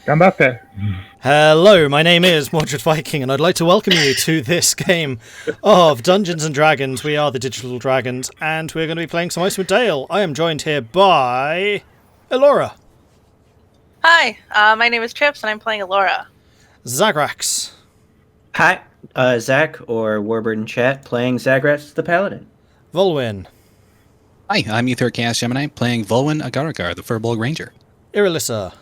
Gambate. Hello, my name is Mordred Viking, and I'd like to welcome you to this game of Dungeons and Dragons. We are the Digital Dragons, and we're going to be playing some Icewind Dale. I am joined here by Elora. Hi, my name is Trips, and I'm playing Elora. Zagrax. Hi, Zach, or Warburton Chat, playing Zagrex the Paladin. Vulwin. Hi, I'm Ether Chaos Gemini, playing Vulwin Agaragar, the Furbolg Ranger. Irilyssa.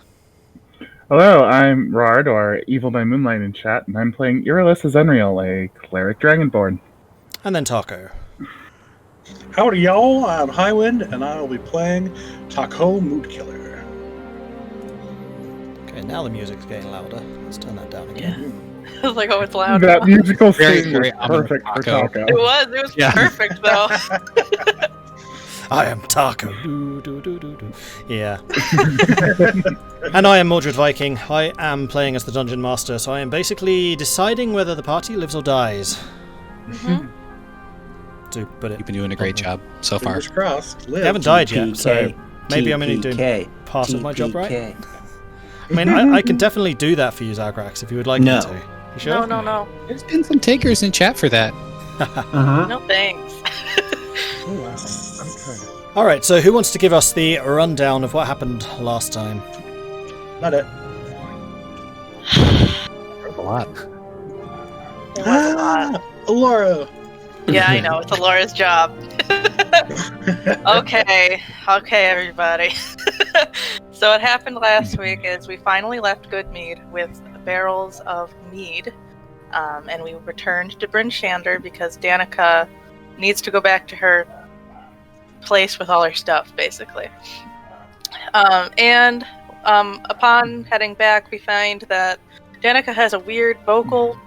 Hello, I'm Jarard, or Evil by Moonlight in chat, and I'm playing Irilyssa Zenreal, a cleric dragonborn. And then Tahko. Howdy y'all, I'm Highwind, and I will be playing Tahko Moodkiller. Okay, now the music's getting louder. Let's turn that down again. I was like, oh, it's loud. That musical Very, scene very was perfect for Tahko. Tahko. It was Yeah. perfect, though. I am Tahko. Yeah. And I am Mordred Viking. I am playing as the Dungeon Master, so I am basically deciding whether the party lives or dies. Mm-hmm. To put it. You've been doing a great job so far. Fingers crossed. Live. They haven't died yet, so TPK, maybe I'm only doing TPK, part of my job right. TPK. I mean, I can definitely do that for you, Zagrax, if you would like me No. to. You sure? No. There's been some takers in chat for that. Uh-huh. No thanks. Oh, wow. Alright, so who wants to give us the rundown of what happened last time? Not it. There's a lot. It was a lot. Elora! Yeah, I know. It's Elora's job. Okay, everybody. So what happened last week is we finally left Goodmead with barrels of mead, and we returned to Bryn Shander because Danica needs to go back to her place with all her stuff, basically. And upon heading back, we find that Danica has a weird vocal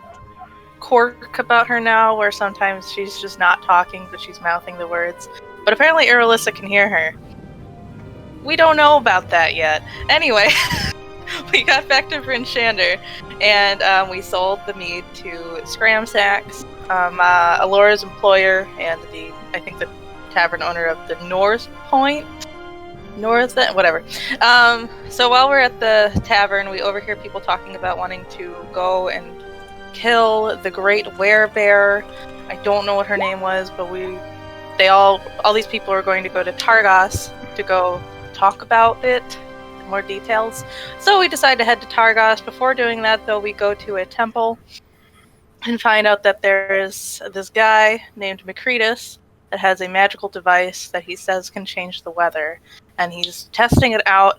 quirk about her now, where sometimes she's just not talking, but she's mouthing the words. But apparently Irilyssa can hear her. We don't know about that yet. Anyway, we got back to Bryn Shander, and we sold the mead to Scram Sacks, Elora's employer, and I think the tavern owner of the whatever. So while we're at the tavern, we overhear people talking about wanting to go and kill the great werebear. I don't know what her name was, but all these people are going to go to Targos to go talk about it, more details. So we decide to head to Targos. Before doing that, though, we go to a temple and find out that there is this guy named Macretus that has a magical device that he says can change the weather, and he's testing it out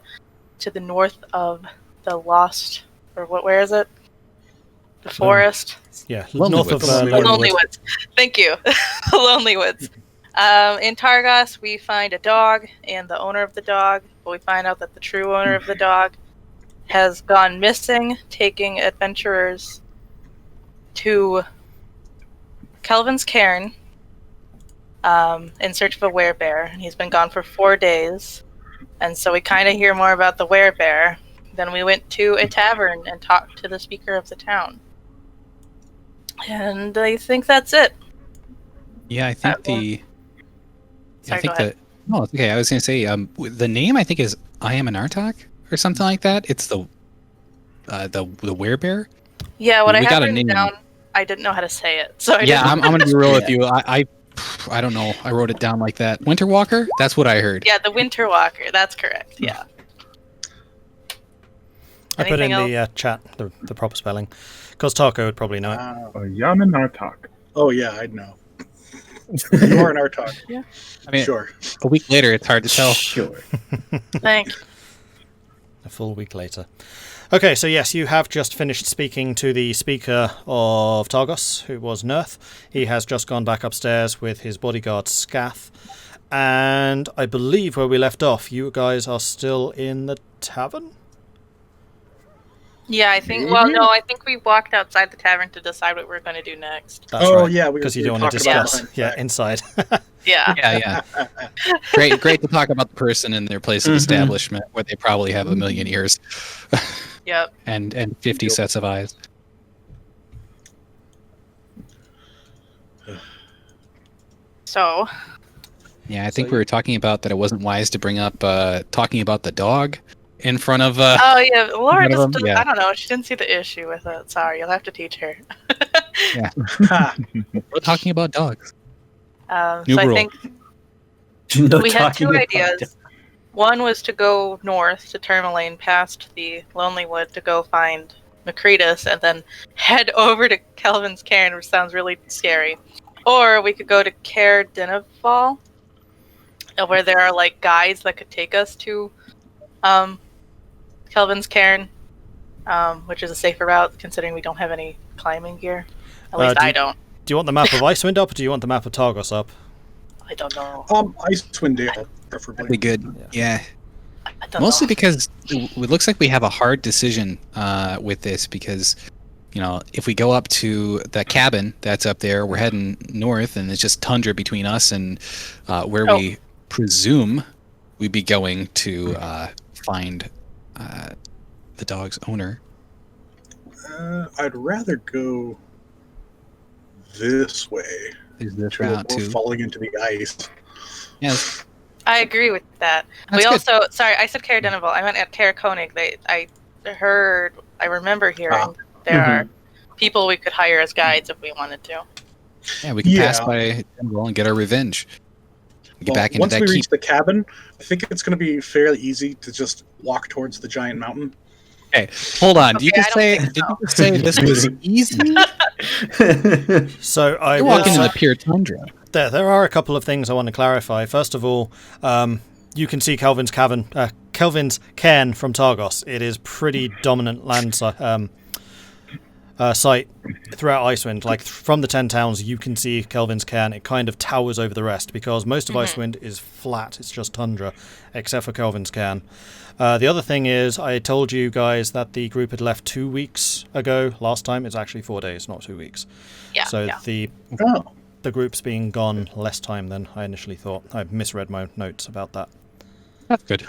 to the north of the Lost, or where is it? The forest? Yeah, Lonely north Woods. of Lonely Woods. Thank you. Lonely Woods. In Targos, we find a dog and the owner of the dog, but we find out that the true owner of the dog has gone missing, taking adventurers to Kelvin's Cairn in search of a werebear. He's been gone for 4 days, and so we kind of hear more about the werebear. Then we went to a tavern and talked to the speaker of the town. And I think that's it. Yeah, I think Sorry, go ahead. Oh, okay. I was going to say the name I think is I Am an Artok or something like that. It's the werebear. Yeah, when We I got had a written name. down, I didn't know how to say it. So I'm going to be real with you. I don't know. I wrote it down like that. Winter Walker. That's what I heard. Yeah, the Winter Walker. That's correct. Yeah. I put in Anything the chat the proper spelling, because Tahko would probably know it. Yaman Nartok. Oh, yeah, I'd know. You are an Artok. Yeah. I mean, Sure. a week later, it's hard to tell. Sure. Thanks. A full week later. Okay, so yes, you have just finished speaking to the speaker of Targos, who was Nerth. He has just gone back upstairs with his bodyguard Scath. And I believe where we left off, you guys are still in the tavern? Yeah, I think. Well, no, I think we walked outside the tavern to decide what we're going to do next. That's Oh, right. yeah, because you we don't were want to talking about discuss. that. Yeah, inside. Yeah. Yeah. Great to talk about the person and their place of establishment where they probably have a million ears Yep. and 50 sets of eyes. So. Yeah, I think we were talking about that it wasn't wise to bring up talking about the dog in front of. Oh yeah, Laura One of just them? Yeah. I don't know. She didn't see the issue with it. Sorry, you'll have to teach her. Ha. We're talking about dogs. So New I rule. think No we had two talking about ideas. One was to go north to Tourmaline past the Lonely Wood to go find Macretus and then head over to Kelvin's Cairn, which sounds really scary. Or we could go to Cair Dineval, where there are like guides that could take us to Kelvin's Cairn, which is a safer route considering we don't have any climbing gear. At least I don't. Do you want the map of Icewind up, or do you want the map of Targos up? I don't know. Icewind Dale, preferably. That'd be good. Yeah. I don't Mostly know. because it looks like we have a hard decision with this because, if we go up to the cabin that's up there, we're heading north and it's just tundra between us and where we presume we'd be going to find the dog's owner. I'd rather go this way. Is this to route avoid too? falling into the ice. Yes. I agree with that. That's We good. also, sorry, I said Cair Dineval. I meant at Cair Koenig. I remember hearing there are people we could hire as guides if we wanted to. Yeah, we can pass Yeah. by Denver and get our revenge. Get back into Once that we keep. reach the cabin, I think it's going to be fairly easy to just walk towards the giant mountain. Hey, hold on. Did you Okay, just I say? don't think Did you just say this was easy? So I You're will walking in say- the pure tundra. There are a couple of things I want to clarify. First of all, you can see Kelvin's Cairn from Targos. It is pretty dominant land site throughout Icewind. Like from the 10 towns, you can see Kelvin's Cairn. It kind of towers over the rest because most of Icewind is flat. It's just tundra, except for Kelvin's Cairn. The other thing is, I told you guys that the group had left 2 weeks ago. Last time, it's actually 4 days, not 2 weeks. Yeah. So yeah. the group's been gone less time than I initially thought. I misread my notes about that. That's good.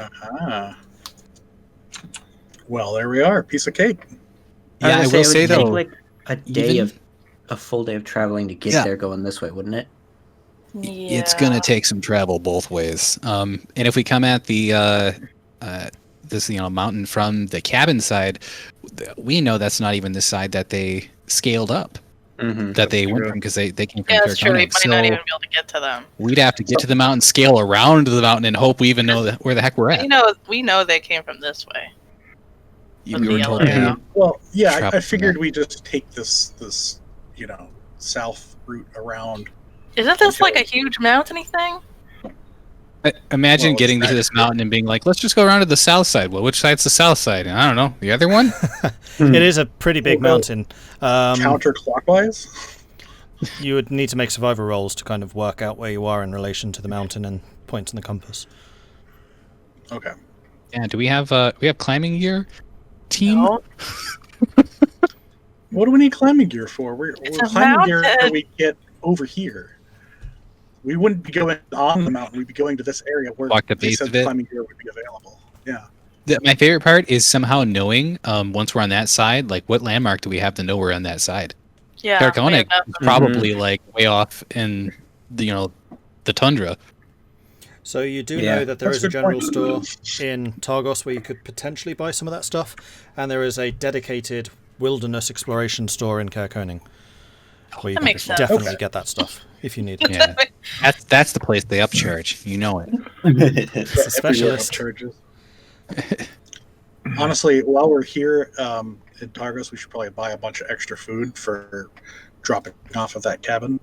Well, there we are. Piece of cake. Yeah, I was will gonna say it would take though. like a day even- of a full day of traveling to get Yeah. there going this way, wouldn't it? It's going to take some travel both ways. And if we come at the this mountain from the cabin side, we know that's not even the side that they scaled up. Mm-hmm. That they went true. from because they came from Yeah, that's true. We Carconic. might not even So be able to get to them. we'd have to get to the mountain, scale around the mountain, and hope we even know where the heck we're at. We know they came from this way. We from were the told Elora. to Yeah. Well, yeah, Travel I from figured there. we just take this south route around. Isn't this like a Okay. huge mountainy thing? Imagine Well, getting to it's this mountain and being like, let's just go around to the south side. Well, which side's the south side? I don't know. The other one? It is a pretty big We'll go mountain. Counterclockwise. You would need to make survivor rolls to kind of work out where you are in relation to the mountain and points in the compass. Okay. Yeah, do we have climbing gear? Team? No. What do we need climbing gear for? We're a climbing gear mountain. that we get over here. We wouldn't be going on the mountain. We'd be going to this area where Walk the they base said of it. climbing gear would be available. Yeah. My favorite part is somehow knowing, once we're on that side, like what landmark do we have to know we're on that side? Yeah. Carconic fair is enough. probably like way off in the tundra. So you do Yeah, know that there that's is a a good general point. store in Targos where you could potentially buy some of that stuff, and there is a dedicated wilderness exploration store in Carconic where you That can makes sense. definitely Okay. get that stuff if you need it. Yeah, that's the place they upcharge. You know it. It's a Everywhere specialist. up charges. Honestly, while we're here in Targos, we should probably buy a bunch of extra food for dropping off of that cabin.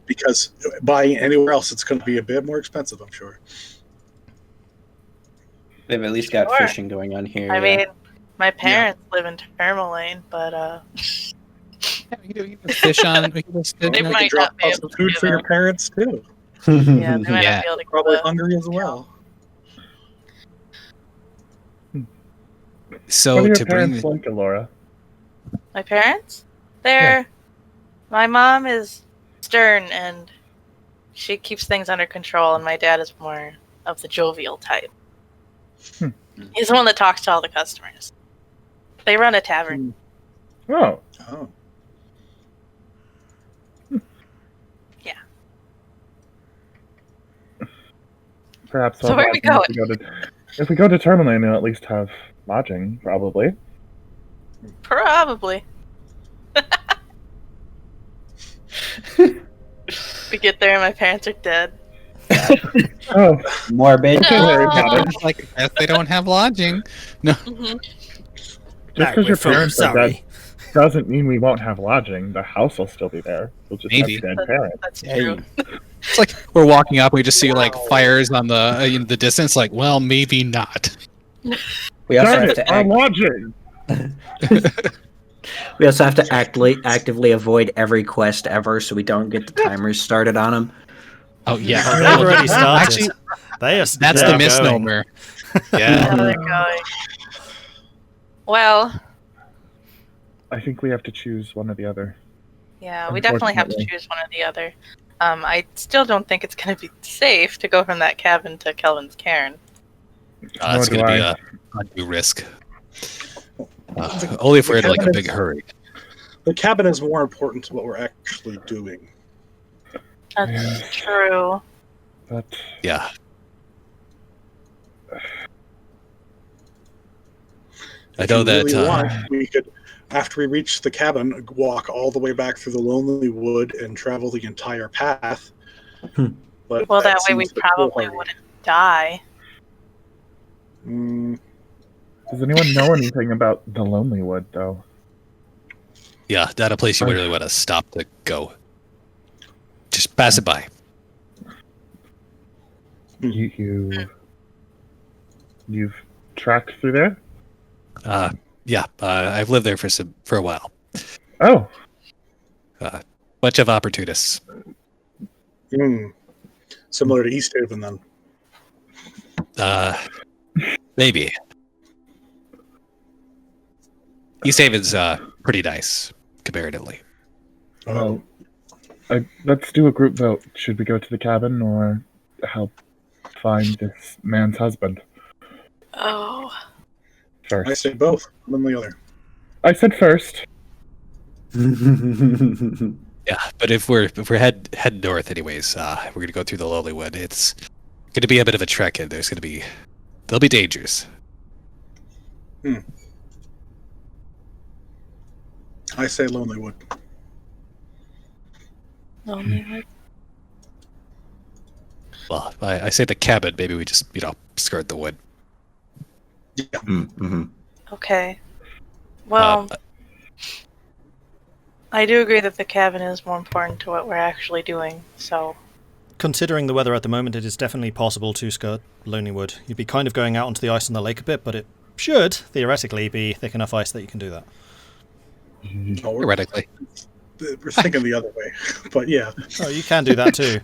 Because buying anywhere else, it's going to be a bit more expensive, I'm sure. They've at least got Sure. fishing going on here. I yeah. mean, my parents live in Tourmaline, but Yeah, we can do fish on. We can just fish They on- You might can drop not be off able some to food do for your that. parents, too. yeah, they might Yeah. not be able to Probably go. hungry as well. So what are your to bring parents the, like, Elora? My parents? They're. My mom is stern and she keeps things under control, and my dad is more of the jovial type. He's the one that talks to all the customers. They run a tavern. Oh, Oh. perhaps So I'll where buy are we some going? to go to. If we go to Terminal, we'll at least have lodging, probably. Probably. We get there and my parents are dead. Oh, Morbid. don't worry No. about it. It's like, I guess they don't have lodging. Mhm. Just because your parents are dead doesn't mean we won't have lodging. The house will still be there. We'll just Maybe. have dead parents. That's Hey. true. It's like we're walking up, we just see like fires on the in the distance. Like, well, maybe not. We also Darn have it, to our lodging! we also have to actively avoid every quest ever, so we don't get the timers started on them. Oh yeah, Oh, they've already started. Actually, They are, that's they're the going. misnomer. Yeah, Yeah. they're going. Well, I think we have to choose one or the other. yeah, we definitely have to Unfortunately. choose one or the other. I still don't think it's going to be safe to go from that cabin to Kelvin's cairn. It's Nor do going to be I. a undue risk. Only if we're in like a cabin big is- hurry. The cabin is more important to what we're actually doing. That's Yeah. true. But Yeah. I know If that. you really want, we could, after we reach the cabin, walk all the way back through the lonely wood and travel the entire path. But Well, that way we seems a bit probably foolhardy. wouldn't die. Mm, does anyone know anything about the Lonely Wood, though? Yeah, not a place you would really want to stop to go. Just pass it by. You've tracked through there? Yeah, I've lived there for a while. Oh, Bunch of opportunists. similar to East Haven, then. Maybe. East Haven's pretty nice comparatively. well, let's do a group vote. Should we go to the cabin or help find this man's husband Oh. I first? say both, one or the other. I said first. Yeah, but if we're head north anyways, we're gonna go through the Lonely Wood. It's gonna be a bit of a trek, and there'll be dangers. I say Lonelywood. Lonelywood. Well, I say the cabin. Maybe we just skirt the wood. Yeah. Mm-hmm. Okay. Well, Uh, I do agree that the cabin is more important to what we're actually doing, so... Considering the weather at the moment, it is definitely possible to skirt Lonelywood. You'd be kind of going out onto the ice on the lake a bit, but it should, theoretically, be thick enough ice that you can do that. No, Theoretically. we're thinking the other way. But yeah. Oh, you can do that too.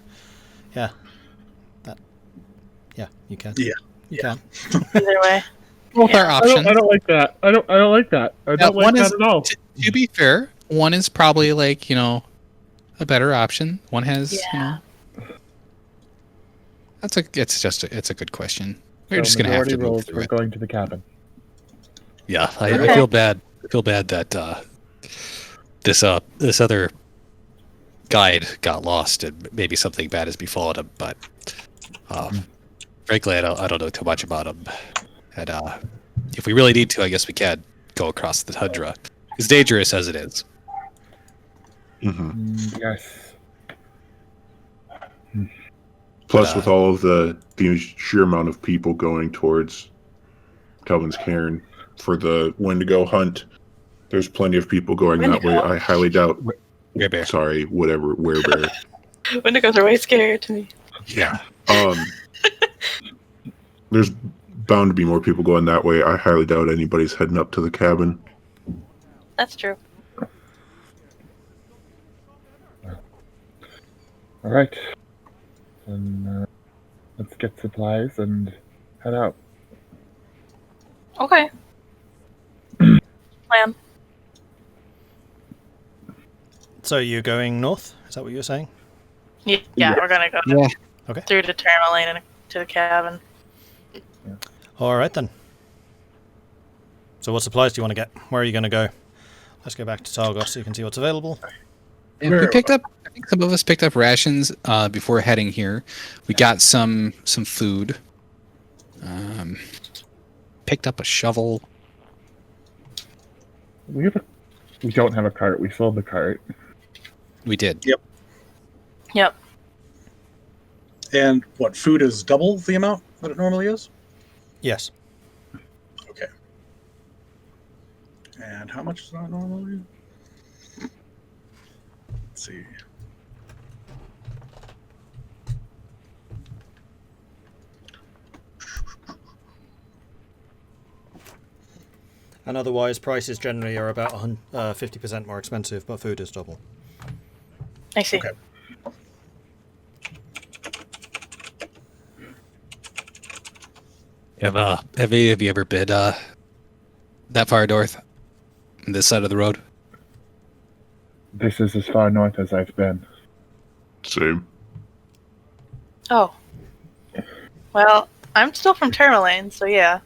Yeah. Yeah, you can. Yeah. You can. Either way. Both are I options. don't like that. I don't like that. I don't like one that is- at all. To be fair, one is probably like, a better option. One has, Yeah. it's a good question. We're So just gonna have majority to move rules, through we're it. going to the cabin. Yeah, I Okay. feel bad. I feel bad that this other guide got lost and maybe something bad has befallen him. But frankly, I don't know too much about him. And if we really need to, I guess we can go across the tundra. As dangerous as it is. Mm-hmm. Yes. Plus, with all of the sheer amount of people going towards Kelvin's cairn for the Wendigo hunt, there's plenty of people going that way. Wendigo? I highly doubt. Werebear. Sorry, whatever, werebear. Wendigos are way scarier to me. Yeah. There's bound to be more people going that way. I highly doubt anybody's heading up to the cabin. That's true. All right. Then let's get supplies and head out. Okay. Plan. So you're going north? Is that what you're saying? Yeah, we're gonna go Yeah. Okay. through to Tourmaline and to the cabin. Alright then. So what supplies do you want to get? Where are you going to go? Let's go back to Targos so you can see what's available. And we picked up. I think some of us picked up rations before heading here. We got some food. picked up a shovel. We don't have a cart. We sold the cart. We did. Yep. And what, food is double the amount that it normally is? Yes. Okay. And how much is that normally? Let's see. And otherwise, prices generally are about 50% more expensive, but food is double. I see. Okay. Have any of you ever been that far north? On this side of the road? This is as far north as I've been. Same. Oh. Well, I'm still from Tourmaline, so yeah.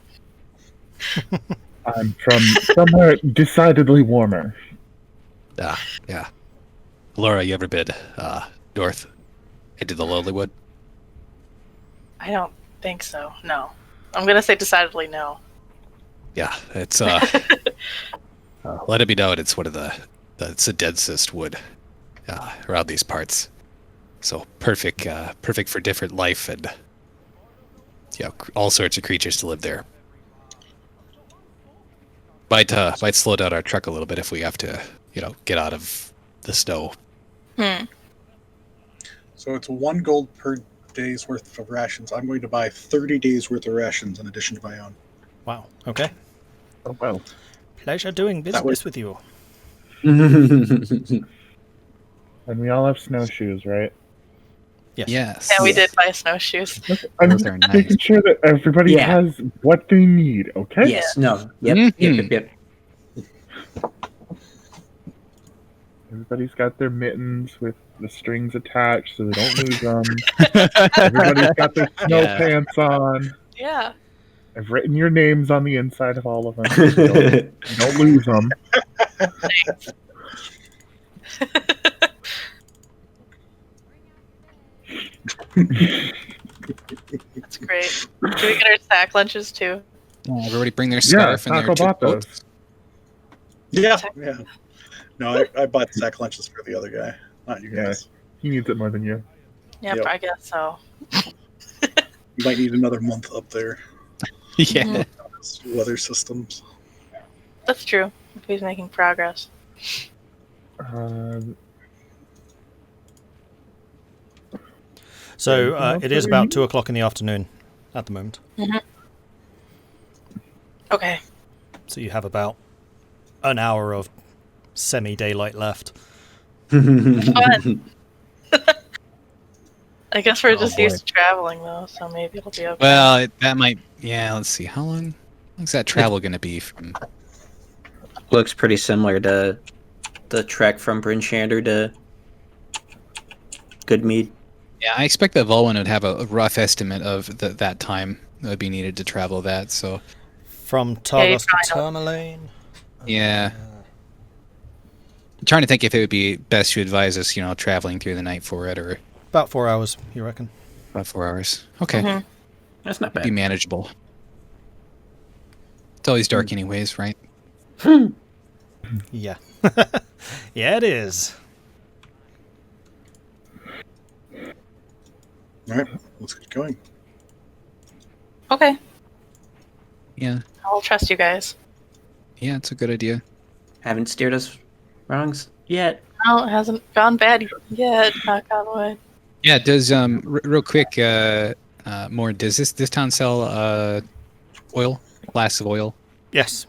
I'm from somewhere decidedly warmer. Yeah. Elora, you ever been north into the Lonelywood? I don't think so. No. I'm gonna say decidedly no. Yeah, it's let it be known it's one of it's the densest wood around these parts. So perfect for different life and all sorts of creatures to live there. Might slow down our truck a little bit if we have to, get out of the snow. So it's 1 gold per day's worth of rations. I'm going to buy 30 days worth of rations in addition to my own. Wow. Okay. Oh, well. Pleasure doing business with you. And we all have snowshoes, right? Yes. Yes. Yeah, we did buy snowshoes. I'm Those are making nice. sure that everybody Yeah. has what they need, okay? Yes. No. Yep. Yep. Everybody's got their mittens with the strings attached so they don't lose them. Everybody's got their snow pants on. Yeah. I've written your names on the inside of all of them. So you don't lose them. That's great. Do we get our sack lunches too? Everybody bring their Yeah, scarf and their Tahko bought coat. those. Yeah. No, I bought sack lunches for the other guy, not you Yeah. guys. He needs it more than you. Yep, Yep. I guess so. You might need another month up there. Yeah. Weather systems. That's true. If he's making progress. So Anything else it is that we about need? 2 o'clock in the afternoon at the moment. Okay. So you have about an hour of semi-daylight left. Fun. I guess we're just boy. used to traveling though, so maybe it'll be okay. Well, that might. Yeah. Let's see. How long is that travel going to be from? Looks pretty similar to the trek from Bryn Shander to Goodmead. Yeah, I expect that Vulwin would have a rough estimate of that time that would be needed to travel that. So From Yeah, you Targos to probably don't- Tourmaline. yeah. I'm trying to think if it would be best to advise us, traveling through the night for it, or About 4 hours, you reckon? about 4 hours. Okay, Mhm. That's not be bad. manageable. It's always dark, anyways, right? Yeah. Yeah, it is. All right, let's get going. Okay. Yeah, I'll trust you guys. yeah, it's a good idea. Haven't steered us wrongs yet. No, it hasn't gone bad yet. Knock on wood. Yeah, does real quick, more? Does this town sell oil? Flasks of oil? Yes.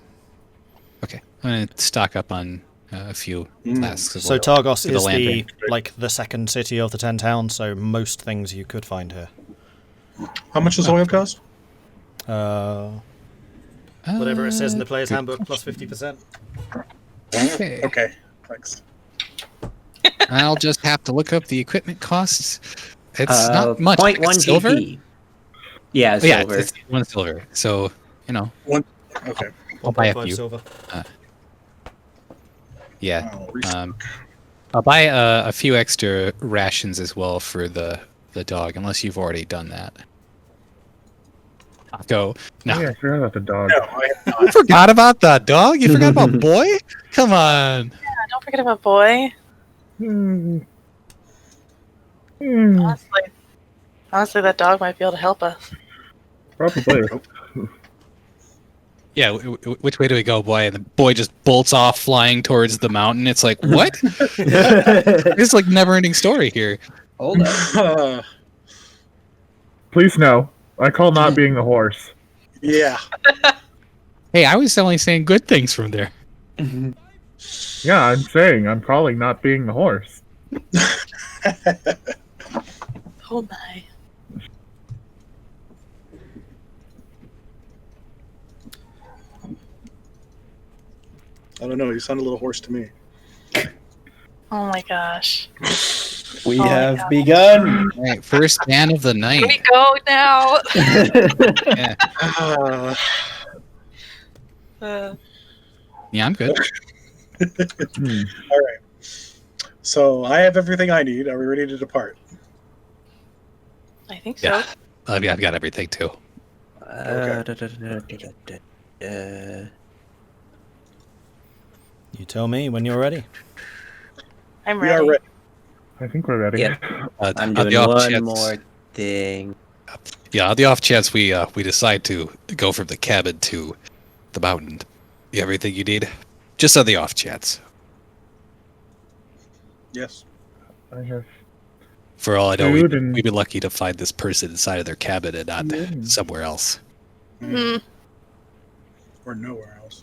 Okay, I'm gonna stock up on a few flasks of So oil. Targos for the is lantern. the second city of the 10 towns, so most things you could find here. How much does oil cost? Whatever it says in the player's handbook, plus 50%. Okay. Okay, thanks. I'll just have to look up the equipment costs. It's not much. 0.1 It's silver. GP. Yeah, Oh, yeah, silver. it's 1 silver. So Okay. I'll buy a 1.5 few. silver. Yeah. I'll restock. I'll buy a few extra rations as well for the dog, unless you've already done that. Go. No. Oh, yeah, I forgot about the dog. No, I have not. You forgot about the dog? You forgot about Boy? Come on. Yeah, don't forget about Boy. Hmm. Hmm. Honestly, that dog might be able to help us. Probably. Yeah, which way do we go, Boy? And the boy just bolts off flying towards the mountain. It's like, what? It's like never-ending story here. Hold up. Please no. I call not being the horse. Yeah. Hey, I was only saying good things from there. Yeah, I'm saying I'm calling not being the horse. Oh my. I don't know. You sound a little hoarse to me. Oh my gosh. We Oh my have God. begun. All right, first man of the Can night. we go now? Yeah, yeah, I'm good. Hmm. All right. So I have everything I need. Are we ready to depart? I think so. Yeah, I've got everything too. You tell me when you're ready. I'm We ready. are ready. I think we're ready. Yeah. I'm I'm doing one more thing. Yeah, on the off chance we decide to go from the cabin to the mountain, you have everything you need? Just on the off chance. Yes. I have. For all I know, Food we'd and- be lucky to find this person inside of their cabin and not somewhere else. Hmm. Or nowhere else.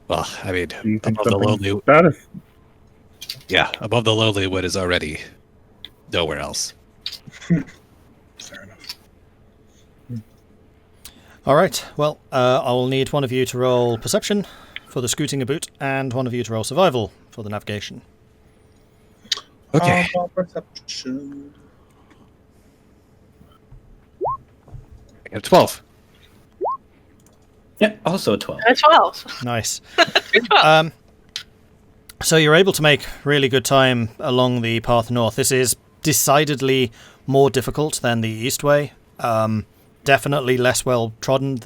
Well, I mean, Do you think above the something lonely, that is? yeah, above the lonely wood is already nowhere else. Fair enough. All right. Well, I'll need one of you to roll perception for the scooting a boot, and one of you to roll survival for the navigation. Okay. Perception. I got a 12. Yeah, also 12. 12. Nice. Good job. So you're able to make really good time along the path north. This is decidedly more difficult than the east way. Definitely less well trodden.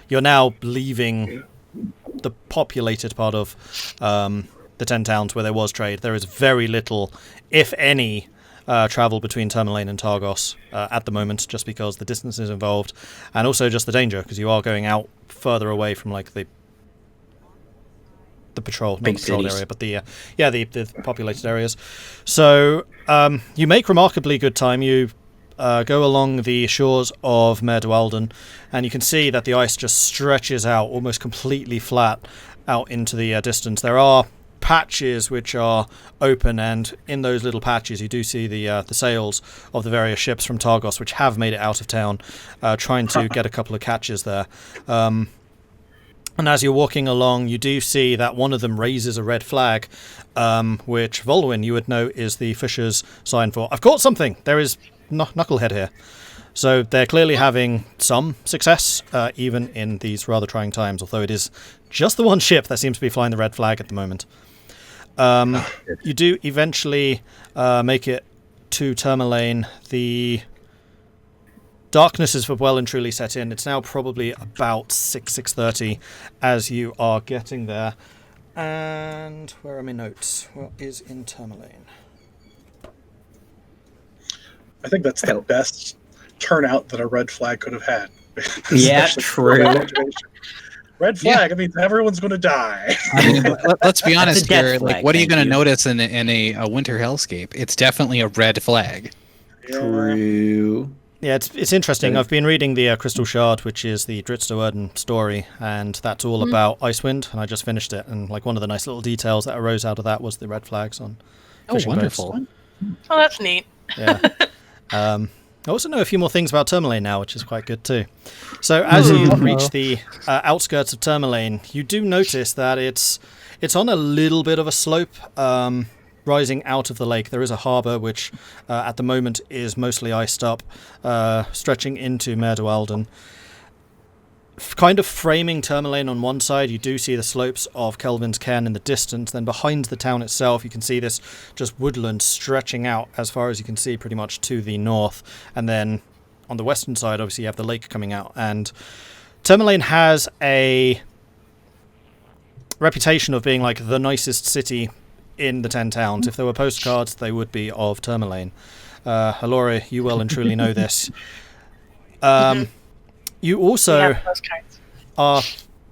You're now leaving the populated part of the 10 towns where there was trade. There is very little, if any, travel between Tourmaline and Targos at the moment, just because the distance is involved, and also just the danger, because you are going out further away from like the patrol, not the Big patrol cities. area, but the populated areas. So you make remarkably good time. You go along the shores of Mer Dualden, and you can see that the ice just stretches out almost completely flat out into the distance. There are patches which are open, and in those little patches you do see the sails of the various ships from Targos which have made it out of town, trying to get a couple of catches there. And as you're walking along, you do see that one of them raises a red flag, which Vulwin, you would know, is the fisher's sign for, I've caught something! There is Knucklehead here. So they're clearly having some success, even in these rather trying times, although it is just the one ship that seems to be flying the red flag at the moment. You do eventually make it to Tourmaline. The darkness is well and truly set in. It's now probably about 6:30 as you are getting there. And where are my notes? What is in Tourmaline? I think that's the best turnout that a red flag could have had. Yeah, Especially for true. that situation. Red flag, I mean, everyone's going to die. I mean, let's be honest death here. flag, Like, what are you thank going to you. notice in a winter hellscape? It's definitely a red flag. True. Yeah, it's interesting. I've been reading the Crystal Shard, which is the Dritz-Do'Urden story, and that's all about Icewind, and I just finished it. And like one of the nice little details that arose out of that was the red flags on fishing wonderful. boats. Oh, that's neat. Yeah. I also know a few more things about Tourmaline now, which is quite good too. So as you reach the outskirts of Tourmaline, you do notice that it's on a little bit of a slope, rising out of the lake. There is a harbour which at the moment is mostly iced up, stretching into Mer Dualden. Kind of framing Tourmaline on one side, you do see the slopes of Kelvin's Cairn in the distance. Then behind the town itself, you can see this just woodland stretching out as far as you can see pretty much to the north. And then on the western side, obviously you have the lake coming out, and Tourmaline has a reputation of being like the nicest city in the 10 towns. If there were postcards, they would be of Tourmaline. Elora, you well and truly know this. You also are...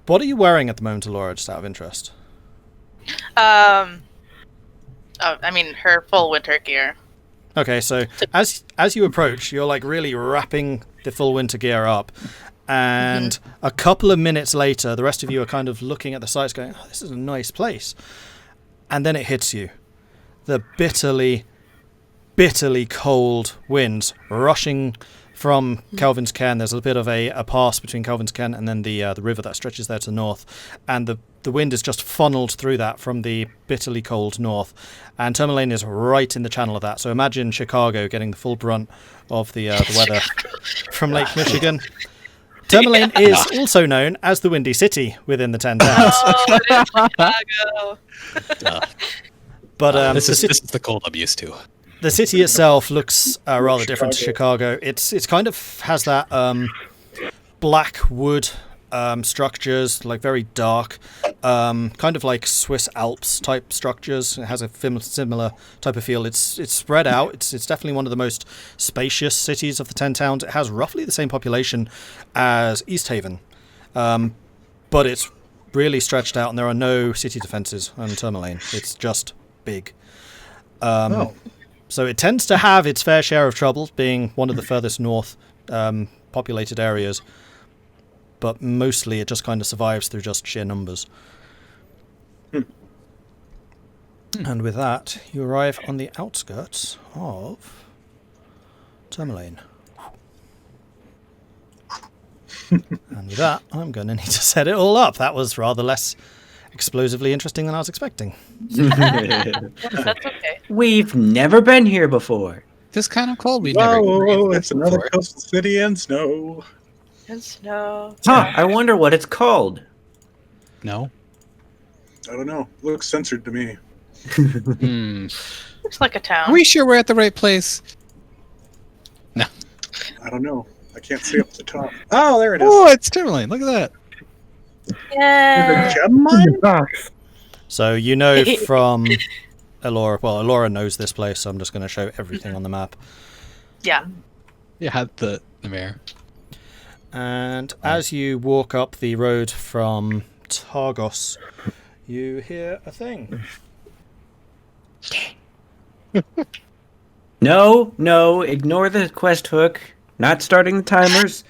What are you wearing at the moment, Elora, just out of interest? I mean, her full winter gear. Okay, so as you approach, you're like really wrapping the full winter gear up, and a couple of minutes later, the rest of you are kind of looking at the sights going, oh, this is a nice place. And then it hits you. The bitterly, bitterly cold winds rushing from Kelvin's Cairn. There's a bit of a pass between Kelvin's Cairn and then the river that stretches there to the north. And the wind is just funneled through that from the bitterly cold north. And Tourmaline is right in the channel of that. So imagine Chicago getting the full brunt of the weather from Lake Michigan. Tourmaline is also known as the Windy City within the 10 towns. Oh, it is Chicago. But this is the cold I'm used to. The city itself looks rather different to Chicago. It's kind of has that black wood structures, like very dark, kind of like Swiss Alps type structures. It has a similar type of feel. It's spread out. It's definitely one of the most spacious cities of the 10 towns. It has roughly the same population as East Haven, but it's really stretched out, and there are no city defenses on Tourmaline. It's just big. So it tends to have its fair share of trouble, being one of the furthest north populated areas. But mostly it just kind of survives through just sheer numbers. And with that, you arrive on the outskirts of Tourmaline. And with that, I'm going to need to set it all up. That was rather less explosively interesting than I was expecting. That's okay. We've never been here before. Just kind of cold. We've never It's another coastal city and snow. And snow. Huh, I wonder what it's called. No. I don't know. Looks censored to me. Looks like a town. Are we sure we're at the right place? No. I don't know. I can't see up the top. Oh, there it is. Oh, it's Tourmaline. Look at that. Yeah. Gem mine? So you know from Elora, well, Elora knows this place, so I'm just going to show everything on the map. Yeah. Yeah, the mayor. And as you walk up the road from Targos, you hear a thing. No, ignore the quest hook. Not starting the timers.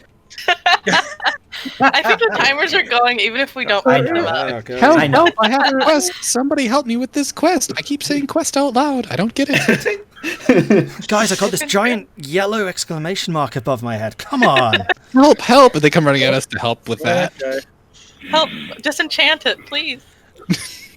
I think the timers are going even if we don't I pick them know. up. Okay. Help, I have a quest. Somebody help me with this quest. I keep saying quest out loud. I don't get it. Guys, I got this giant yellow exclamation mark above my head. Come on. Help. And they come running at us to help with that. Okay. Help! Disenchant it, please.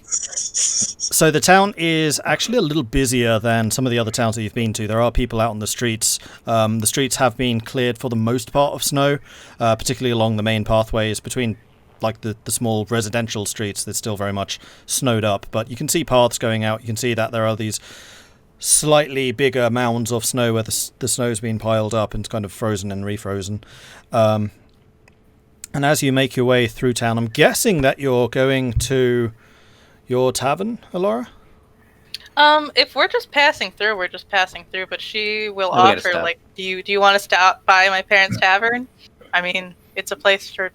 So the town is actually a little busier than some of the other towns that you've been to. There are people out on the streets. The streets have been cleared for the most part of snow, particularly along the main pathways between like the small residential streets that's still very much snowed up. But you can see paths going out. You can see that there are these slightly bigger mounds of snow where the snow's been piled up and it's kind of frozen and refrozen. And as you make your way through town, I'm guessing that you're going to your tavern, Elora? If we're just passing through, we're just passing through. But she will Oh, we gotta offer, stop. like, do you want to stop by my parents' tavern? I mean, it's a place for.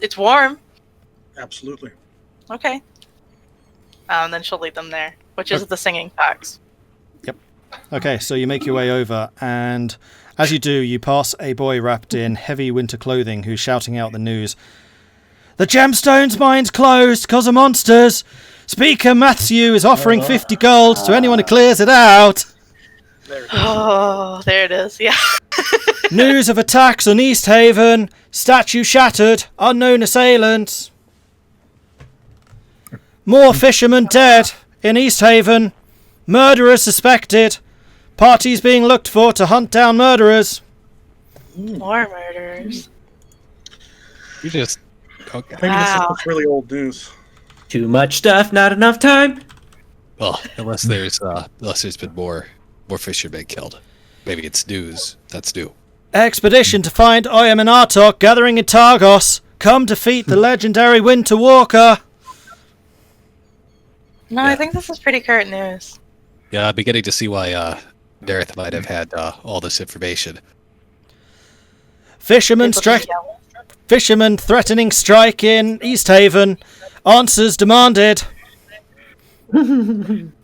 It's warm. Absolutely. Okay. Then she'll lead them there, which is the singing fox. Okay, so you make your way over, and as you do, you pass a boy wrapped in heavy winter clothing who's shouting out the news. The gemstone's mine's closed because of monsters. Speaker Matthew is offering 50 gold to anyone who clears it out. Oh, there it is. Yeah. News of attacks on East Haven. Statue shattered. Unknown assailants. More fishermen dead in East Haven. Murderers suspected. Parties being looked for to hunt down murderers. More murders. You just okay. Maybe this is really old news. Too much stuff, not enough time. Well, unless there's been more fishermen killed. Maybe it's news. That's new. Expedition to find Oyam and Artok gathering in Targos. Come defeat the legendary Winter Walker. No, I think this is pretty current news. Yeah, I'm beginning to see why Dareth might have had all this information. Fishermen threatening strike in East Haven. Answers demanded.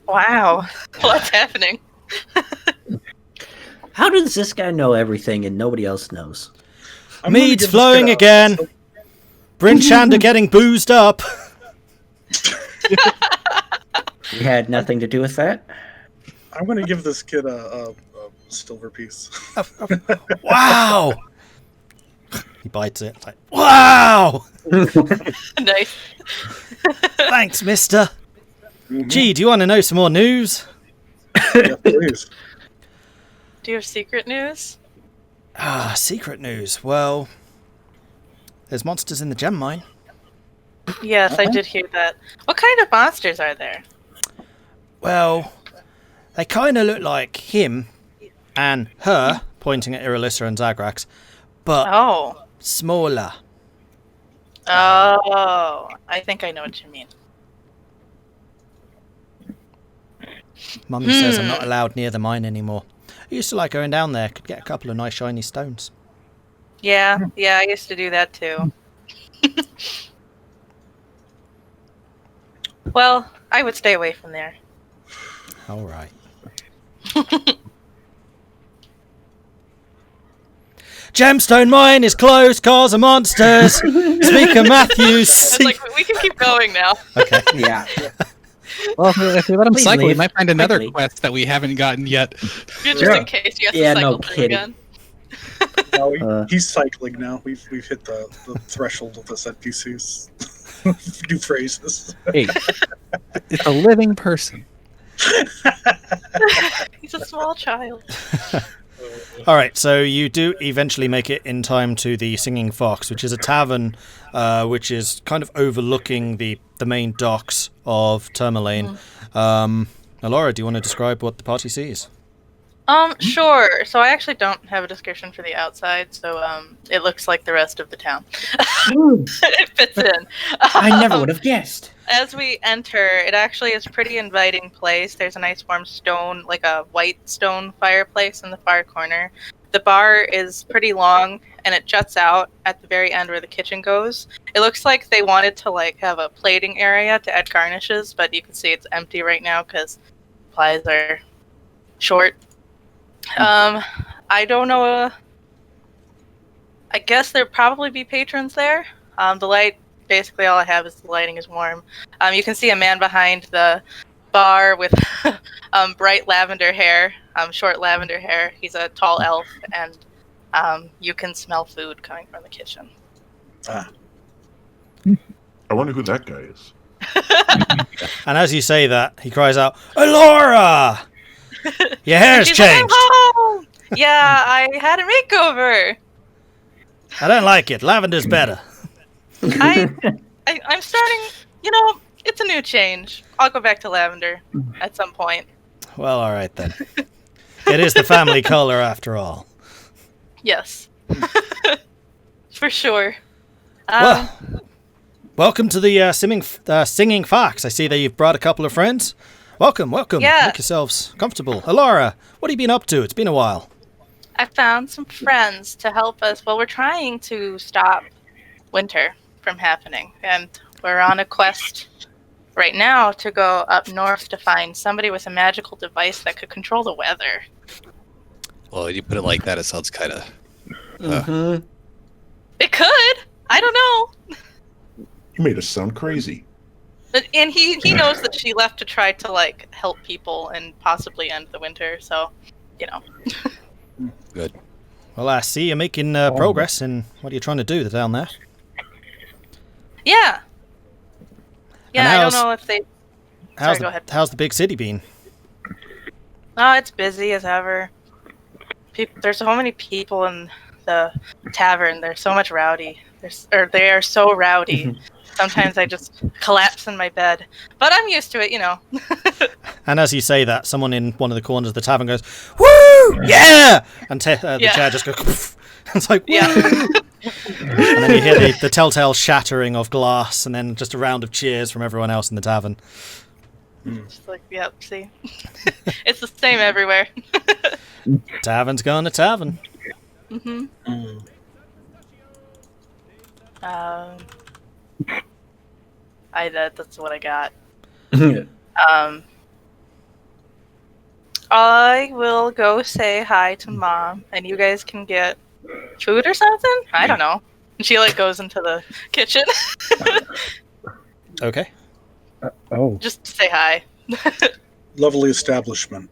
Wow. What's happening? How does this guy know everything and nobody else knows? Mead's flowing again. Bryn Shander getting boozed up. You had nothing to do with that? I'm going to give this kid a silver piece. Wow! He bites it. It's like, wow! Nice. Thanks, mister. Gee, do you want to know some more news? Yeah, please. Do you have secret news? Secret news. Well, there's monsters in the gem mine. Yes, I did hear that. What kind of monsters are there? Well, they kind of look like him and her, pointing at Irilyssa and Zagrax, but smaller. Oh, I think I know what you mean. Mummy says I'm not allowed near the mine anymore. I used to like going down there. Could get a couple of nice shiny stones. Yeah, I used to do that too. Well, I would stay away from there. All right. Gemstone mine is closed cause of monsters. Speaker Matthews. Like, we can keep going now. Okay. Yeah. Well, if we let him Please cycle, we leave. might find another Quickly. quest that we haven't gotten yet. Just in case you have to cycle through again. No, he's cycling now. We've hit the threshold of this NPCs. New phrases. Hey, it's a living person. He's a small child. All right, so you do eventually make it in time to the Singing Fox, which is a tavern which is kind of overlooking the main docks of Tourmaline. Elora, do you want to describe what the party sees? Sure. So I actually don't have a description for the outside, so it looks like the rest of the town. It fits in. I never would have guessed. As we enter, it actually is a pretty inviting place. There's a nice warm stone, like a white stone fireplace in the far corner. The bar is pretty long, and it juts out at the very end where the kitchen goes. It looks like they wanted to have a plating area to add garnishes, but you can see it's empty right now because supplies are short. I don't know. I guess there'd probably be patrons there. The light, basically all I have is the lighting is warm. You can see a man behind the bar with bright lavender hair, short lavender hair. He's a tall elf, and you can smell food coming from the kitchen. I wonder who that guy is. And as you say that, he cries out, Elora! Your hair's She's like, changed. "Oh, yeah, I had a makeover. I don't like it. Lavender's better. I'm starting, it's a new change. I'll go back to lavender at some point. Well, all right then. It is the family color after all. Yes. For sure. Well, welcome to the Singing Fox. I see that you've brought a couple of friends. Welcome. Yeah. Make yourselves comfortable. Elora, what have you been up to? It's been a while. I found some friends to help us. Well, we're trying to stop winter from happening, and we're on a quest right now to go up north to find somebody with a magical device that could control the weather. Well, you put it like that, it sounds kind of... It could. I don't know. You made us sound crazy. And he knows that she left to try to help people and possibly end the winter. So, Good. Well, I see you're making progress, and what are you trying to do down there? Yeah. And I don't know if they. Sorry, go ahead. How's the big city been? Oh, it's busy as ever. There's so many people in the tavern. There's so much rowdy. They are so rowdy. Sometimes I just collapse in my bed. But I'm used to it, And as you say that, someone in one of the corners of the tavern goes, "Woo! Yeah!" And the chair just goes, It's like, woo! Yeah. And then you hear the telltale shattering of glass, and then just a round of cheers from everyone else in the tavern. Just like, yep, see? It's the same everywhere. Tavern's going to tavern. Mm-hmm. That's what I got. I will go say hi to Mom, and you guys can get food or something? I don't know. And she, like, goes into the kitchen. Okay. Just to say hi. Lovely establishment.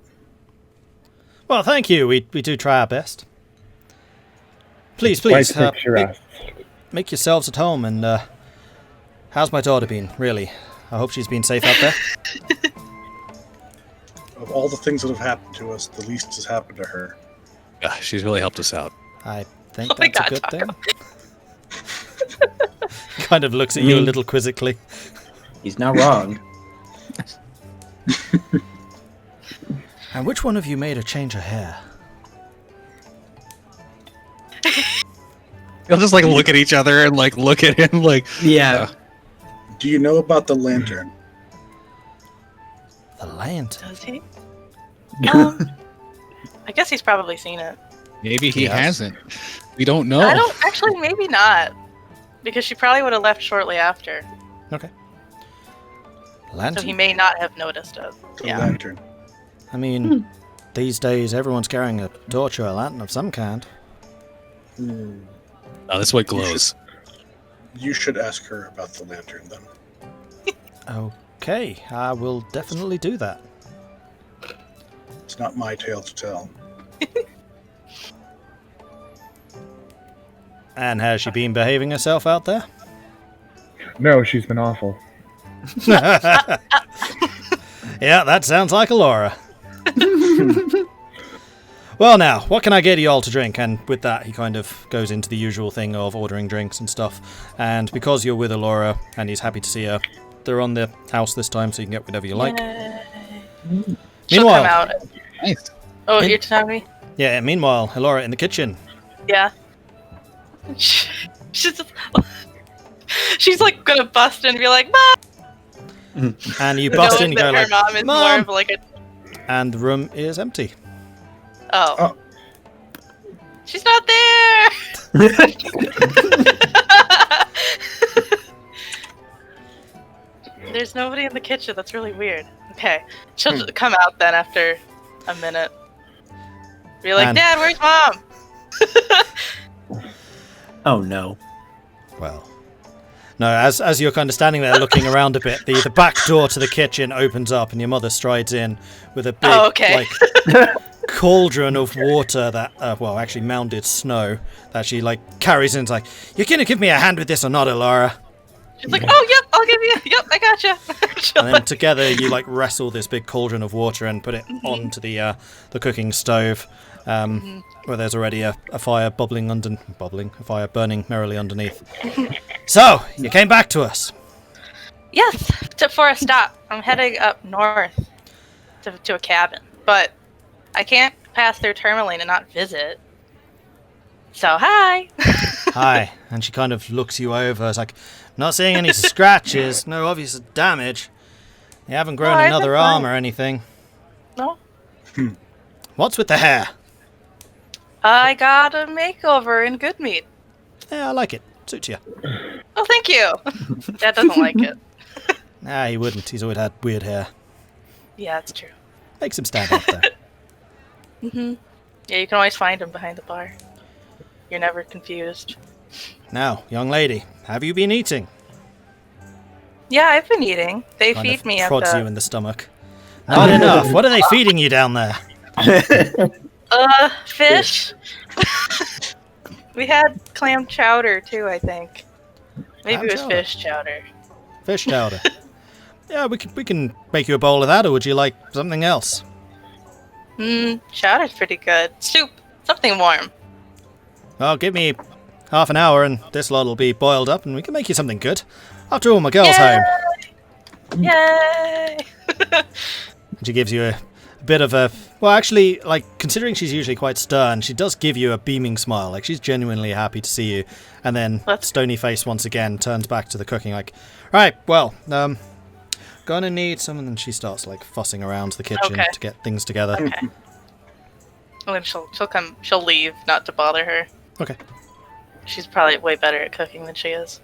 Well, thank you. We do try our best. Please, make yourselves at home, and how's my daughter been, really? I hope she's been safe out there. Of all the things that have happened to us, the least has happened to her. Yeah, she's really helped us out. I think that's a good thing. Kind of looks at you a little quizzically. He's not wrong. And which one of you made her change her hair? They'll just like look at each other and like look at him like, Yeah. Do you know about the lantern? The lantern. Does he? I guess he's probably seen it. maybe he hasn't. We don't know. I don't actually. Maybe not, because she probably would have left shortly after. Okay. So Lantern. he may not have noticed it. The Yeah. lantern. I mean, these days everyone's carrying a torch or a lantern of some kind. Oh, that's what glows. You should ask her about the lantern then. Okay, I will definitely do that. It's not my tale to tell. And has she been behaving herself out there? No, she's been awful. Yeah, that sounds like Elora. Well now, what can I get you all to drink? And with that, he kind of goes into the usual thing of ordering drinks and stuff. And because you're with Elora, and he's happy to see her, they're on the house this time, so you can get whatever you like. She'll Meanwhile, come out. Nice. Oh, you're telling me? yeah. Meanwhile, Elora in the kitchen. Yeah. She's like gonna bust in and be like, Mom! And you bust in, Knowing you go that her like, mom is more Mom! of like a. And the room is empty. Oh. She's not there! There's nobody in the kitchen. That's really weird. Okay. She'll just come out then after a minute. Be like, And- Dad, where's Mom? Oh no. Well, no, as you're kind of standing there looking around a bit, the back door to the kitchen opens up and your mother strides in with a big, Oh, okay. like, cauldron of water that, well, actually mounded snow that she, like, carries in. It's like, you're going to give me a hand with this or not, Elora? She's like, oh, yep, I'll give you. Yep, I gotcha. And then together you, like, wrestle this big cauldron of water and put it onto the cooking stove. Where there's already a fire burning merrily underneath. So, you came back to us. Yes, for a stop. I'm heading up north to a cabin, but I can't pass through Tourmaline and not visit. So, hi. Hi. And she kind of looks you over. It's like, not seeing any scratches, no obvious damage. You haven't grown I've another been arm fine. or anything. No, What's with the hair? I got a makeover in Goodmead. Yeah, I like it. Suits you. Oh, thank you. Dad doesn't like it. Nah, he wouldn't. He's always had weird hair. Yeah, that's true. Makes him stand out there. Yeah, you can always find him behind the bar. You're never confused. Now, young lady, have you been eating? Yeah, I've been eating. They Kind feed of me at prods the... you in the stomach. Not enough. What are they feeding you down there? Fish. We had clam chowder too, I think. Maybe Clam it was chowder. fish chowder. Fish chowder. Yeah, we can make you a bowl of that, or would you like something else? Chowder's pretty good. Soup. Something warm. Well, give me half an hour and this lot will be boiled up and we can make you something good. After all, my girl's home. Yay! And she gives you a bit of a... Well, actually, like, considering she's usually quite stern, she does give you a beaming smile. Like, she's genuinely happy to see you. And then, stony face once again, turns back to the cooking, like, right, well, gonna need some... And then she starts, like, fussing around the kitchen to get things together. Okay. And then she'll leave, not to bother her. Okay. She's probably way better at cooking than she is.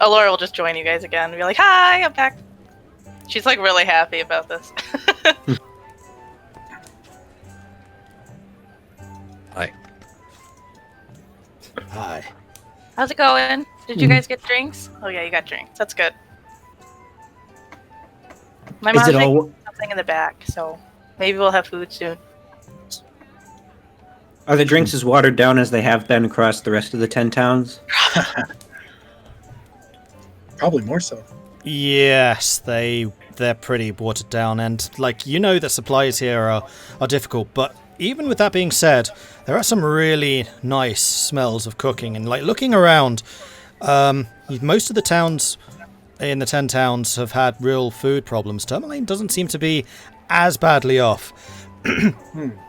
Elora will just join you guys again and be like, hi, I'm back. She's like really happy about this. Hi. Hi. How's it going? Did you guys get drinks? Oh yeah, you got drinks. That's good. My mom's making something in the back, so maybe we'll have food soon. Are the drinks as watered down as they have been across the rest of the 10 towns? Probably more so. Yes, they're pretty watered down, and like you know, the supplies here are difficult. But even with that being said, there are some really nice smells of cooking, and like looking around, most of the towns in the 10 towns have had real food problems. Tourmaline doesn't seem to be as badly off,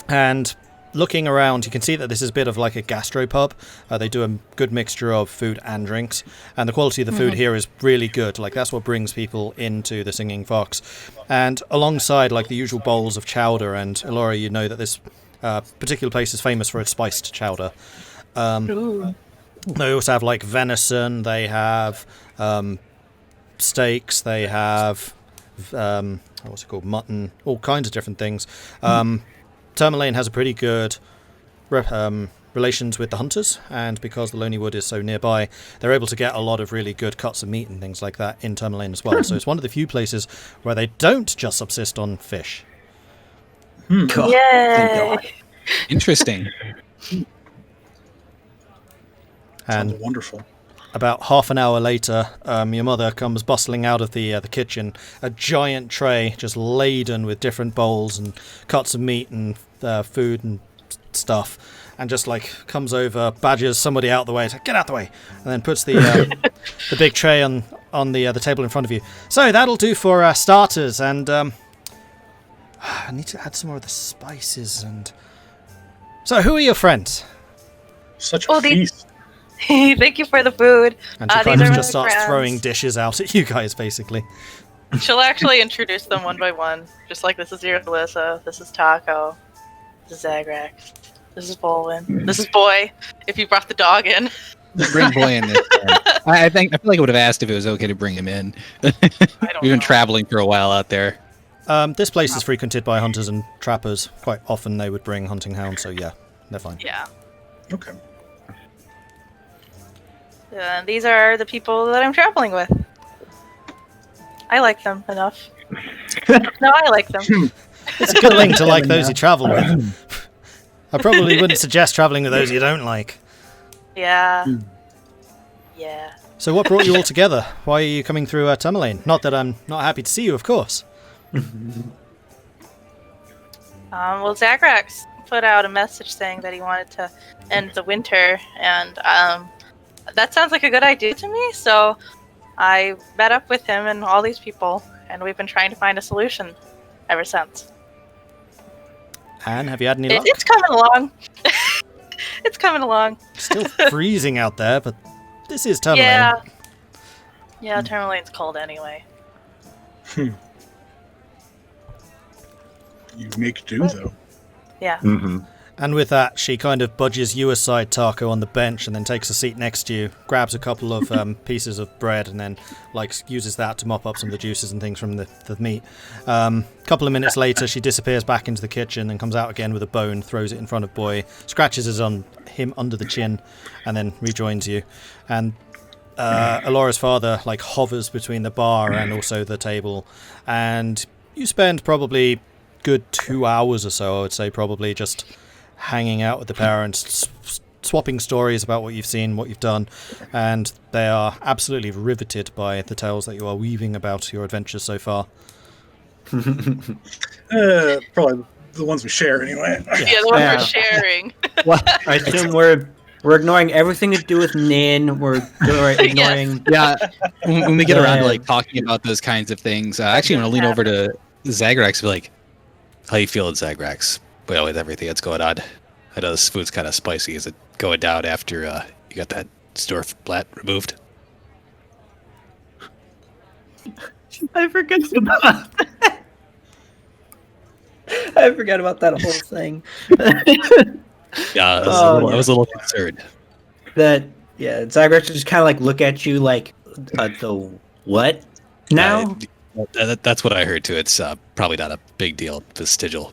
and looking around, you can see that this is a bit of like a gastropub. They do a good mixture of food and drinks, and the quality of the food here is really good. Like that's what brings people into the Singing Fox. And alongside like the usual bowls of chowder, and Elora, you know that this particular place is famous for its spiced chowder. They also have like venison, they have steaks, they have what's it called, mutton, all kinds of different things. Tourmaline has a pretty good relations with the hunters, and because the Lonely Wood is so nearby, they're able to get a lot of really good cuts of meat and things like that in Tourmaline as well. So it's one of the few places where they don't just subsist on fish. God, Yay! Interesting. And Sounds wonderful. about half an hour later, your mother comes bustling out of the kitchen, a giant tray just laden with different bowls and cuts of meat and food and stuff, and just like comes over, badgers somebody out the way, like, get out the way, and then puts the the big tray on the table in front of you. So that'll do for starters, and I need to add some more of the spices. And so, who are your friends? Such a feast. Thank you for the food. And she kind of just starts throwing dishes out at you guys, basically. She'll actually introduce them one by one. Just like, this is Irilyssa, this is Tahko, this is Zagrax, this is Vulwin, this is Boy, if you brought the dog in. Bring Boy in this. I feel like I would have asked if it was okay to bring him in. We've been traveling for a while out there. This place is frequented by hunters and trappers. Quite often they would bring hunting hounds, so yeah, they're fine. Yeah. Okay. These are the people that I'm traveling with. I like them enough. No, I like them. It's a good thing to like those you travel with. I probably wouldn't suggest traveling with those you don't like. Yeah. Yeah. So what brought you all together? Why are you coming through Tourmaline? Not that I'm not happy to see you, of course. Well, Zagrax put out a message saying that he wanted to end the winter, and that sounds like a good idea to me, so I met up with him and all these people, and we've been trying to find a solution ever since. And have you had any luck? It's coming along. It's coming along. Still freezing out there, but this is Tourmaline. Yeah. Yeah, Tourmaline's cold anyway. You make do, though. Yeah. Mm-hmm. And with that, she kind of budges you aside, Tahko, on the bench, and then takes a seat next to you, grabs a couple of pieces of bread, and then like uses that to mop up some of the juices and things from the meat. A couple of minutes later, she disappears back into the kitchen and comes out again with a bone, throws it in front of Boy, scratches him under the chin, and then rejoins you. And Elora's father like hovers between the bar and also the table, and you spend probably good 2 hours or so, I would say, probably just hanging out with the parents, swapping stories about what you've seen, what you've done, and they are absolutely riveted by the tales that you are weaving about your adventures so far. Probably the ones we share, anyway. Yeah, the ones we're sharing. Well, I assume we're We're ignoring everything to do with Nin. We're ignoring. Yeah, when we get around to like talking about those kinds of things, I actually want to lean over to Zagrex and be like, "How you feeling, Zagrex? Well, with everything that's going on, I know this food's kind of spicy. Is it going down after you got that Storf Blat removed?" I forgot about that. I forgot about that whole thing. Yeah, I was a little concerned. Zagrax just kind of like look at you like, the what now? That's what I heard too. It's probably not a big deal, vestigial.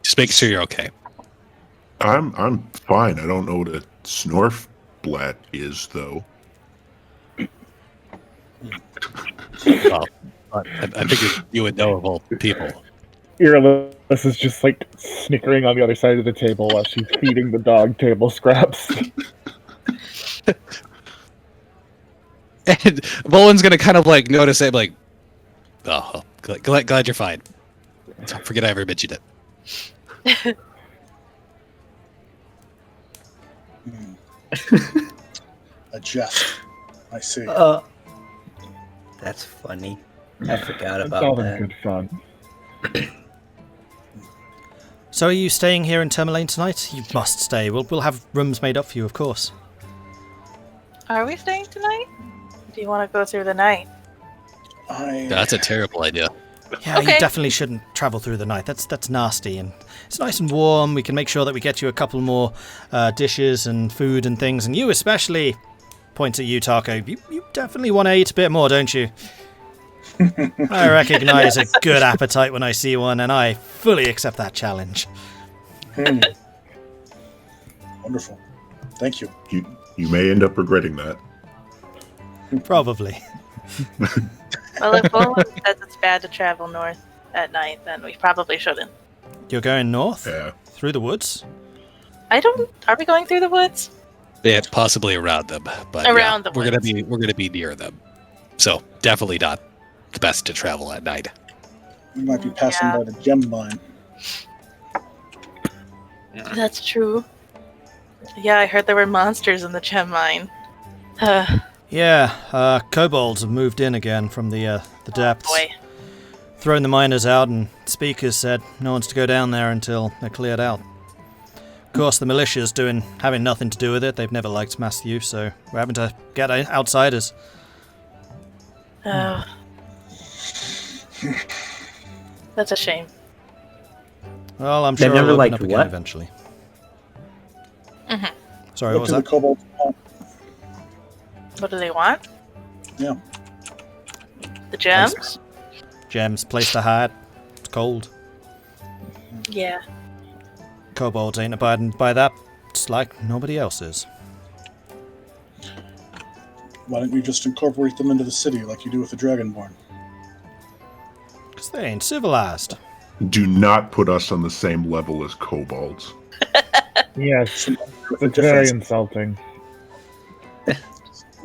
Just make sure you're okay. I'm fine. I don't know what a Snorfblat is, though. Well, I think you would know of all people. Irilyssa is just like snickering on the other side of the table while she's feeding the dog table scraps. And Vulwin's gonna kind of like notice it, like, oh, glad you're fine. Forget I ever mentioned it. A jest. I see. That's funny. I forgot It's about all in that. good fun. So are you staying here in Tourmaline tonight? You must stay. We'll have rooms made up for you, of course. Are we staying tonight? Do you want to go through the night? That's a terrible idea. Yeah, Okay. you definitely shouldn't travel through the night. That's nasty, and it's nice and warm. We can make sure that we get you a couple more dishes and food and things, and you especially, points at you, Tahko, you definitely want to eat a bit more, don't you? I recognize a good appetite when I see one, and I fully accept that challenge. Wonderful. Thank you. You may end up regretting that. Probably. Well, if Vulwin says it's bad to travel north at night, then we probably shouldn't. You're going north? Yeah. Through the woods? Are we going through the woods? Yeah, possibly around them, but Around the we're gonna be near them. So definitely not the best to travel at night. We might be passing by the gem mine. That's true. Yeah, I heard there were monsters in the gem mine. Yeah, kobolds have moved in again from the depths. Boy. Thrown the miners out, and speakers said no one's to go down there until they're cleared out. Of course, the militia's having nothing to do with it. They've never liked mass use, so we're having to get outsiders. Oh. That's a shame. Well, I'm They've sure never it'll open liked up again what? eventually. Mhm. Sorry, What what was do the that? kobolds want? What do they want? Yeah. The gems? Gems, place to hide. It's cold. Yeah. Kobolds ain't abiding by that. It's like nobody else is. Why don't you just incorporate them into the city like you do with the Dragonborn? Because they ain't civilized. Do not put us on the same level as kobolds. Yes, With a it's very difference. insulting.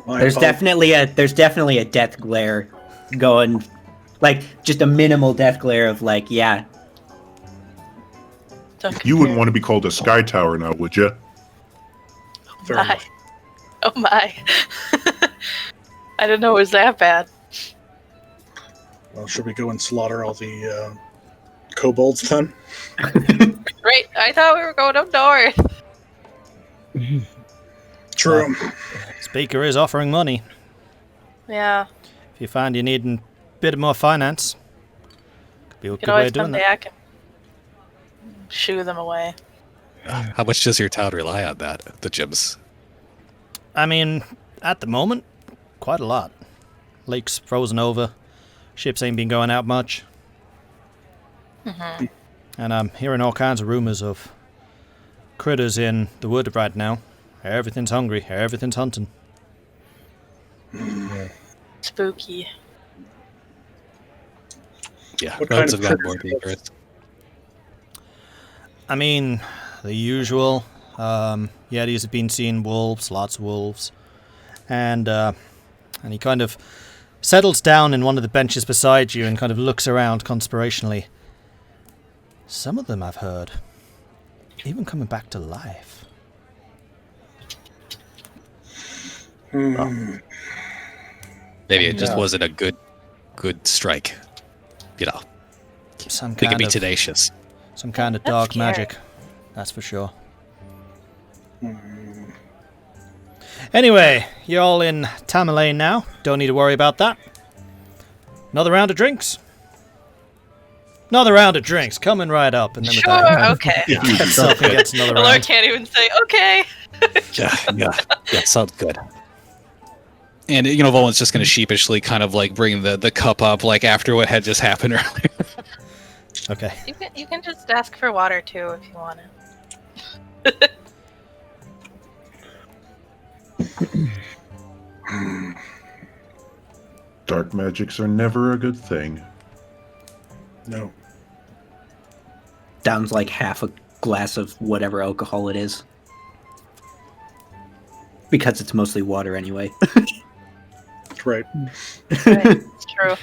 My There's apologies. definitely a death glare going, like just a minimal death glare of like, yeah. Don't You wouldn't compare. want to be called a sky tower now, would you? Fair My. enough. Oh my. I didn't know it was that bad. Well, should we go and slaughter all the kobolds then? Right, I thought we were going up north. True. Speaker is offering money. Yeah, If you find you need a bit more finance, could be a you good can way always of doing come that. back and shoo them away. How much does your town rely on that? The gyms. I mean, at the moment, quite a lot. Lake's frozen over. Ships ain't been going out much. Mm-hmm. And I'm hearing all kinds of rumors of critters in the wood right now. Everything's hungry. Everything's hunting. Spooky. Yeah, What roads kind have of gotten more critters? dangerous. I mean, the usual. Yetis have been seeing wolves, lots of wolves. And he kind of settles down in one of the benches beside you and kind of looks around conspirationally. Some of them I've heard even coming back to life. Hmm. Maybe it just Yeah. wasn't a good strike. You know, Some we could kind be of tenacious. some kind of That's dark scary. magic. That's for sure. Hmm. Anyway, you're all in Tamerlane now. Don't need to worry about that. Another round of drinks. Another round of drinks coming right up, and then with that, Sure, okay. gets up and gets another Elora round. can't even say, okay. Yeah, sounds good. And Vulwin's just gonna sheepishly kind of like bring the cup up like after what had just happened earlier. Okay. You can just ask for water too if you want it. Dark magics are never a good thing. No. Down's like half a glass of whatever alcohol it is. Because it's mostly water anyway. Right. Right, it's true.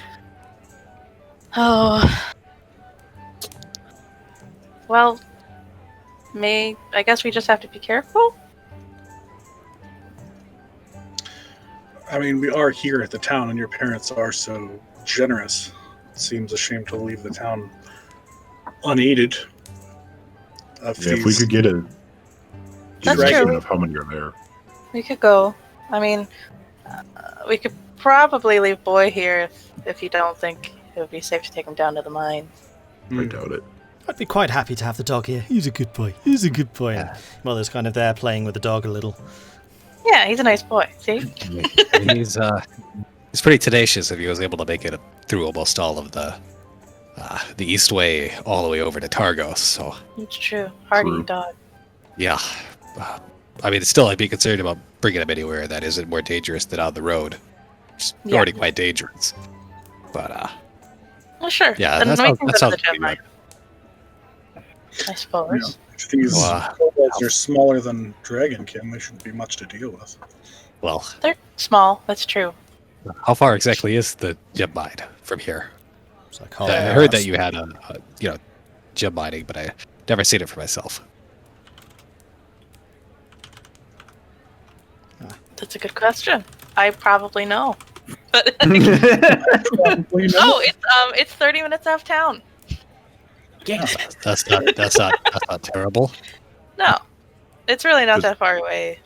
Oh. Well, I guess we just have to be careful? I mean, we are here at the town, and your parents are so generous. It seems a shame to leave the town unaided. If we could get a That's estimate true. of how many are there. We could go. I mean, we could probably leave Boy here if you don't think it would be safe to take him down to the mine. I doubt it. I'd be quite happy to have the dog here. He's a good boy. He's a good boy. And Mother's kind of there playing with the dog a little. Yeah, he's a nice boy. See? He's pretty tenacious if he was able to make it through almost all of the East Way all the way over to Targos. So It's true. Hardy True. dog. yeah, I mean, still I'd be concerned about bringing him anywhere that isn't more dangerous than on the road. It's Yeah. already quite dangerous. But Well, sure. yeah, Then that we sounds, can that go to sounds the gem pretty mine, I suppose. If these Wow. kobolds are smaller than dragonkin, they shouldn't be much to deal with. well. They're small. That's true. How far exactly is the gem mine from here? It's like, I heard that you had a gem mining, but I never seen it for myself. That's a good question. I probably know. But Probably not. oh, it's 30 minutes out of town. Yes. That's not terrible. No, it's really not Does- that far away.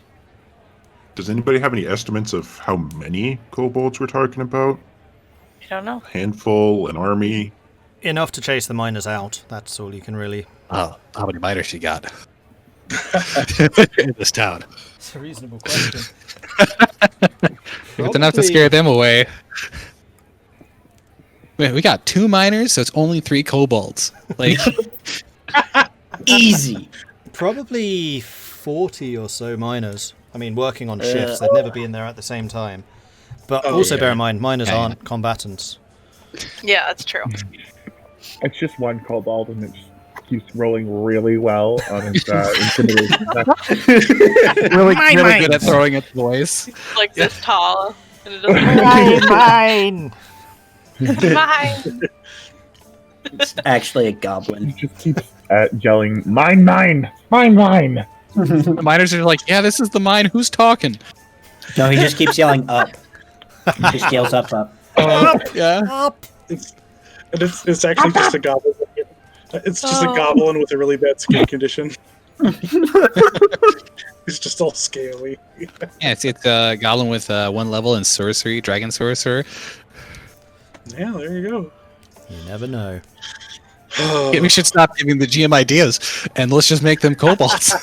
Does anybody have any estimates of how many kobolds we're talking about? I don't know. A handful, an army? Enough to chase the miners out. That's all you can really... How many miners she got in this town? It's a reasonable question. If it's enough to scare them away. Wait, we got 2 miners, so it's only 3 kobolds. Like, Easy. Probably 40 or so miners. I mean, working on shifts. They'd never be in there at the same time. But Oh, also yeah. bear in mind, miners Yeah, yeah. aren't combatants. Yeah, that's true. It's just one kobold, and it just keeps rolling really well on his intimidation check. really good at throwing at boys. Like this tall, and it doesn't. Mine! Mine. It's actually a goblin. He just keeps yelling, "Mine, mine, mine, mine!" The miners are like, yeah, this is the mine. Who's talking? No, he just keeps yelling up. He just yells up, up. Yeah. Up! And it's actually just a goblin. It's just a goblin with a really bad skin condition. It's just all scaly. Yeah, it's a goblin with 1 level in sorcery, dragon sorcerer. Yeah, there you go. You never know. Yeah, we should stop giving the GM ideas and let's just make them kobolds.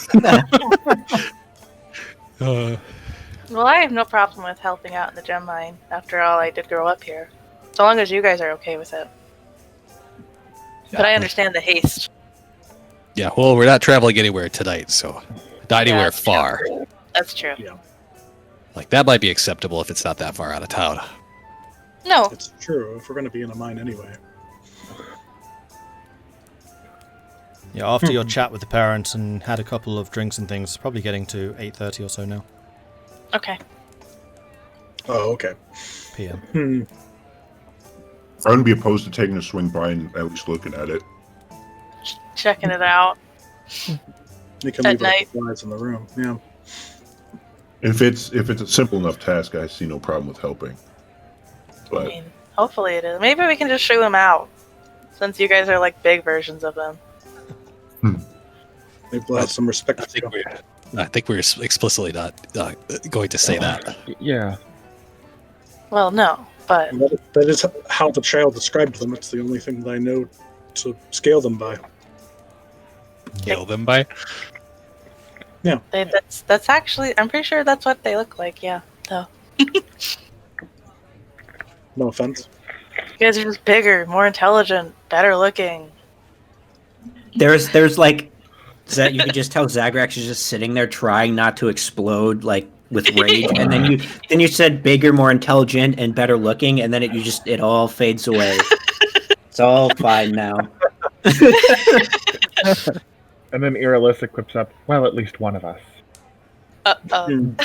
Well, I have no problem with helping out in the gem mine. After all, I did grow up here. So long as you guys are okay with it. But I understand the haste. Yeah, well, we're not traveling anywhere tonight, so not anywhere that's far. That's true. Like, that might be acceptable if it's not that far out of town. No, It's true, if we're going to be in a mine anyway. Yeah, after your chat with the parents and had a couple of drinks and things, probably getting to 8:30 or so now. okay. Oh, okay. PM. I wouldn't be opposed to taking a swing by and at least looking at it. Checking it out. You can At leave night. our supplies in the room. Yeah. If it's a simple enough task, I see no problem with helping. But I mean, hopefully it is. Maybe we can just shoo him out, since you guys are like big versions of him. Maybe we'll have some respect I for you. think we're explicitly not going to say that. Yeah. Well, no, but That is how the child described them. It's the only thing that I know to scale them by. Kill them by. that's actually. I'm pretty sure that's what they look like. Yeah. So No offense. you guys are just bigger, more intelligent, better looking. There's like that you could just tell Zagrax is just sitting there trying not to explode like with rage, and then you said bigger, more intelligent, and better looking, and then it all fades away. It's all fine now. And then Irilyssa quips up, well, at least one of us. Uh-oh.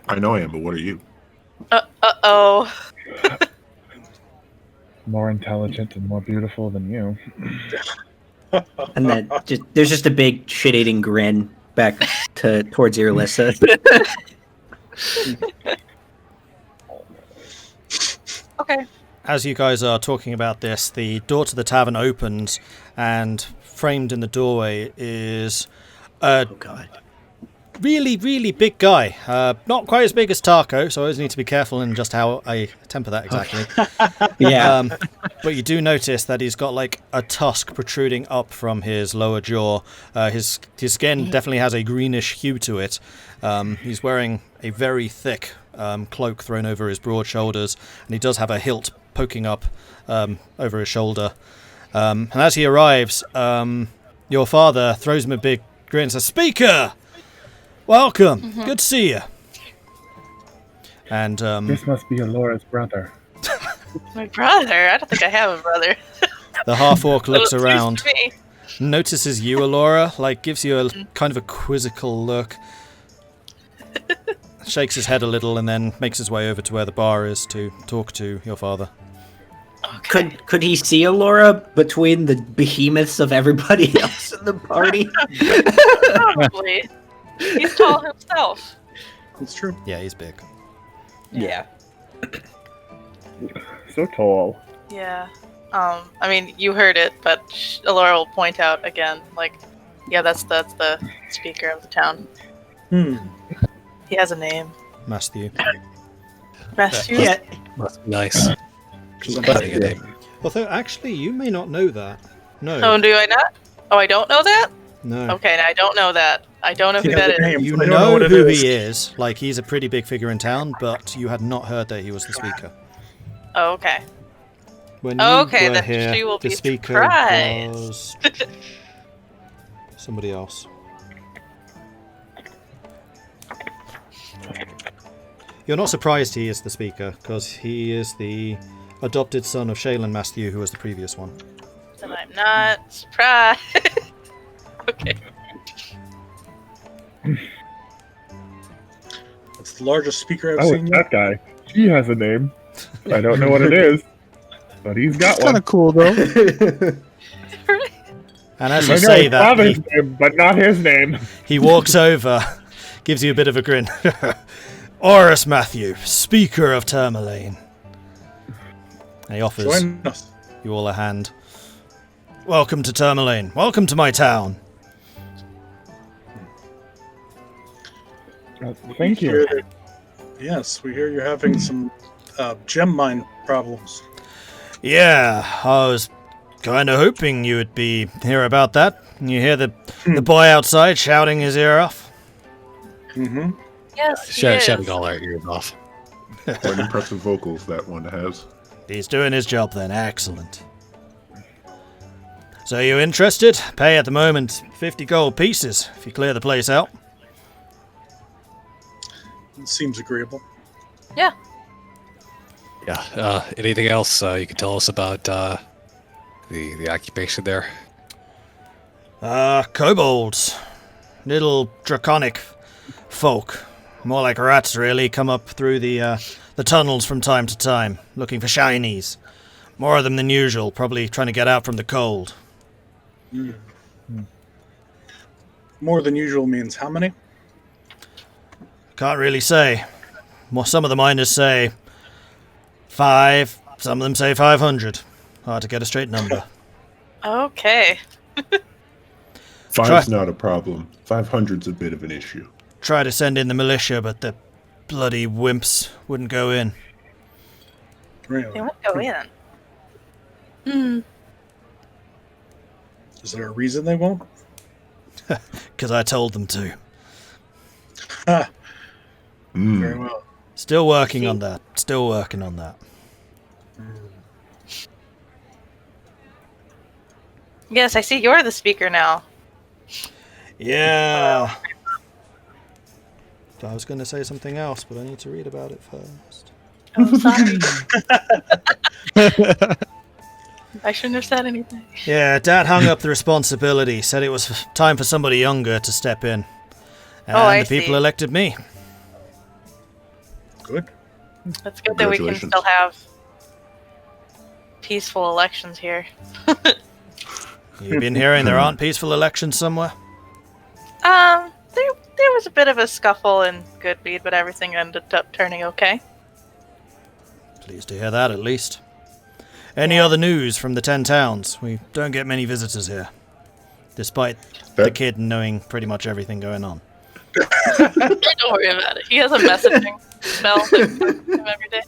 I know I am, but what are you? Uh-oh. More intelligent and more beautiful than you. And then there's just a big shit-eating grin back towards Irilyssa. Okay. As you guys are talking about this, the door to the tavern opens, and framed in the doorway is a Oh god. really, really big guy. Not quite as big as Tahko, so I always need to be careful in just how I temper that exactly. Yeah. But you do notice that he's got like a tusk protruding up from his lower jaw. His skin definitely has a greenish hue to it. He's wearing a very thick cloak thrown over his broad shoulders, and he does have a hilt poking up over his shoulder. And as he arrives, your father throws him a big grin and says, "Speaker! Welcome! Good to see you." And This must be Elora's brother. My brother? I don't think I have a brother. the half-orc looks Well, around, excuse me. notices you, Elora, like gives you a kind of a quizzical look, shakes his head a little, and then makes his way over to where the bar is to talk to your father. Okay. Could he see Elora between the behemoths of everybody else in the party? Probably. He's tall himself. It's true. Yeah, he's big. Yeah. So tall. Yeah. I mean, you heard it, but Elora will point out again, like, yeah, that's the speaker of the town. He has a name. Matthew. Matthew? Yeah. Must be nice. Although, actually, you may not know that. No. Oh, do I not? Oh, I don't know that? No. Okay, I don't know that. I don't know who that is. You I don't know what it who is. he is. Like, he's a pretty big figure in town, but you had not heard that he was the speaker. Oh, okay. When you Okay, were then here, she will the be speaker surprised. was somebody else. You're not surprised he is the speaker, because he is the adopted son of Shaylin Matthew, who was the previous one. Then I'm not surprised. Okay. It's the largest speaker I've Oh, seen it's yet. that guy. He has a name. I don't know what it is, but he's got Kind one. of cool though. And as I you know say his that, father's name, but not his name. he walks over, gives you a bit of a grin. Orus Matthew, Speaker of Tourmaline. And he offers Join us. you all a hand. Welcome to Tourmaline. Welcome to my town. Thank We you. hear that- Yes, we hear you're having some gem mine problems. Yeah, I was kind of hoping you would be here about that. You hear the boy outside shouting his ear off? Mm-hmm. Yes, he is. Shutting all our ears off. Quite impressive vocals that one has. He's doing his job then. Excellent. So you interested? Pay at the moment 50 gold pieces if you clear the place out. It seems agreeable. Yeah. Anything else you can tell us about the occupation there? Kobolds. Little draconic folk. More like rats, really. Come up through the tunnels from time to time, looking for shinies. More of them than usual, probably trying to get out from the cold. More than usual means how many? Can't really say. Well, some of the miners say 5, some of them say 500. Hard to get a straight number. Okay. 5's not a problem. 500's a bit of an issue. Try to send in the militia, but the bloody wimps wouldn't go in. Really? They won't go in. Hmm. Is there a reason they won't? Because I told them to. Very well. Still working on that. Still working on that. Yes, I see you're the speaker now. Yeah. I was going to say something else, but I need to read about it first. Oh, sorry. I shouldn't have said anything. Yeah, Dad hung up the responsibility, said it was time for somebody younger to step in. And I the people see. elected me. Good. That's good that we can Congratulations. still have peaceful elections here. You've been hearing there aren't peaceful elections somewhere? There was a bit of a scuffle in Goodmead, but everything ended up turning okay. Pleased to hear that, at least. Any other news from the 10 towns? We don't get many visitors here, despite the kid knowing pretty much everything going on. Don't worry about it. He has a messaging spell that comes to him every day.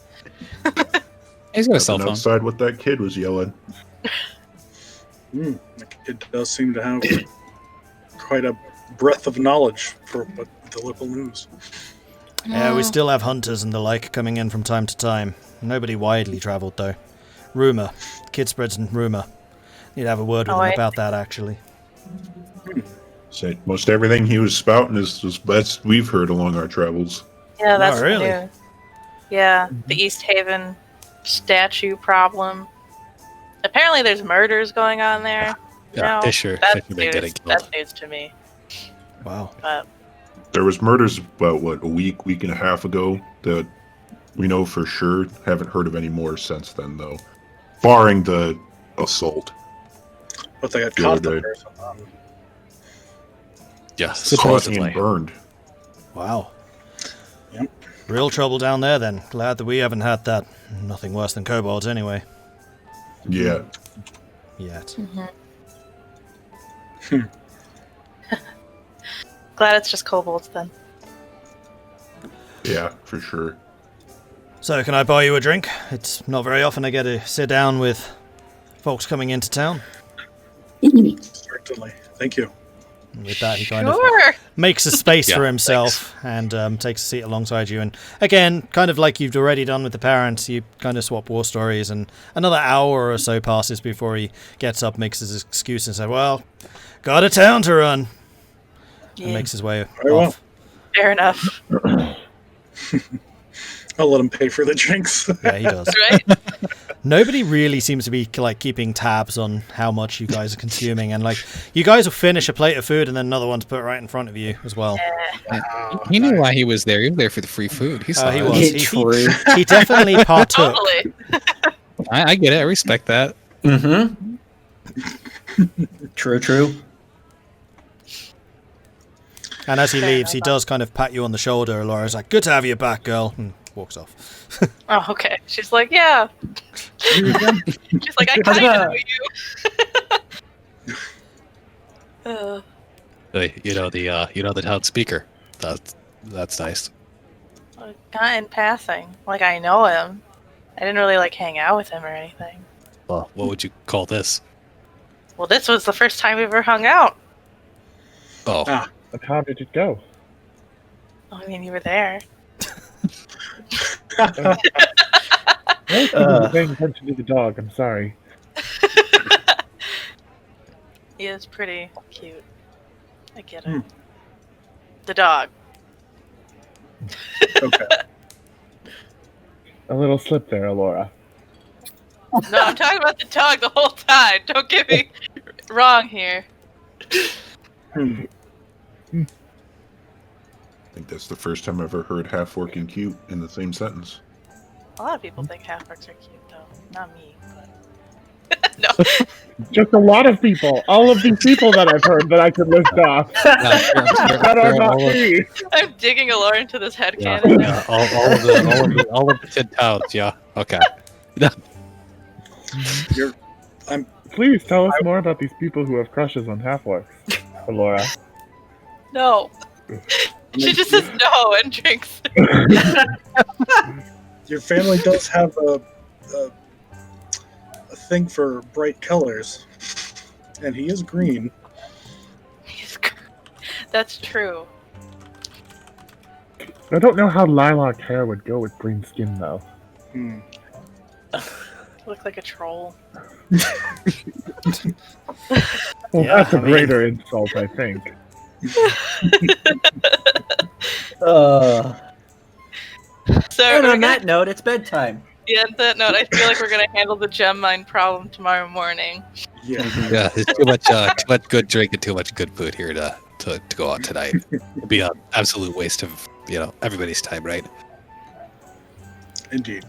He's got a cell Nothing phone. outside what that kid was yelling. The kid does seem to have quite a breadth of knowledge for the local news. Yeah, we still have hunters and the like coming in from time to time. Nobody widely travelled, though. Rumour. Kid spreads rumour. Need to have a word with him about that, actually. Say most everything he was spouting is the best we've heard along our travels. Yeah, that's Oh, really? the news. Yeah, the East Haven statue problem. Apparently there's murders going on there. Yeah, No, they sure that's they news. get it killed. That's news to me. Wow. But There was murders about, a week and a half ago that we know for sure. Haven't heard of any more since then, though. Barring the assault. But they got The caught other the day. person. Yeah, Caught supposedly. and burned. Wow. Yep. Real trouble down there, then. Glad that we haven't had that. Nothing worse than kobolds, anyway. Yeah. Yet. glad it's just kobolds then. Yeah, for sure. So, can I buy you a drink? It's not very often I get to sit down with folks coming into town. Certainly. Thank you. And with that, he kind of Sure. makes a space Yeah, for himself and takes a seat alongside you. And again, kind of like you've already done with the parents, you kind of swap war stories. And another hour or so passes before he gets up, makes his excuse, and says, "Well, got a town to run," and Yeah, makes his way Very well. off. fair enough. I'll let him pay for the drinks. Yeah, he does. Right? Nobody really seems to be like keeping tabs on how much you guys are consuming, and like you guys will finish a plate of food and then another one's put right in front of you as well. He knew why he was there. He was there for the free food. He saw He it. was. Yeah, true. He definitely partook. Totally. I get it. I respect that. Mm-hmm. True. And as he Fair leaves, he enough. does kind of pat you on the shoulder. Laura's like, "Good to have you back, girl," and walks off. Oh, okay. She's like, yeah. She's like, I kind of know you. You know the town speaker. That's nice. Not in passing. Like, I know him. I didn't really, like, hang out with him or anything. Well, what would you call this? Well, this was the first time we ever hung out. Oh, Ah. But how did it go? I mean, you were there. I wasn't paying attention to the dog. I'm sorry. He is pretty cute. I get it. The dog. Okay. A little slip there, Elora. No, I'm talking about the dog the whole time. Don't get me wrong here. Hmm. I think that's the first time I've ever heard half-orc and cute in the same sentence. A lot of people think half-orcs are cute, though. Not me. But... No. Just a lot of people. All of these people that I've heard that I could list off. That are not me. I'm digging Elora into this Yeah, headcanon. yeah, all of the 10 towns. Yeah. Okay. Please tell us more about these people who have crushes on half-orcs, Elora. No. She just says no and drinks. Your family does have a thing for bright colors, and he is green. That's true. I don't know how lilac hair would go with green skin, though. Look like a troll. Well, Yeah, that's a I mean- greater insult, I think. So And we're on gonna, that note, it's bedtime. yeah, on that note, I feel like we're gonna handle the gem mine problem tomorrow morning. Yeah. Yeah, there's too much good drink and too much good food here to go out tonight. It'd be an absolute waste of everybody's time, right? Indeed.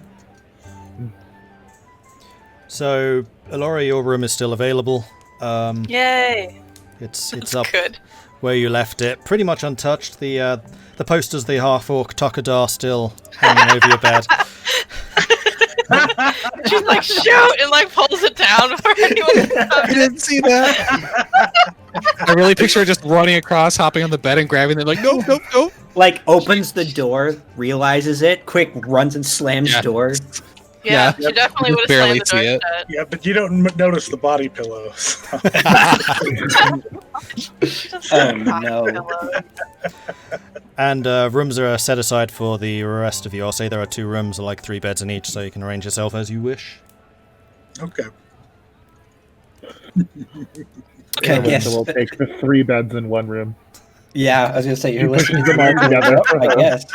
So, Elora, your room is still available. Yay! It's That's up good. where you left it, pretty much untouched. The posters, the half-orc Takadar still hanging over your bed. She's like, shoot! And like pulls it down before anyone can come. I didn't see that. I really picture her just running across, hopping on the bed and grabbing it like, nope. Like, opens the door, realizes it, quick runs and slams doors. Yeah, Yeah. she definitely would have Barely slammed the door see it. shut. Yeah, but you don't notice the body pillows. She just Oh, got a cock no. pillow. And rooms are set aside for the rest of you. I'll say there are 2 rooms, like 3 beds in each, so you can arrange yourself as you wish. Okay. Okay, Irilyssa yes. will take the 3 beds in one room. Yeah, I was gonna say, you're She listening pushes to them all together. I guess.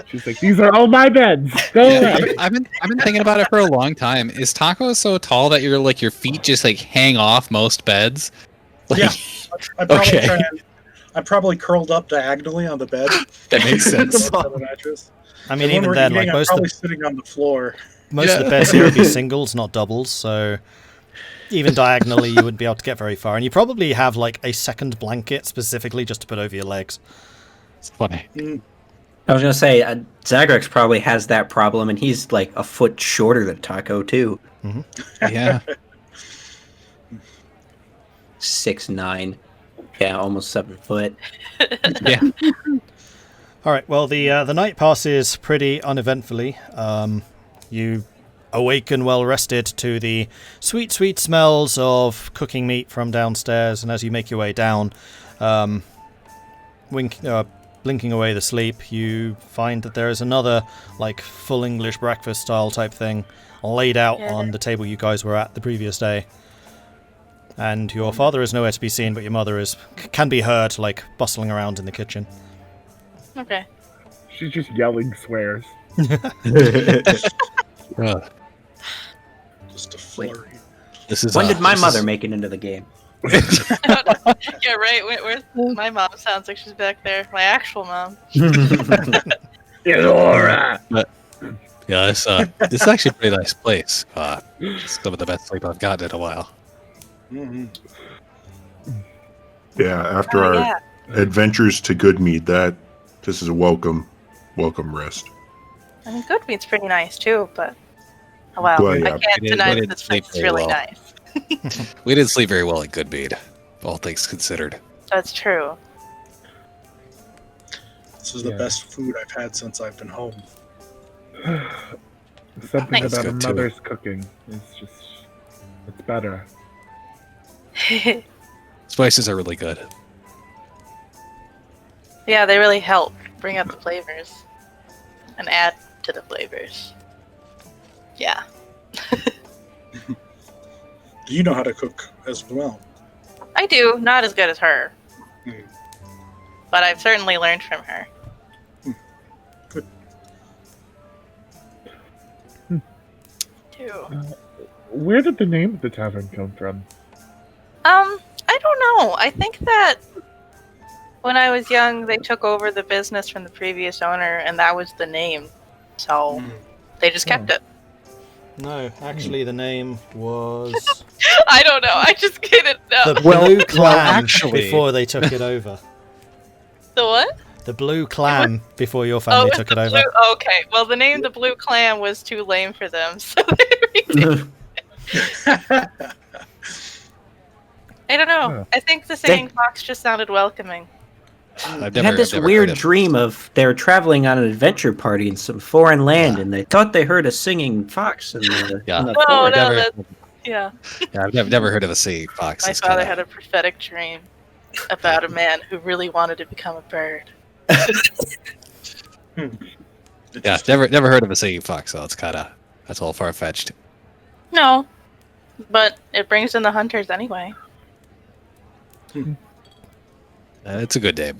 She's like, these are all my beds. Go Yeah, away. I've been thinking about it for a long time. Is Tahko so tall that your feet just like hang off most beds? Like, Yeah. Okay. I'm probably curled up diagonally on the bed. that makes sense. on the mattress. I mean, And when even we're then, eating, like I'm most probably of sitting on the floor. the beds here would be singles, not doubles, so even diagonally you wouldn't be able to get very far. And you probably have like a second blanket specifically just to put over your legs. It's funny. I was gonna say, Zagrex probably has that problem, and he's like a foot shorter than Tahko too. Yeah. 6'9". Yeah, almost 7 foot. Yeah. All right. Well, the night passes pretty uneventfully. You awaken well rested to the sweet, sweet smells of cooking meat from downstairs, and as you make your way down, blinking away the sleep, you find that there is another like full English breakfast style type thing laid out on the table you guys were at the previous day. And your father is nowhere to be seen, but your mother can be heard like bustling around in the kitchen. Okay. She's just yelling swears. Just a flurry. This is When did my this mother is- make it into the game? Yeah, right. Where's my mom? Sounds like she's back there. My actual mom. Elora! Yeah, this is actually a pretty nice place. Some of the best sleep I've gotten in a while. Mhm. Yeah, after our Yeah. adventures to Goodmead, this is a welcome rest. I mean, good meat's pretty nice too, but well, Well, yeah. I can't We deny didn't that this sleep place is very really well. nice. We didn't sleep very well at Goodmead, all things considered. That's true. This is the best food I've had since I've been home. Something Thanks. about a Good too. mother's cooking is just, it's better. Spices are really good. Yeah, they really help bring up the flavors and add to the flavors. Yeah. Do you know how to cook as well? I do, not as good as her. Hmm. But I've certainly learned from her. Good. Too. Where did the name of the tavern come from? I don't know. I think that when I was young, they took over the business from the previous owner, and that was the name. So they just kept it. No, actually the name was... I don't know. I just couldn't know. The blue clam before they took it over. The what? The blue clam before your family took it over. Okay, well, the name the blue clam was too lame for them, so they renamed it. I don't know. I think the saying fox just sounded welcoming. I had this weird dream of they were traveling on an adventure party in some foreign land, and they thought they heard a singing fox in the forest. Yeah, I've never heard of a sea fox. My father had a prophetic dream about a man who really wanted to become a bird. Yeah, never heard of a sea fox, so that's all far fetched. No, but it brings in the hunters anyway. It's a good name.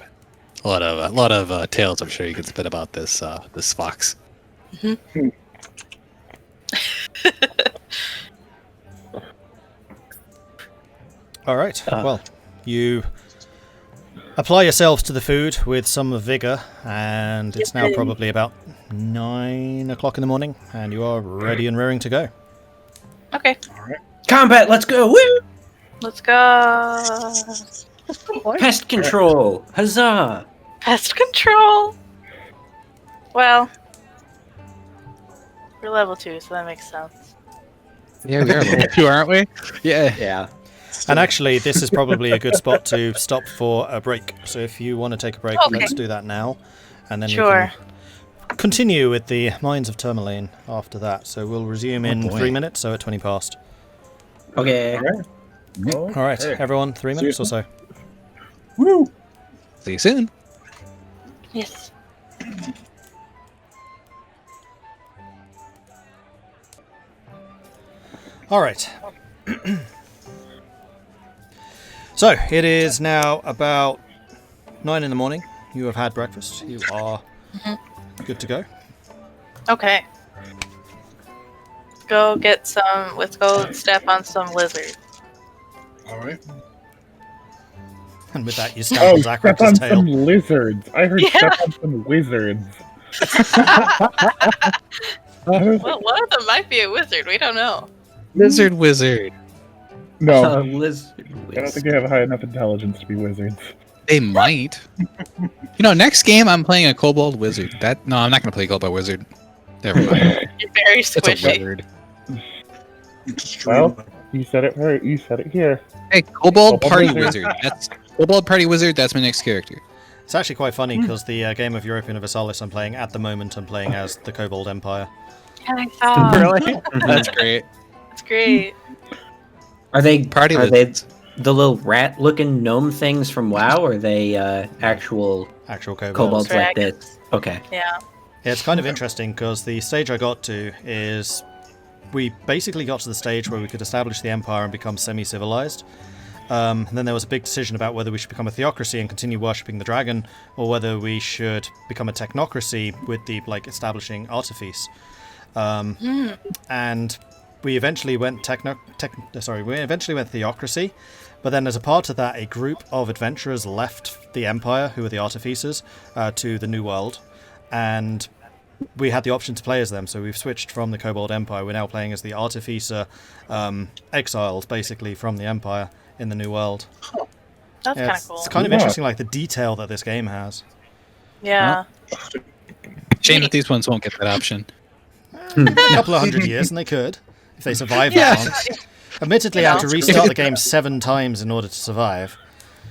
A lot of tales I'm sure you could spin about this fox. Mm-hmm. All right. Well, you apply yourselves to the food with some vigor, and it's now probably about 9 o'clock in the morning, and you are ready and raring to go. Okay. All right. Combat, let's go! Woo! Let's go. Pest control! Huzzah! Pest control. Well, we're level 2, so that makes sense. Yeah, we are level 2, aren't we? Yeah. And actually, this is probably a good spot to stop for a break. So if you want to take a break, let's do that now. And then we can continue with the Mines of Tourmaline after that. So we'll resume in 3 minutes, so at 20 past. Okay. All right, everyone, 3 minutes or so. Woo! See you soon. Yes. All right. So, it is now about 9 in the morning. You have had breakfast. You are good to go. Okay. Let's go step on some lizard. All right. And with that, you stamp on step Zagrex's on tail. some lizards. I heard step on some wizards. Well, one of them might be a wizard. We don't know. Lizard wizard. No, Lizard I don't think they have high enough intelligence to be wizards. They might. Next game I'm playing a kobold wizard. No, I'm not going to play kobold wizard. Never mind. You're very It's a squishy. wizard. Well, you said it right. You said it here. Hey, kobold party wizard. wizard. That's kobold party wizard. That's my next character. It's actually quite funny because the game of European Universalis I'm playing at the moment, I'm playing as the Kobold Empire. Really? That's great. That's great. Are they Party Are they lizards. the little rat-looking gnome things from WoW, or are they actual Kobolds. kobolds like Dragons. this? Okay. Yeah. Yeah, it's kind of interesting because the stage I got to is we basically got to the stage where we could establish the empire and become semi-civilized. And then there was a big decision about whether we should become a theocracy and continue worshipping the dragon, or whether we should become a technocracy with the establishing artifice. And we eventually went theocracy, but then as a part of that, a group of adventurers left the empire, who were the artificers, to the New World, and we had the option to play as them, so we've switched from the Kobold Empire. We're now playing as the artificer exiles, basically, from the empire in the New World. That's kind of cool. It's kind of interesting, the detail that this game has. Yeah. Shame that these ones won't get that option. A couple of 100 years, and they could, if they survive that long. Admittedly, I had to restart the game 7 times in order to survive.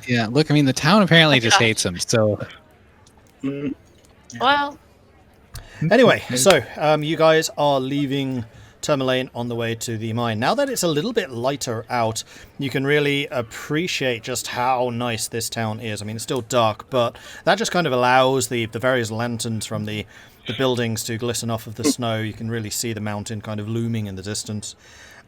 Yeah, look, the town apparently just hates them, so... Well. Anyway, so you guys are leaving Tourmaline on the way to the mine. Now that it's a little bit lighter out, you can really appreciate just how nice this town is. It's still dark, but that just kind of allows the various lanterns from the buildings to glisten off of the snow. You can really see the mountain kind of looming in the distance.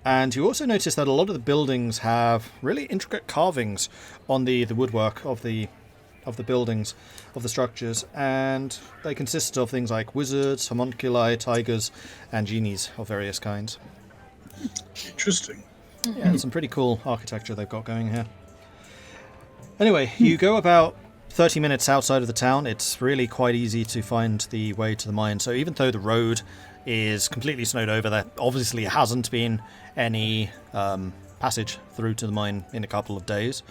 And you also notice that a lot of the buildings have really intricate carvings on the woodwork of the buildings, of the structures, and they consist of things like wizards, homunculi, tigers, and genies of various kinds. Interesting. Yeah, some pretty cool architecture they've got going here. Anyway, you go about 30 minutes outside of the town. It's really quite easy to find the way to the mine. So even though the road is completely snowed over, there obviously hasn't been any passage through to the mine in a couple of days.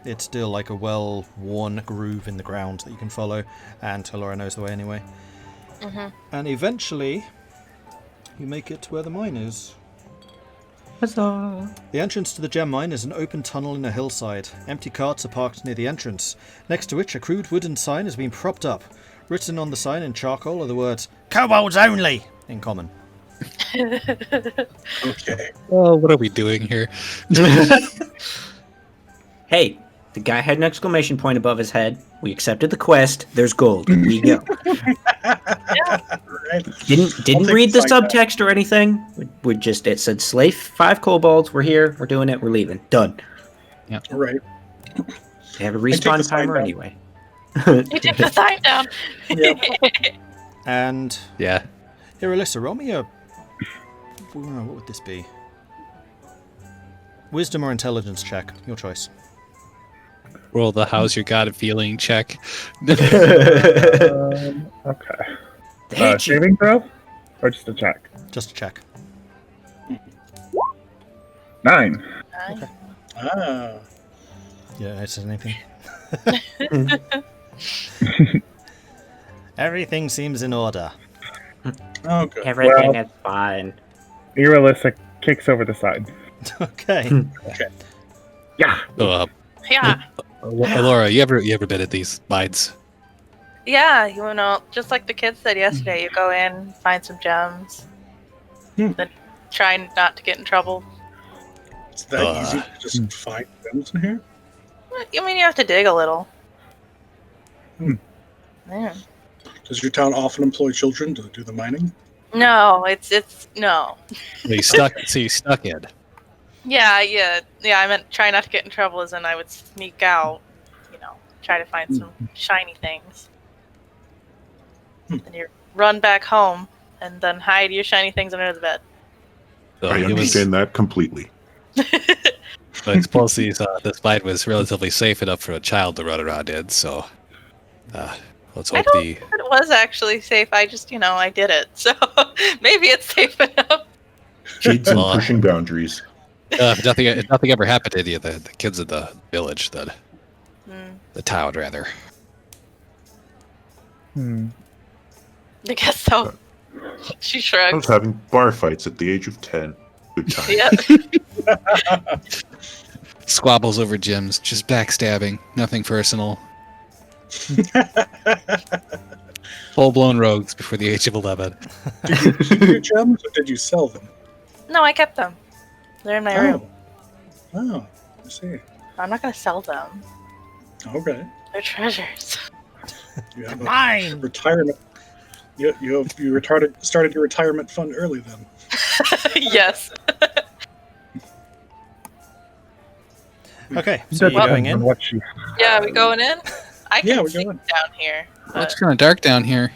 It's still like a well-worn groove in the ground that you can follow, and Elora knows the way anyway. And eventually, you make it to where the mine is. Huzzah! The entrance to the gem mine is an open tunnel in a hillside. Empty carts are parked near the entrance, next to which a crude wooden sign has been propped up. Written on the sign in charcoal are the words, "Kobolds only!" in common. Okay. Oh, what are we doing here? Hey, the guy had an exclamation point above his head. We accepted the quest. There's gold. We go. Right. Didn't take read the the sign subtext or anything. We just it said slave 5 kobolds. We're here. We're doing it. We're leaving. Done. Right. They have a take the respawn sign timer down. anyway. You take the sign down. And Yeah. Irilyssa, roll me a... What would this be? Wisdom or intelligence check, your choice. Roll the how's your god feeling check. Okay. They hate you. Saving throw? Or just a check? Just a check. 9. Ah. Yeah, notice anything? Everything seems in order. Oh, good. Everything Well- is fine. Irilyssa kicks over the side. Okay. Yeah. Yeah. Elora, you ever been at these mines? Yeah, you know, just like the kids said yesterday, you go in, find some gems, then try not to get in trouble. It's that easy to just find gems in here? I mean, you have to dig a little. Yeah. Does your town often employ children to do the mining? No, it's no. You stuck in. Yeah. I meant try not to get in trouble, as in I would sneak out, try to find some shiny things. And you run back home and then hide your shiny things under the bed. I understand that completely. I suppose this mine was relatively safe enough for a child to run around in, so let's I hope don't the... think it was actually safe. I just, I did it. So maybe it's safe enough. Kids and pushing boundaries. if nothing ever happened to any of the kids in the village, then the town, rather. I guess so. She I was shrugs. having bar fights at the age of 10. Good time. Yeah. Squabbles over gems, just backstabbing, nothing personal. Full-blown rogues before the age of 11. Did you keep your gems or did you sell them? No, I kept them. They're in my room. Oh, I see. I'm not going to sell them. Okay. They're treasures. You have a Mine! retirement. You started your retirement fund early then. Yes. Okay, so you're going in? What she... Yeah, we going in? I Yeah, can we're see going. down here. It's kind of dark down here.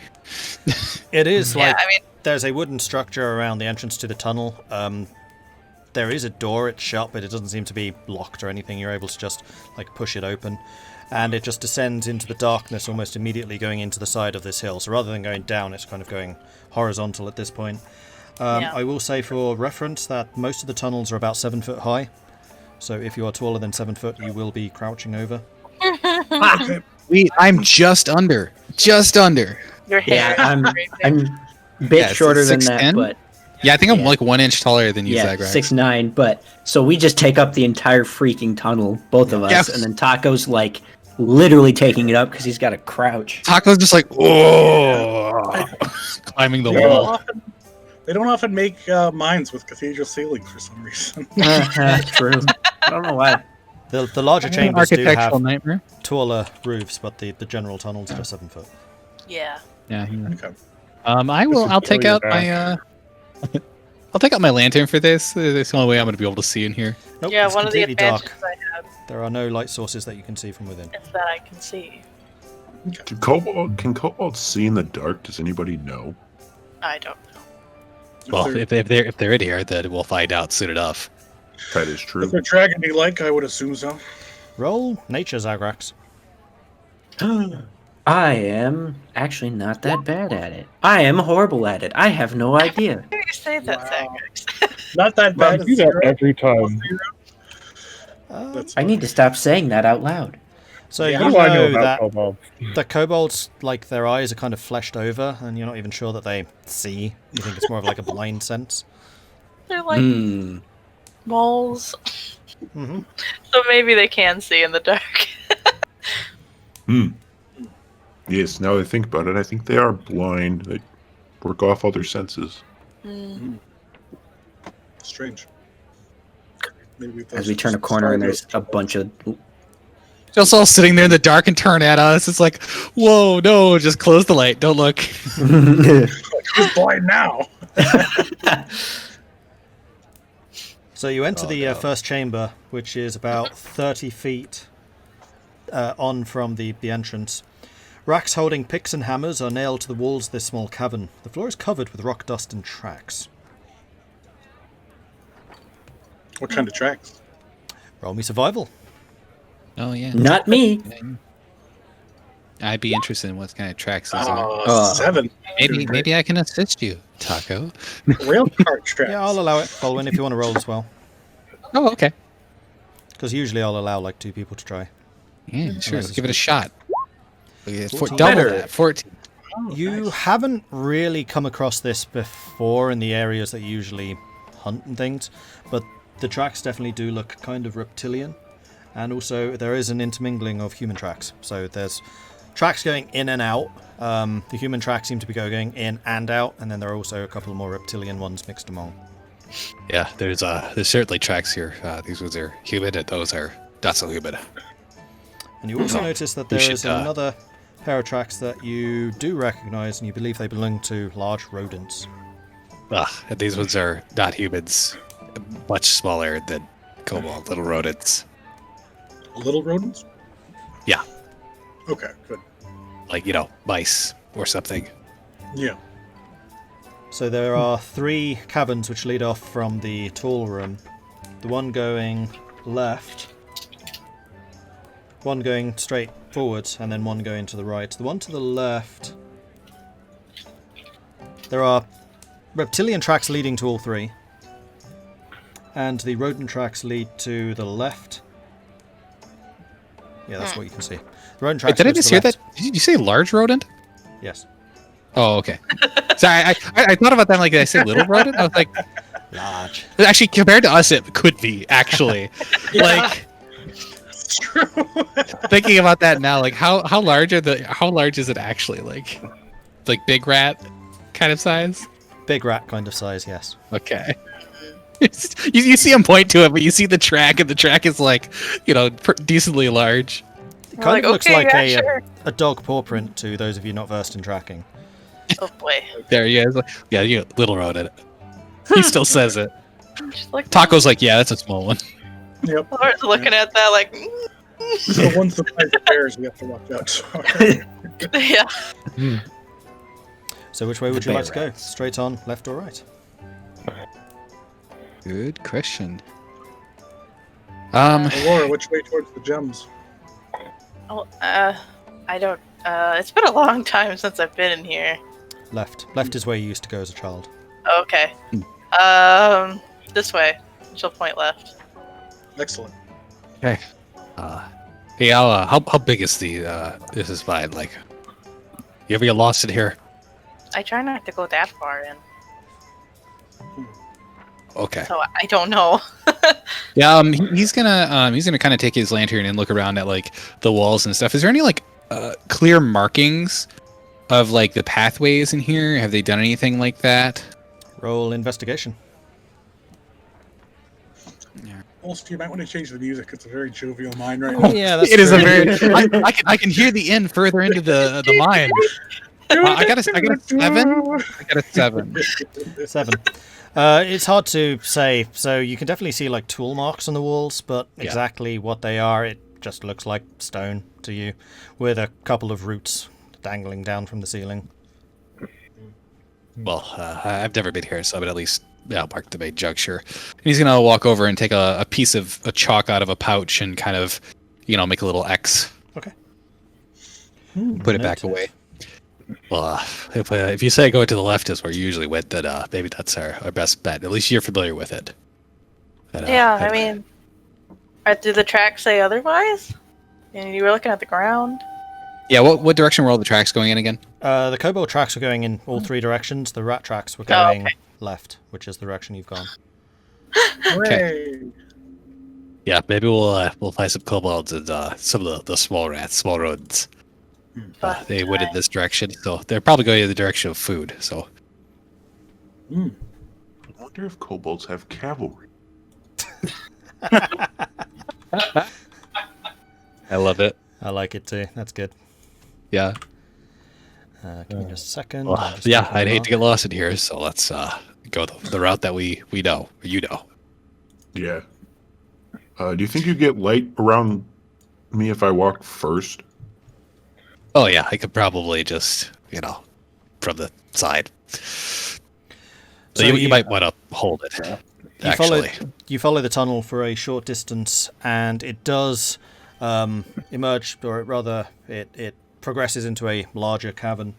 It is Yeah, like I mean, there's a wooden structure around the entrance to the tunnel. There is a door, it's shut, but it doesn't seem to be locked or anything. You're able to just push it open. And it just descends into the darkness almost immediately going into the side of this hill. So rather than going down, it's kind of going horizontal at this point. Yeah. I will say for reference that most of the tunnels are about 7 foot high. So if you are taller than 7 foot, you will be crouching over. I'm just under. Just under. your hair. Yeah, I'm a bit Yeah, it's shorter than 6'10"? that, but Yeah, I think I'm Yeah. like 1 inch taller than you, yeah, Zagrax. 6'9". But so we just take up the entire freaking tunnel, both of us, Yeah. and then Taco's like literally taking it up because he's got to crouch. Taco's just like, oh, climbing the wall. They don't often make mines with cathedral ceilings for some reason. True. I don't know why. The larger chambers do Architectural have nightmare. taller roofs, but the general tunnels are just 7 foot. Yeah. Yeah. Okay. I'll take kill out your my I'll take out my lantern for this. That's the only way I'm going to be able to see in here. Nope, Yeah, it's one of the completely dark. advantages I have There are no light sources that you can see from within. is that I can see. Can kobolds see in the dark? Does anybody know? I don't know. Well, they're- if they're in here, then we'll find out soon enough. That is true. If they're dragony-like, I would assume so. Roll nature, Zagrax. I am actually not that bad at it. I am horrible at it. I have no idea. Why do you say that, Wow. Zagrex? Not that bad. I do that every time. That's I need to stop saying that out loud. So Yeah. you What do I know know about that kobolds? the kobolds, like, their eyes are kind of fleshed over, and you're not even sure that they see. You think it's more of like a blind sense. They're like Hmm. moles. Mm-hmm. So maybe they can see in the dark. Yes, now that I think about it, I think they are blind. They work off all their senses. strange. Maybe As we turn a corner and there's a bunch of... Just all sitting there in the dark and turn at us. It's like, whoa, no, just close the light. Don't look. Who's blind now? So you enter the first chamber, which is about 30 feet on from the entrance. Racks holding picks and hammers are nailed to the walls of this small cavern. The floor is covered with rock dust and tracks. What kind of tracks? Roll me survival. Oh, yeah. Not me. I'd be interested in what kind of tracks these are. 7. Maybe I can assist you, Tahko. Rail cart tracks. Yeah, I'll allow it, Vulwin, if you want to roll as well. Oh, okay. Because usually I'll allow like 2 people to try. Yeah, sure. Let's give it a shot. Double 14. that. 14. You haven't really come across this before in the areas that you usually hunt and things, but the tracks definitely do look kind of reptilian. And also there is an intermingling of human tracks. So there's tracks going in and out. The human tracks seem to be going in and out, and then there are also a couple more reptilian ones mixed among. Yeah, there's certainly tracks here. These ones are humid, and those are not so humid. And you also notice that there is another pair of tracks that you do recognize, and you believe they belong to large rodents. And these ones are not humans, much smaller than kobold, little rodents. Little rodents? Yeah, Okay, good. like, mice or something. Yeah. So there are 3 cabins which lead off from the tall room. The one going left, one going straight forwards, and then one going to the right. The one to the left, there are reptilian tracks leading to all 3. And the rodent tracks lead to the left. Yeah, that's what you can see. The rodent tracks Wait, did I lead to just the hear left. that? Did you say large rodent? Yes. Oh, okay. So I thought about that, like, did I say little rodent? I was like, Large. actually, compared to us, it could be, actually. Like, It's true. thinking about that now, like, how large is it actually? Like big rat kind of size? Big rat kind of size, yes. Okay. You see him point to it, but you see the track, and the track is like, decently large. It kind of looks okay, like yeah, sure. a dog paw print to those of you not versed in tracking. Oh boy. There he is. Yeah, little rodent. He still says it. Just like Taco's like, yeah, that's a small one. Yep. Laura's looking at that like, So once the size of bears, we have to watch out. yeah. So which way would The you like to bear go? Straight on, left or right? Good question. Elora, which way towards the gems? Oh, I don't. It's been a long time since I've been in here. Left. Left is where you used to go as a child. Okay. This way. She'll point left. Excellent. Okay. Hey, how big is this is fine, like, you ever get lost in here? I try not to go that far in, Okay. so I don't know. Yeah, he's gonna kind of take his lantern and look around at, like, the walls and stuff. Is there any, like, clear markings of, like, the pathways in here? Have they done anything like that? Roll investigation. Also, you might want to change the music. It's a very jovial mine right now. Yeah, that's It is true. a very. I can hear the inn further into the mine. I got a 7. I got a 7. 7. It's hard to say. So you can definitely see like tool marks on the walls, but exactly what they are, it just looks like stone to you, with a couple of roots dangling down from the ceiling. Well, I've never been here, so I'm at least mark the main juncture. And he's gonna walk over and take a piece of a chalk out of a pouch and kind of, make a little X. Okay. Put it back away. Well, if you say go to the left is where you usually went, then maybe that's our best bet. At least you're familiar with it. But, Yeah, I mean, do the tracks say otherwise? And you were looking at the ground. Yeah, what direction were all the tracks going in again? The kobold tracks were going in all three directions. The rat tracks were going left, which is the direction you've gone. Okay. Yeah, maybe we'll find some kobolds and some of the small rats, small rodents. They went in this direction, so they're probably going in the direction of food. So. I wonder if kobolds have cavalry. I love it. I like it too. That's good. Yeah. Give me just a second. Well, yeah, I'd hate to get lost in here, so let's go the route that we know, or you know. Yeah. Do you think you get light around me if I walk first? Oh yeah, I could probably just, from the side. So you might want to hold it. You follow the tunnel for a short distance, and it does emerge, or rather, it progresses into a larger cavern.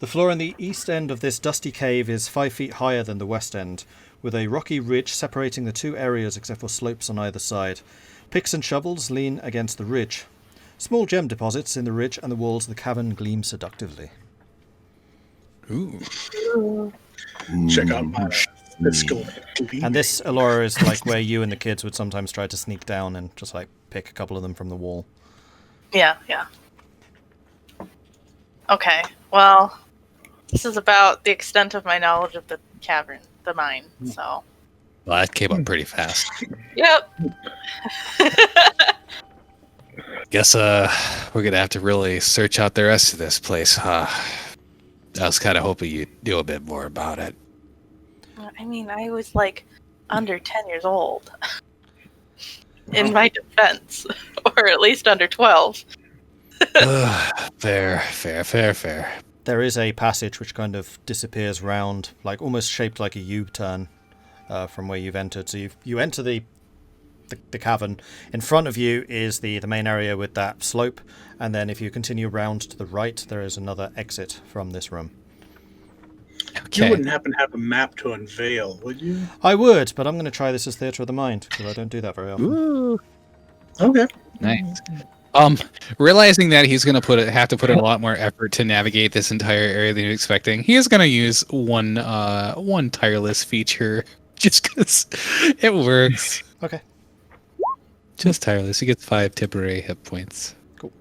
The floor in the east end of this dusty cave is 5 feet higher than the west end, with a rocky ridge separating the two areas except for slopes on either side. Picks and shovels lean against the ridge. Small gem deposits in the ridge and the walls of the cavern gleam seductively. Ooh. Check out my fiscal. And this, Elora, is like where you and the kids would sometimes try to sneak down and just like pick a couple of them from the wall. Yeah. Okay, well, this is about the extent of my knowledge of the cavern, the mine, so... Well, that came up pretty fast. Yep. Guess we're gonna have to really search out the rest of this place, huh? I was kind of hoping you knew a bit more about it. I mean, I was like under 10 years old. In my defense. Or at least under 12. Fair. There is a passage which kind of disappears round, like almost shaped like a U-turn from where you've entered. So you enter the cavern. In front of you is the main area with that slope, and then if you continue round to the right, there is another exit from this room. You wouldn't happen to have a map to unveil, would you? I would, but I'm going to try this as Theatre of the Mind, because I don't do that very often. Ooh. Okay. Nice. Realizing that he's going to have to put in a lot more effort to navigate this entire area than he was expecting, he is going to use one tireless feature just because it works. Okay. Just tireless. He gets 5 temporary hit points. Cool.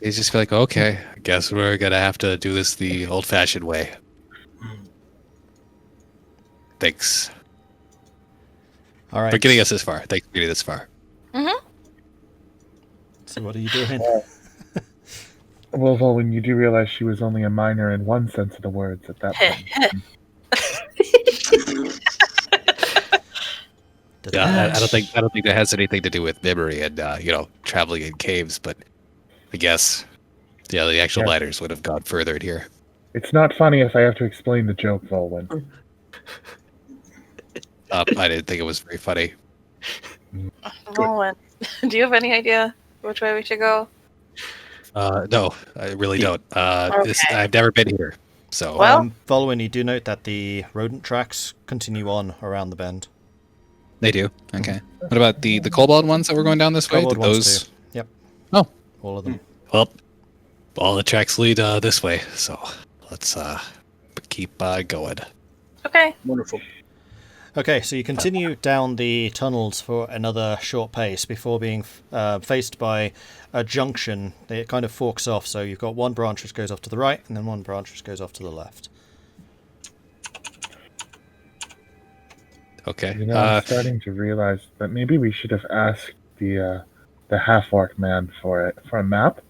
He's just like, okay, I guess we're going to have to do this the old-fashioned way. Thanks. All right. For getting us this far. Thanks for getting this far. Mm-hmm. So what are you doing? Well, Vulwin, you do realize she was only a minor in one sense of the words at that point. Yeah, I don't think that has anything to do with memory and traveling in caves, but I guess the actual miners would have gone further in here. It's not funny if I have to explain the joke, Vulwin. I didn't think it was very funny. Roland, do you have any idea which way we should go? No, I really don't. Okay. I've never been here, so. Well- Vulwin, you do note that the rodent tracks continue on around the bend. They do. Okay. What about the kobold ones that were going down this way? Kobold Did ones those? too. Yep. Oh. All of them. Well, all the tracks lead this way, so let's keep going. Okay. Wonderful. Okay, so you continue down the tunnels for another short pace before being faced by a junction. It kind of forks off, so you've got one branch which goes off to the right, and then one branch which goes off to the left. Okay. I'm starting to realize that maybe we should have asked the half-orc man for a map.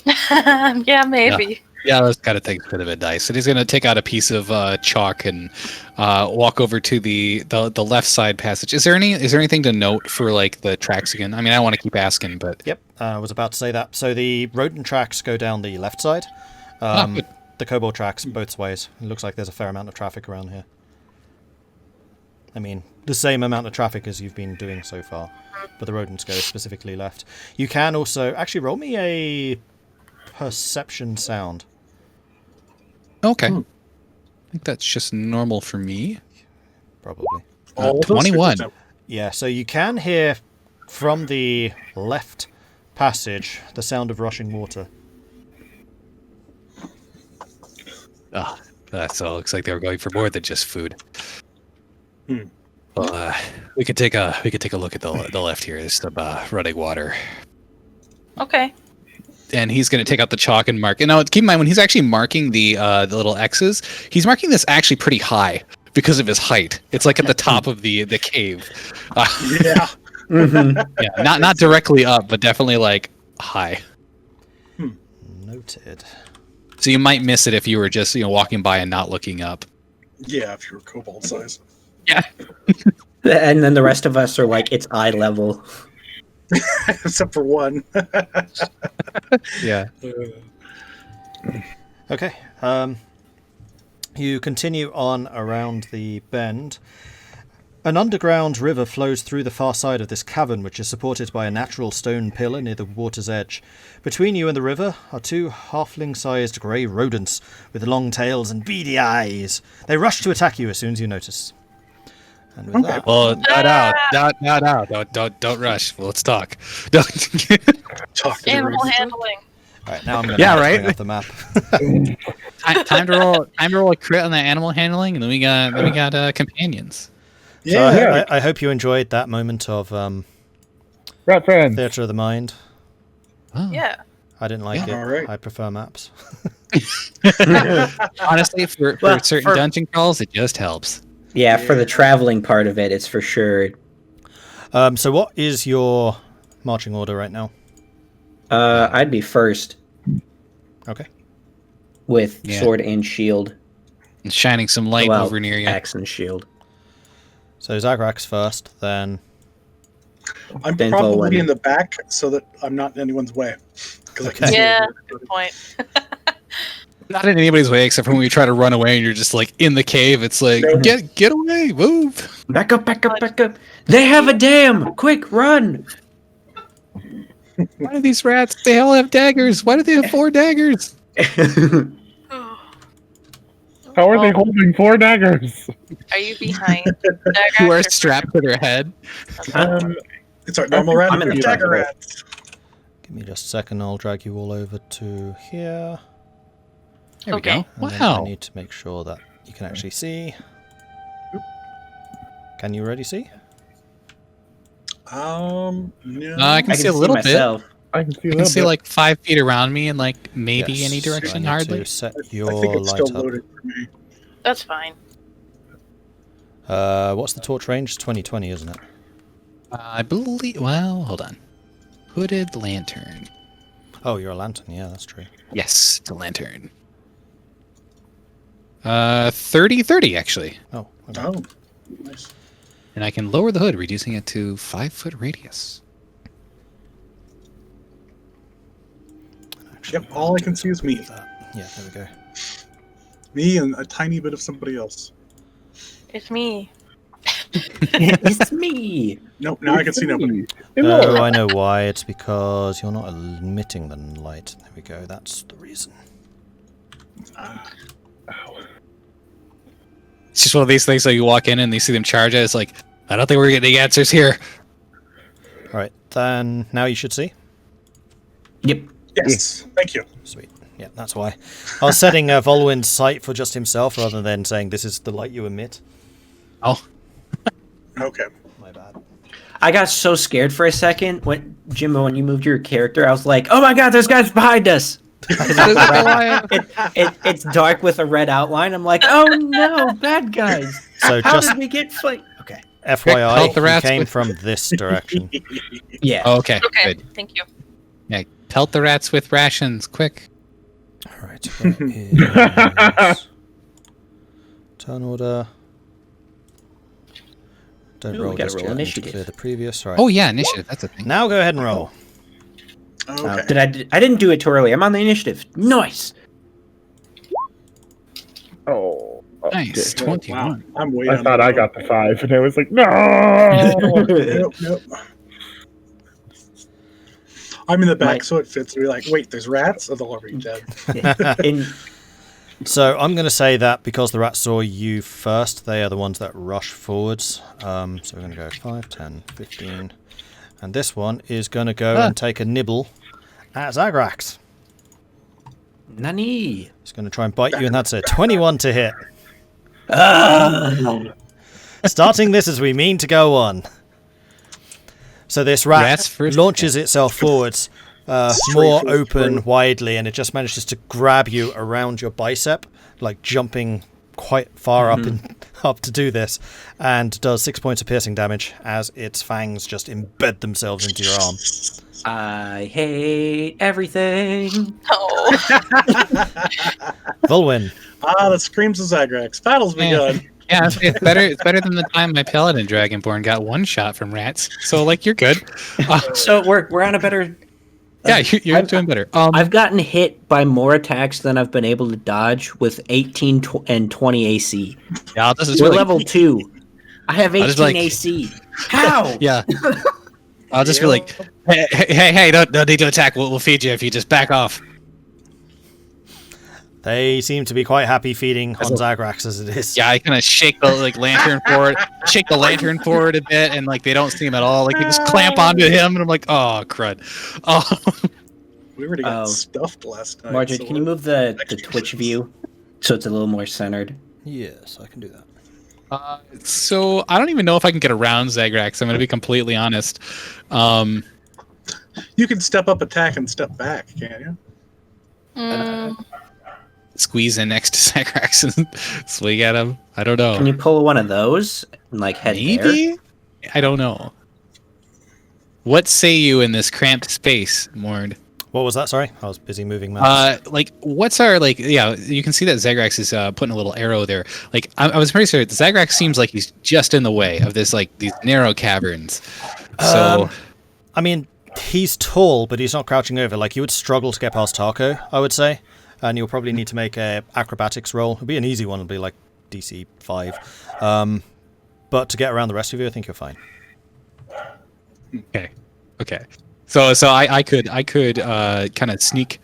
Yeah, maybe. Yeah, those kind of things could have been nice. And he's going to take out a piece of chalk and walk over to the left side passage. Is there anything to note for like the tracks again? I mean, I want to keep asking, but Yep, I was about to say that. So the rodent tracks go down the left side. The kobold tracks both ways. It looks like there's a fair amount of traffic around here. I mean, the same amount of traffic as you've been doing so far, but the rodents go specifically left. You can also actually roll me a perception sound. Okay. I think that's just normal for me. Probably. All of us? 21. Yeah, so you can hear from the left passage the sound of rushing water. Ah, so it looks like they were going for more than just food. Well, we could take a look at the left here. There's some running water. Okay. And he's going to take out the chalk and mark. And now, keep in mind, when he's actually marking the little X's, he's marking this actually pretty high because of his height. It's like at the top of the cave. Yeah. Yeah, not directly up, but definitely like high. Noted. So you might miss it if you were just walking by and not looking up. Yeah, if you're kobold size. Yeah. And then the rest of us are like, it's eye level. Except for one. Yeah. Okay. You continue on around the bend. An underground river flows through the far side of this cavern, which is supported by a natural stone pillar near the water's edge. Between you and the river are two halfling-sized grey rodents with long tails and beady eyes. They rush to attack you as soon as you notice. And with that, Well, don't rush. Well, let's talk. Talk to the Animal roof. handling. all right, now I'm going Yeah, to right. bring up the map. Time to roll a crit on the animal handling, and then we got companions. So Yeah. I hope you enjoyed that moment of Rat friend. theatre of the mind. Oh. Yeah. I didn't like it. All right. I prefer maps. Honestly, for Well, certain for- dungeon crawls, it just helps. Yeah, for the traveling part of it, it's for sure. So what is your marching order right now? I'd be first Okay. with Yeah. sword and shield. And shining some light Well, over near you. axe and shield. So Zagrax first, then I'm Then probably Vulwin. in the back so that I'm not in anyone's way. 'Cause I can Okay. see Yeah, everyone. good point. Not in anybody's way except for when we try to run away and you're just like in the cave. It's like No. get away, move. Back up, back up, back up. They have a dam! Quick, run! Why do these rats? They all have daggers. Why do they have 4 daggers? How are they holding 4 daggers? Are you behind? Who are Zagrax or- strapped to their head? It's our normal rat. I'm in the Dagger front. rats. give me just a second. I'll drag you all over to here. There Okay. we go. And then I Wow. need to make sure that you can actually see. Can you already see? No. I can see a little bit. myself. I can see a I can little see bit. like 5 feet around me in like maybe Yes, any so I direction. need Hardly. to set I think your it's light still up. loaded for me. That's fine. What's the torch range? It's 2020, isn't it? I believe. Well, hold on. Hooded lantern. Oh, you're a lantern. Yeah, that's true. Yes, it's a lantern. 30 actually. Oh, okay. Oh, nice. And I can lower the hood, reducing it to 5-foot radius. Yep, all I can see is me. Yeah, there we go. Me and a tiny bit of somebody else. It's me. It's me. Nope, now I can see nobody. Oh, I know why. It's because you're not emitting the light. There we go. That's the reason. It's just one of these things that you walk in and you see them charge it. It's like, I don't think we're getting the answers here. All right, then now you should see. Yep. Yes, thank you. Sweet. Yeah, that's why. I was setting Vulwin's sight for just himself rather than saying this is the light you emit. Oh, Okay. My bad. I got so scared for a second when Jimbo, when you moved your character, I was like, "Oh my God, there's guys behind us!" It's dark with a red outline. I'm like, "Oh no, bad guys! So How just did we get fight?" Okay. FYI, Help the he rats came with- from this direction. Yeah. oh, okay. Okay, Good. thank you. Yeah, pelt the rats with rations, quick. All right. Where is... Turn order. Don't Ooh, we roll gotta just roll yet. I need to initiative. clear the previous. Right. Oh yeah, initiative. That's a thing. Now go ahead and roll. Okay. I didn't do it too early. I'm on the initiative. Nice. Oh. Nice, okay. 21. Wow, I'm way I down thought the I road. got the 5, and I was like, no! Nope, nope. I'm in the back, so it fits. We're like, wait, there's rats? Oh, they'll already dead. In, So I'm going to say that because the rats saw you first, they are the ones that rush forwards. So we're going to go 5, 10, 15. And this one is going to go and take a nibble at Zagrax. Nani? It's going to try and bite you, and that's a 21 to hit. Starting this as we mean to go on. So this rat launches itself forwards, more open, widely, and it just manages to grab you around your bicep, like jumping quite far up to do this, and does 6 points of piercing damage as its fangs just embed themselves into your arm. I hate everything. Oh. Vulwin. That screams of Zagrax. Battle's begun. Yeah, it's better. It's better than the time my paladin dragonborn got one shot from rats. So like you're good. So we're on a better. Yeah, you're doing better. I've gotten hit by more attacks than I've been able to dodge with 18 and 20 AC. Yeah, this is We're really, level 2. I have 18 like- AC. How? Yeah. I'll just be like, hey, don't need to attack. We'll feed you if you just back off. They seem to be quite happy feeding on Zagrax as it is. Yeah, I kind of shake the lantern forward a bit, and like they don't see him at all. Like they just clamp onto him, and I'm like, oh crud. Oh. We already got stuffed last night. Mordred, so can you move the Twitch view so it's a little more centered? Yes, I can do that. So I don't even know if I can get around Zagrax. I'm going to be completely honest. You can step up, attack, and step back, can't you? Squeeze in next to Zagrax and swing at him. I don't know. Can you pull one of those and like head Maybe? there? I don't know. What say you in this cramped space, Mord? What was that? Sorry, I was busy moving mouse. What's our yeah? You can see that Zagrax is putting a little arrow there. Like I was pretty sure Zagrax seems like he's just in the way of this these narrow caverns. So I mean, he's tall, but he's not crouching over. Like you would struggle to get past Tahko, I would say, and you'll probably need to make a acrobatics roll. It'll be an easy one. It'll be like DC 5. But to get around the rest of you, I think you're fine. Okay. So I could kind of sneak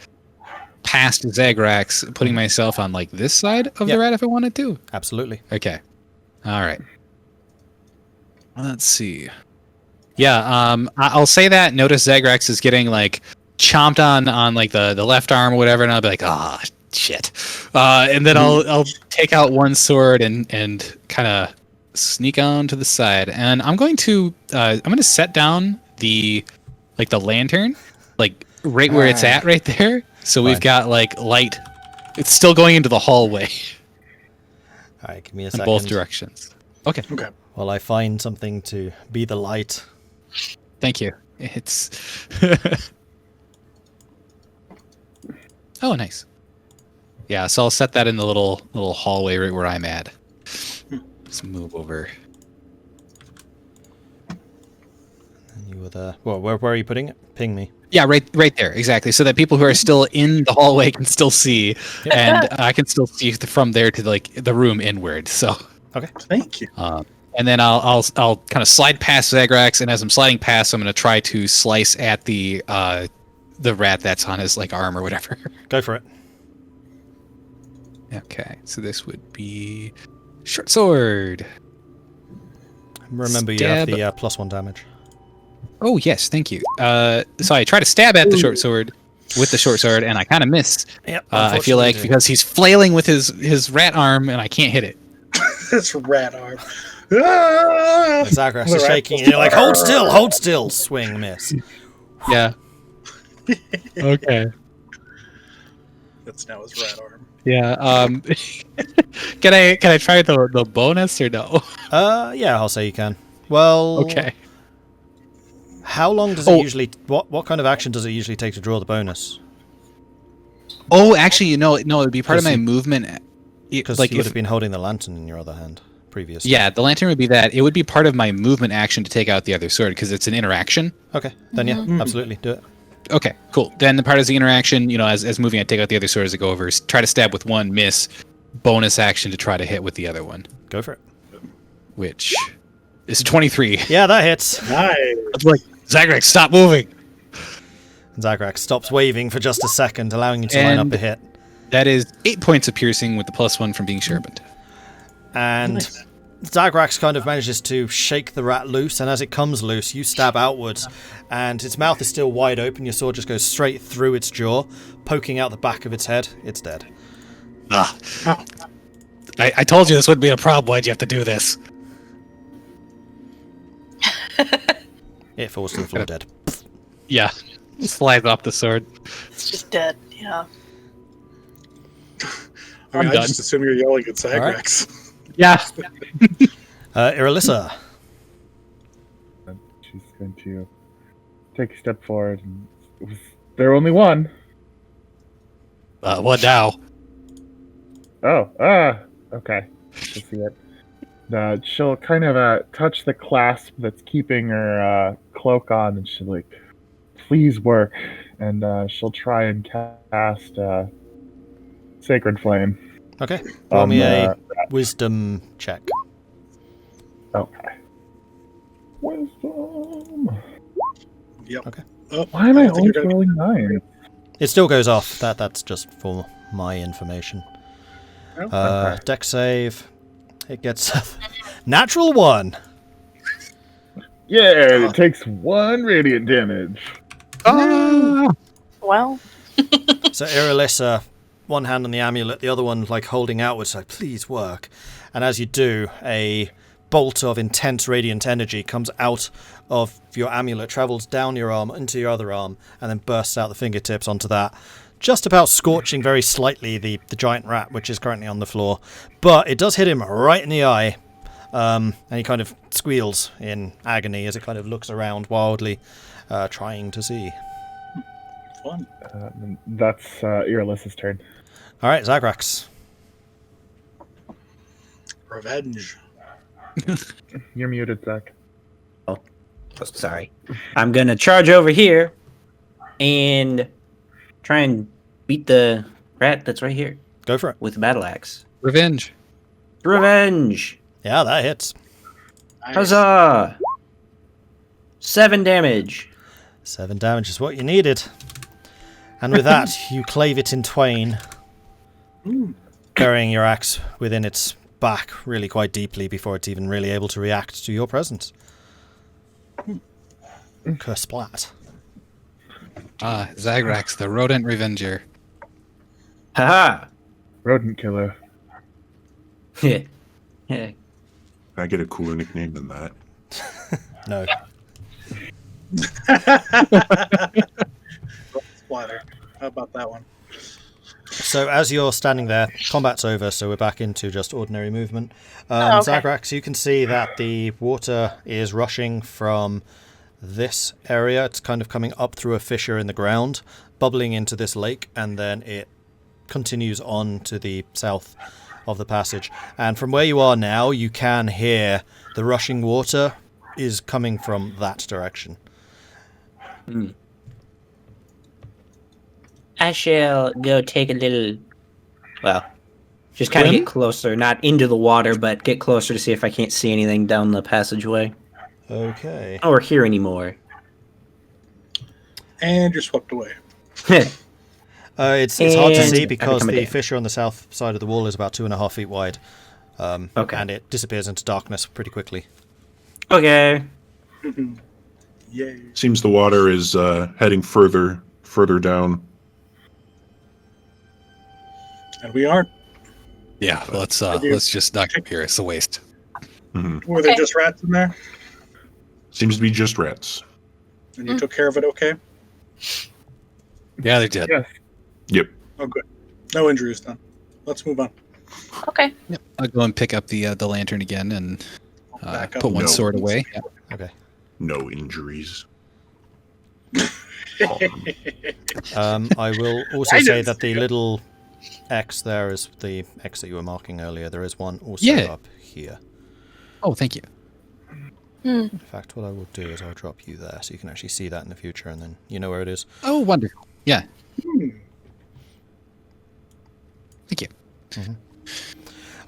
past Zagrax, putting myself on like this side of the rat if I wanted to. Absolutely. Okay. All right. Let's see. Yeah. I'll say that. Notice Zagrax is getting like chomped on like the left arm or whatever, and I'll be like, ah, shit. And then I'll take out one sword and kind of sneak on to the side, and I'm going to set down the lantern, like right where it's at right there. So we've got like light. It's still going into the hallway. All right, give me a in second. both directions. Okay. While I find something to be the light. Thank you. It's. Oh, nice. Yeah, so I'll set that in the little hallway right where I'm at. Just move over. And you were there. Well, where are you putting it? Ping me. Yeah, right there, exactly. So that people who are still in the hallway can still see, and I can still see from there to the room inward. So. Okay. Thank you. And then I'll kind of slide past Zagrax, and as I'm sliding past, I'm going to try to slice at the rat that's on his arm or whatever. Go for it. Okay, so this would be short sword. Remember, you have the +1 damage. Oh yes, thank you. So I try to stab at the short sword with the short sword, and I kind of miss. Yep. I feel like because he's flailing with his rat arm, and I can't hit it. This rat arm. Zagrax is shaking, and you're like, hold still, swing, miss. Yeah. Okay. That's now his rat arm. Yeah. Can I try the bonus or no? Yeah, I'll say you can. Well. Okay. How long does it usually? What kind of action does it usually take to draw the bonus? Oh, actually, no, it'd be part of my movement. Because you would have been holding the lantern in your other hand previously. Yeah, the lantern would be that. It would be part of my movement action to take out the other sword because it's an interaction. Okay, then yeah, absolutely, do it. Okay, cool. Then the part of the interaction, as moving, I take out the other sword as I go over. Try to stab with one, miss. Bonus action to try to hit with the other one. Go for it. Which is 23. Yeah, that hits. Nice. It's like, Zagrex, stop moving. And Zagrax stops waving for just a second, allowing you to line up a hit. That is 8 points of piercing with the +1 from being sharpened. And Zagrax kind of manages to shake the rat loose, and as it comes loose, you stab outwards, and its mouth is still wide open. Your sword just goes straight through its jaw, poking out the back of its head. It's dead. I told you this wouldn't be a problem. Why'd you have to do this? It falls to the floor dead. Yeah. Slides off the sword. It's just dead, yeah. I mean, I'm I done. just assume you're yelling at Zagrax. Yeah. Irilyssa. And she's going to take a step forward. And was there only one? What now? Oh, okay. I see it. She'll kind of touch the clasp that's keeping her cloak on, and she'll like, please work. And she'll try and cast Sacred Flame. Okay. Roll me a wisdom check. Okay. Wisdom. Yep. Okay. Oh, Why am I think only you're gonna- rolling 9? It still goes off. That's just for my information. Okay. Deck save. It gets a natural 1. Yeah, it takes 1 radiant damage. Well, So Irilyssa, one hand on the amulet, the other one like holding outwards, like please work. And as you do, a bolt of intense radiant energy comes out of your amulet, travels down your arm into your other arm, and then bursts out the fingertips onto that, just about scorching very slightly the giant rat, which is currently on the floor. But it does hit him right in the eye, and he kind of squeals in agony as it kind of looks around wildly, trying to see. Fun. That's Irilyssa's turn. All right, Zagrax. Revenge. You're muted, Zach. Oh, sorry. I'm gonna charge over here and try and beat the rat that's right here Go for it. with a battle axe. Revenge. Revenge! Yeah, that hits. Nice. Huzzah! 7 damage. 7 damage is what you needed. And with that, you clave it in twain, burying your axe within its back really quite deeply before it's even really able to react to your presence. Kersplat. Zagrax, the rodent revenger. Haha! Rodent killer. Yeah. Can I get a cooler nickname than that? No. Splatter. How about that one? So as you're standing there, combat's over, so we're back into just ordinary movement. Oh, okay. Zagrax, you can see that the water is rushing from this area. It's kind of coming up through a fissure in the ground, bubbling into this lake, and then it continues on to the south of the passage. And from where you are now, you can hear the rushing water is coming from that direction. I shall go take a little, well, just kind of Swim? get closer, not into the water, but get closer to see if I can't see anything down the passageway Okay. or hear any more. And you're swept away. It's hard to And see I because become a the dam. fissure on the south side of the wall is about 2.5 feet wide. Okay. And it disappears into darkness pretty quickly. Okay. Yay. Seems the water is heading further down. And we aren't. Yeah, let's just not go here. It's a waste. Were there just rats in there? Seems to be just rats. And you took care of it okay? Yeah, they did. Yes. Yep. Oh, good. No injuries then. Let's move on. okay. Yep. I'll go and pick up the lantern again and Back up. put one No. sword away. Yeah. Okay. No injuries. I will also say that the little X there is the X that you were marking earlier. There is one also Yeah. up here. Oh, thank you. In fact, what I will do is I'll drop you there so you can actually see that in the future and then you know where it is. Oh, wonderful. Yeah. Thank you.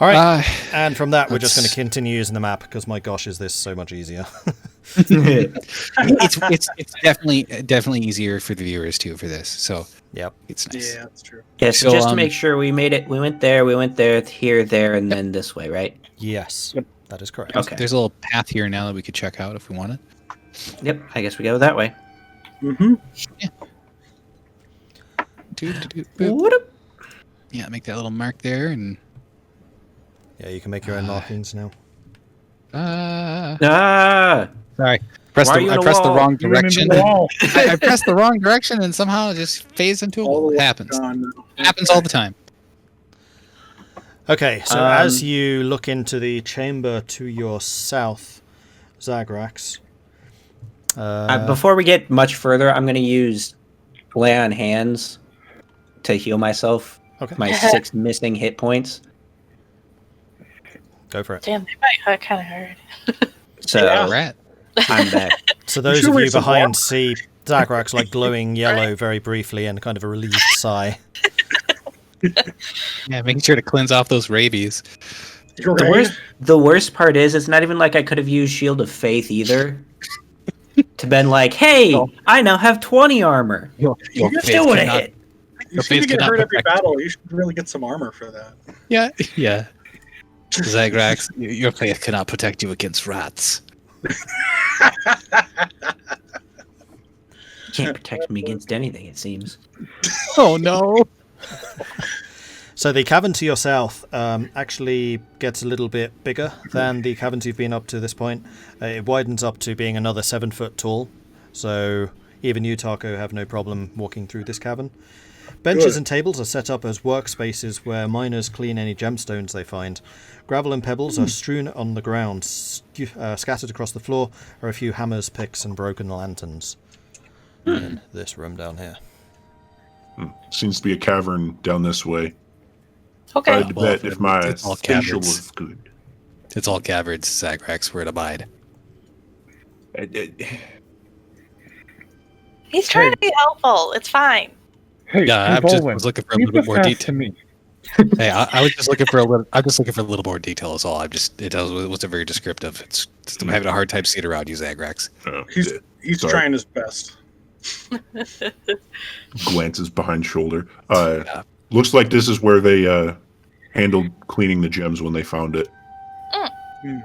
All right, and from that, we're let's- just going to continue using the map because my gosh, is this so much easier? it's definitely easier for the viewers too for this. So Yep. it's nice. Yeah, that's true. Yeah, so So, just to make sure we made it, we went there, here, there, and then this way, right? Yes, that is correct. Okay. There's a little path here now that we could check out if we wanted. Yep, I guess we go that way. Mm-hmm. Boop. What Yeah, make that little mark there and Yeah, you can make your own markings now. Ah! sorry. Why are you I in a pressed the wall? wrong You went into direction. the wall. I pressed the wrong direction and somehow it just phased into a All wall. the It way happens. gone now. Happens all the time. Okay, so as you look into the chamber to your south, Zagrax. Before we get much further, I'm going to use lay on hands to heal myself. Okay. My 6 missing hit points. Go for it. Damn, they might hurt kind of hurt. So Yeah. Rat. I'm back. So those should of wear you some behind armor. see Zagrax like glowing yellow very briefly and kind of a relieved sigh. Yeah, making sure to cleanse off those rabies. You're The right. worst part is it's not even like I could have used Shield of Faith either. To been like, hey, I now have 20 armor. Your You faith still would have cannot- hit. You Your seem to face get cannot hurt every protect battle. You should really get some armor for that. Yeah, yeah. Zagrax, your faith cannot protect you against rats. Can't protect me against anything, it seems. Oh no! So the cavern to your south actually gets a little bit bigger than the caverns you've been up to this point. It widens up to being another 7 foot tall. So even you, Tahko, have no problem walking through this cavern. Benches Good. and tables are set up as workspaces where miners clean any gemstones they find. Gravel and pebbles are strewn on the ground. Scattered across the floor are a few hammers, picks, and broken lanterns. In this room down here. Seems to be a cavern down this way. Okay. I'd Well, bet if my it's all spatial caverns. was good. It's all caverns, Zagrax, where to abide. He's trying to be helpful. It's fine. Hey, Yeah, I hey, just Vulwin, was looking for a keep little bit this more fast detail. to me. Hey, I was just looking for a little. I'm just looking for a little more detail. Is all. It wasn't very descriptive. I'm having a hard time seeing around you, Zagrax. He's Sorry. trying his best. Glances behind shoulder. Yeah. Looks like this is where they handled cleaning the gems when they found it. Hmm.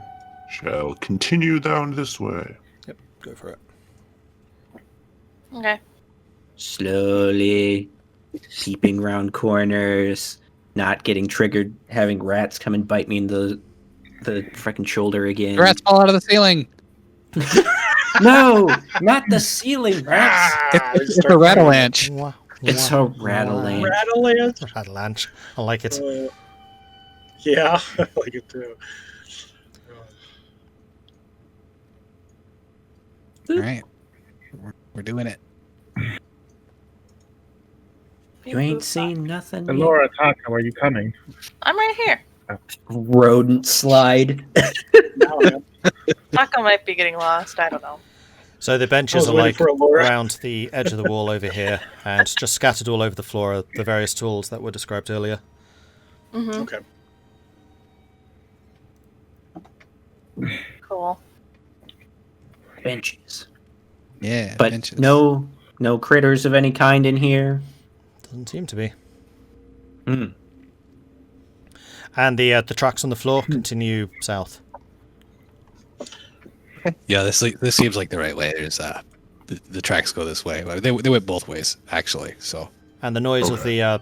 Shall continue down this way. Yep, go for it. Okay. Slowly, peeping round corners, not getting triggered, having rats come and bite me in the freaking shoulder again. The rats fall out of the ceiling. No, not the ceiling rats. It's a ratalanche. It's a rattling. Rattlelands. Ratalanche. I like it. Yeah, I like it too. All right, we're doing it. You ain't seen nothing yet. Elora, Tahko, are you coming? I'm right here. Rodent slide. Now I am. Tahko might be getting lost. I don't know. So the I benches was are waiting like for Elora. around the edge of the wall over here, and just scattered all over the floor are the various tools that were described earlier. Mm-hmm. Okay. Cool. Benches. Yeah, But benches. no critters of any kind in here. Doesn't seem to be. Hmm. And the tracks on the floor continue south. Yeah, this seems like the right way. There's the tracks go this way. They went both ways actually. So And the noise of the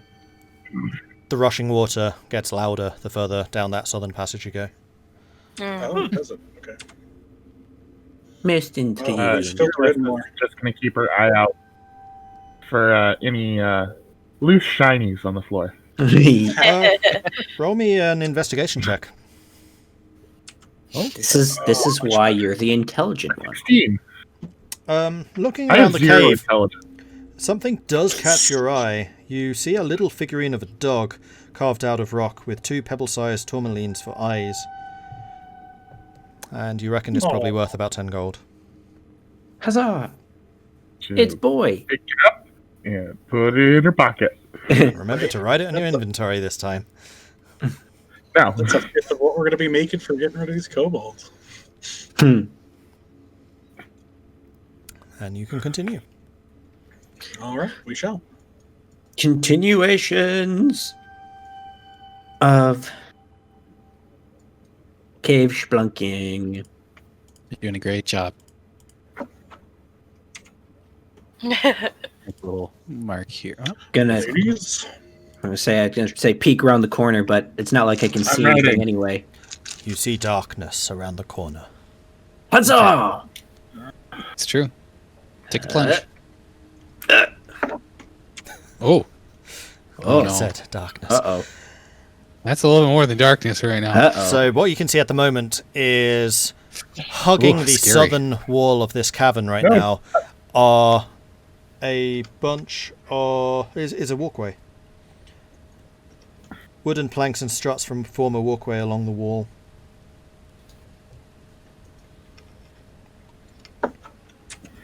rushing water gets louder the further down that southern passage you go. Oh, does it? Okay. Mist and Still red more. Just gonna keep her eye out for any loose shinies on the floor. Roll me an investigation check. This is why you're the intelligent one. 16. Looking I around have the 0 cave, intelligence. something does catch your eye. You see a little figurine of a dog carved out of rock with 2 pebble-sized tourmalines for eyes. And you reckon it's probably worth about 10 gold. Huzzah! To It's boy. pick it up and put it in her pocket. Remember to write it on your inventory this time. No. That's a fifth of what we're going to be making for getting rid of these kobolds. And you can continue. All right, we shall. Continuations of cave splunking. You're doing a great job. A little mark here. Oh, Ladies. I was gonna say peek around the corner, but it's not like I can see ready. anything anyway. You see darkness around the corner. Huzzah! it's true. Take a plunge. Oh. Oh Like I no. said, darkness. Uh-oh. That's a little more than darkness right now. Uh-oh. So what you can see at the moment is hugging Ooh, the scary. southern wall of this cavern right No. now are a bunch of... is a walkway. Wooden planks and struts form a walkway along the wall.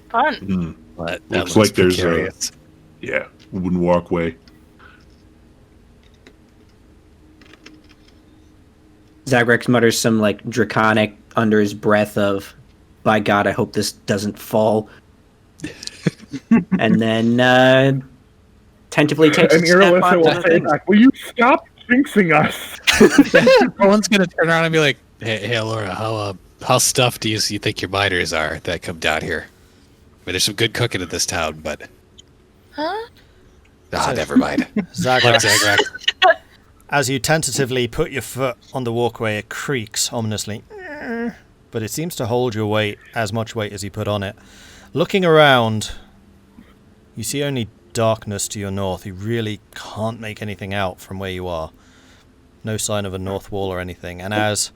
Fun. Hmm. That Looks like there's precarious. Yeah, wooden walkway. Zagrex mutters some like draconic under his breath of, "By God, I hope this doesn't fall." And then tentatively takes And a step Irilyssa onto will the say thing. back, will you stop jinxing us? Someone's gonna turn around and be like, "Hey, Elora, how stuffed do you think your biters are that come down here? I mean, there's some good cooking in this town, but Huh? never mind." Zagrax, Zagrax. as you tentatively put your foot on the walkway, it creaks ominously. But it seems to hold your weight, as much weight as you put on it. Looking around, you see only darkness to your north. You really can't make anything out from where you are. No sign of a north wall or anything. And as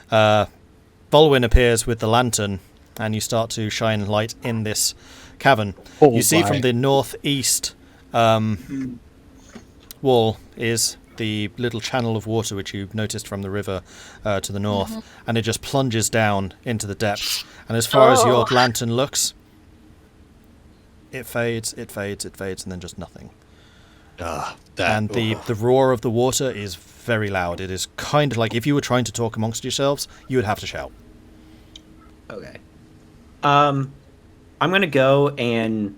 Vulwin appears with the lantern, and you start to shine light in this cavern, you see from the northeast wall is the little channel of water which you noticed from the river to the north, and it just plunges down into the depths. And as far as your lantern looks, it fades, it fades, it fades, and then just nothing. And the roar of the water is very loud. It is kind of like if you were trying to talk amongst yourselves, you would have to shout. Okay. I'm gonna go and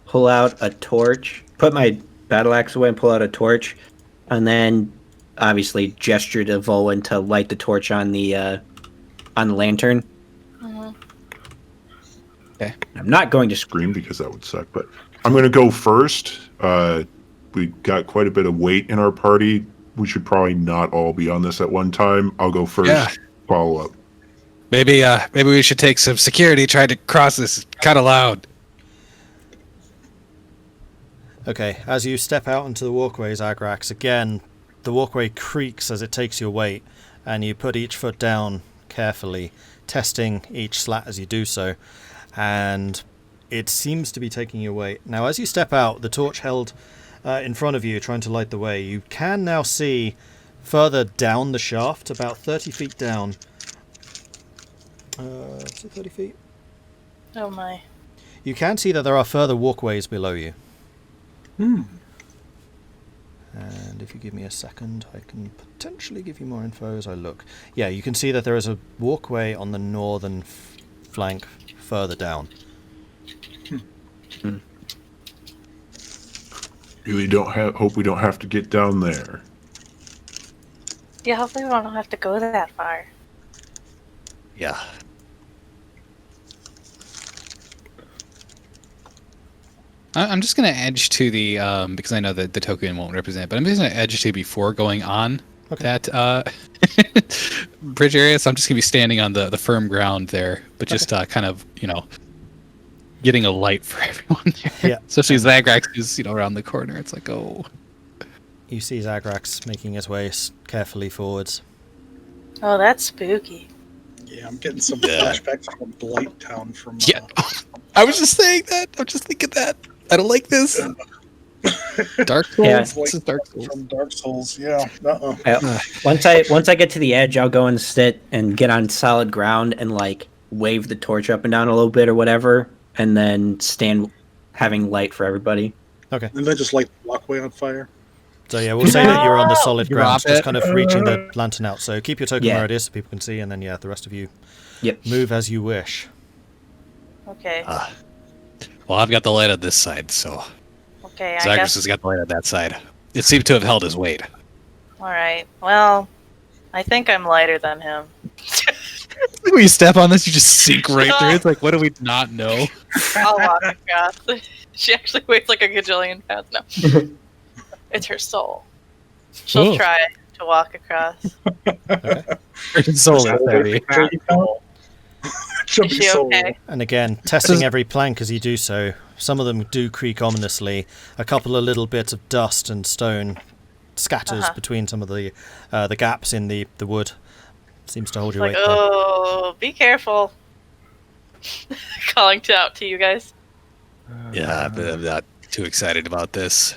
pull out a torch, put my battle axe away and pull out a torch, and then obviously gesture to Vulwin to light the torch on the lantern. Okay. I'm not going to Scream because that would suck, but I'm going to go first. We got quite a bit of weight in our party. We should probably not all be on this at one time. I'll go first. Yeah. Follow up. Maybe we should take some security. Trying to cross this is kind of loud. Okay, as you step out into the walkway, Zagrax, again, the walkway creaks as it takes your weight, and you put each foot down carefully, testing each slat as you do so, and it seems to be taking your weight. Now, as you step out, the torch held in front of you, trying to light the way, you can now see further down the shaft, about 30 feet down. Is it 30 feet? Oh my. You can see that there are further walkways below you. And if you give me a second, I can potentially give you more info as I look. Yeah, you can see that there is a walkway on the northern flank further down. Really hope we don't have to get down there. Yeah, hopefully we don't have to go that far. Yeah. I'm just going to edge to the, because I know that the token won't represent, but I'm just going to edge to before going on that bridge area. So I'm just going to be standing on the firm ground there, but just kind of, getting a light for everyone there. Yeah. Especially Zagrax who's, around the corner. It's like, oh. You see Zagrax making his way carefully forwards. Oh, that's spooky. Yeah, I'm getting some flashbacks from Blight Town from... Yeah. I was just saying that. I'm just thinking that. I don't like this. Dark Souls? Yeah. This is Dark Souls. From Dark Souls, yeah. Once I get to the edge, I'll go and sit and get on solid ground and wave the torch up and down a little bit or whatever, and then stand having light for everybody. Okay. And then just light the walkway on fire. So yeah, we'll say that you're on the solid ground, Drop just it. kind of reaching the lantern out. So keep your token Yeah. where it is so people can see, and then the rest of you Yep. move as you wish. Okay. Well, I've got the light on this side, so Okay, I Zagrex guess. has got the light on that side. It seemed to have held his weight. Alright. Well, I think I'm lighter than him. Like when you step on this, you just sink right through. It's like, what do we not know? I'll walk across. She actually weighs like a gajillion pounds. No. It's her soul. She'll Cool. try to walk across. Freaking soul is heavy. Should Is be she so. okay? And again, testing every plank as you do so. Some of them do creak ominously. A couple of little bits of dust and stone scatters between some of the gaps in the wood. Seems to hold your Like, weight there. oh, be careful. Calling out to you guys. Yeah, but I'm not too excited about this.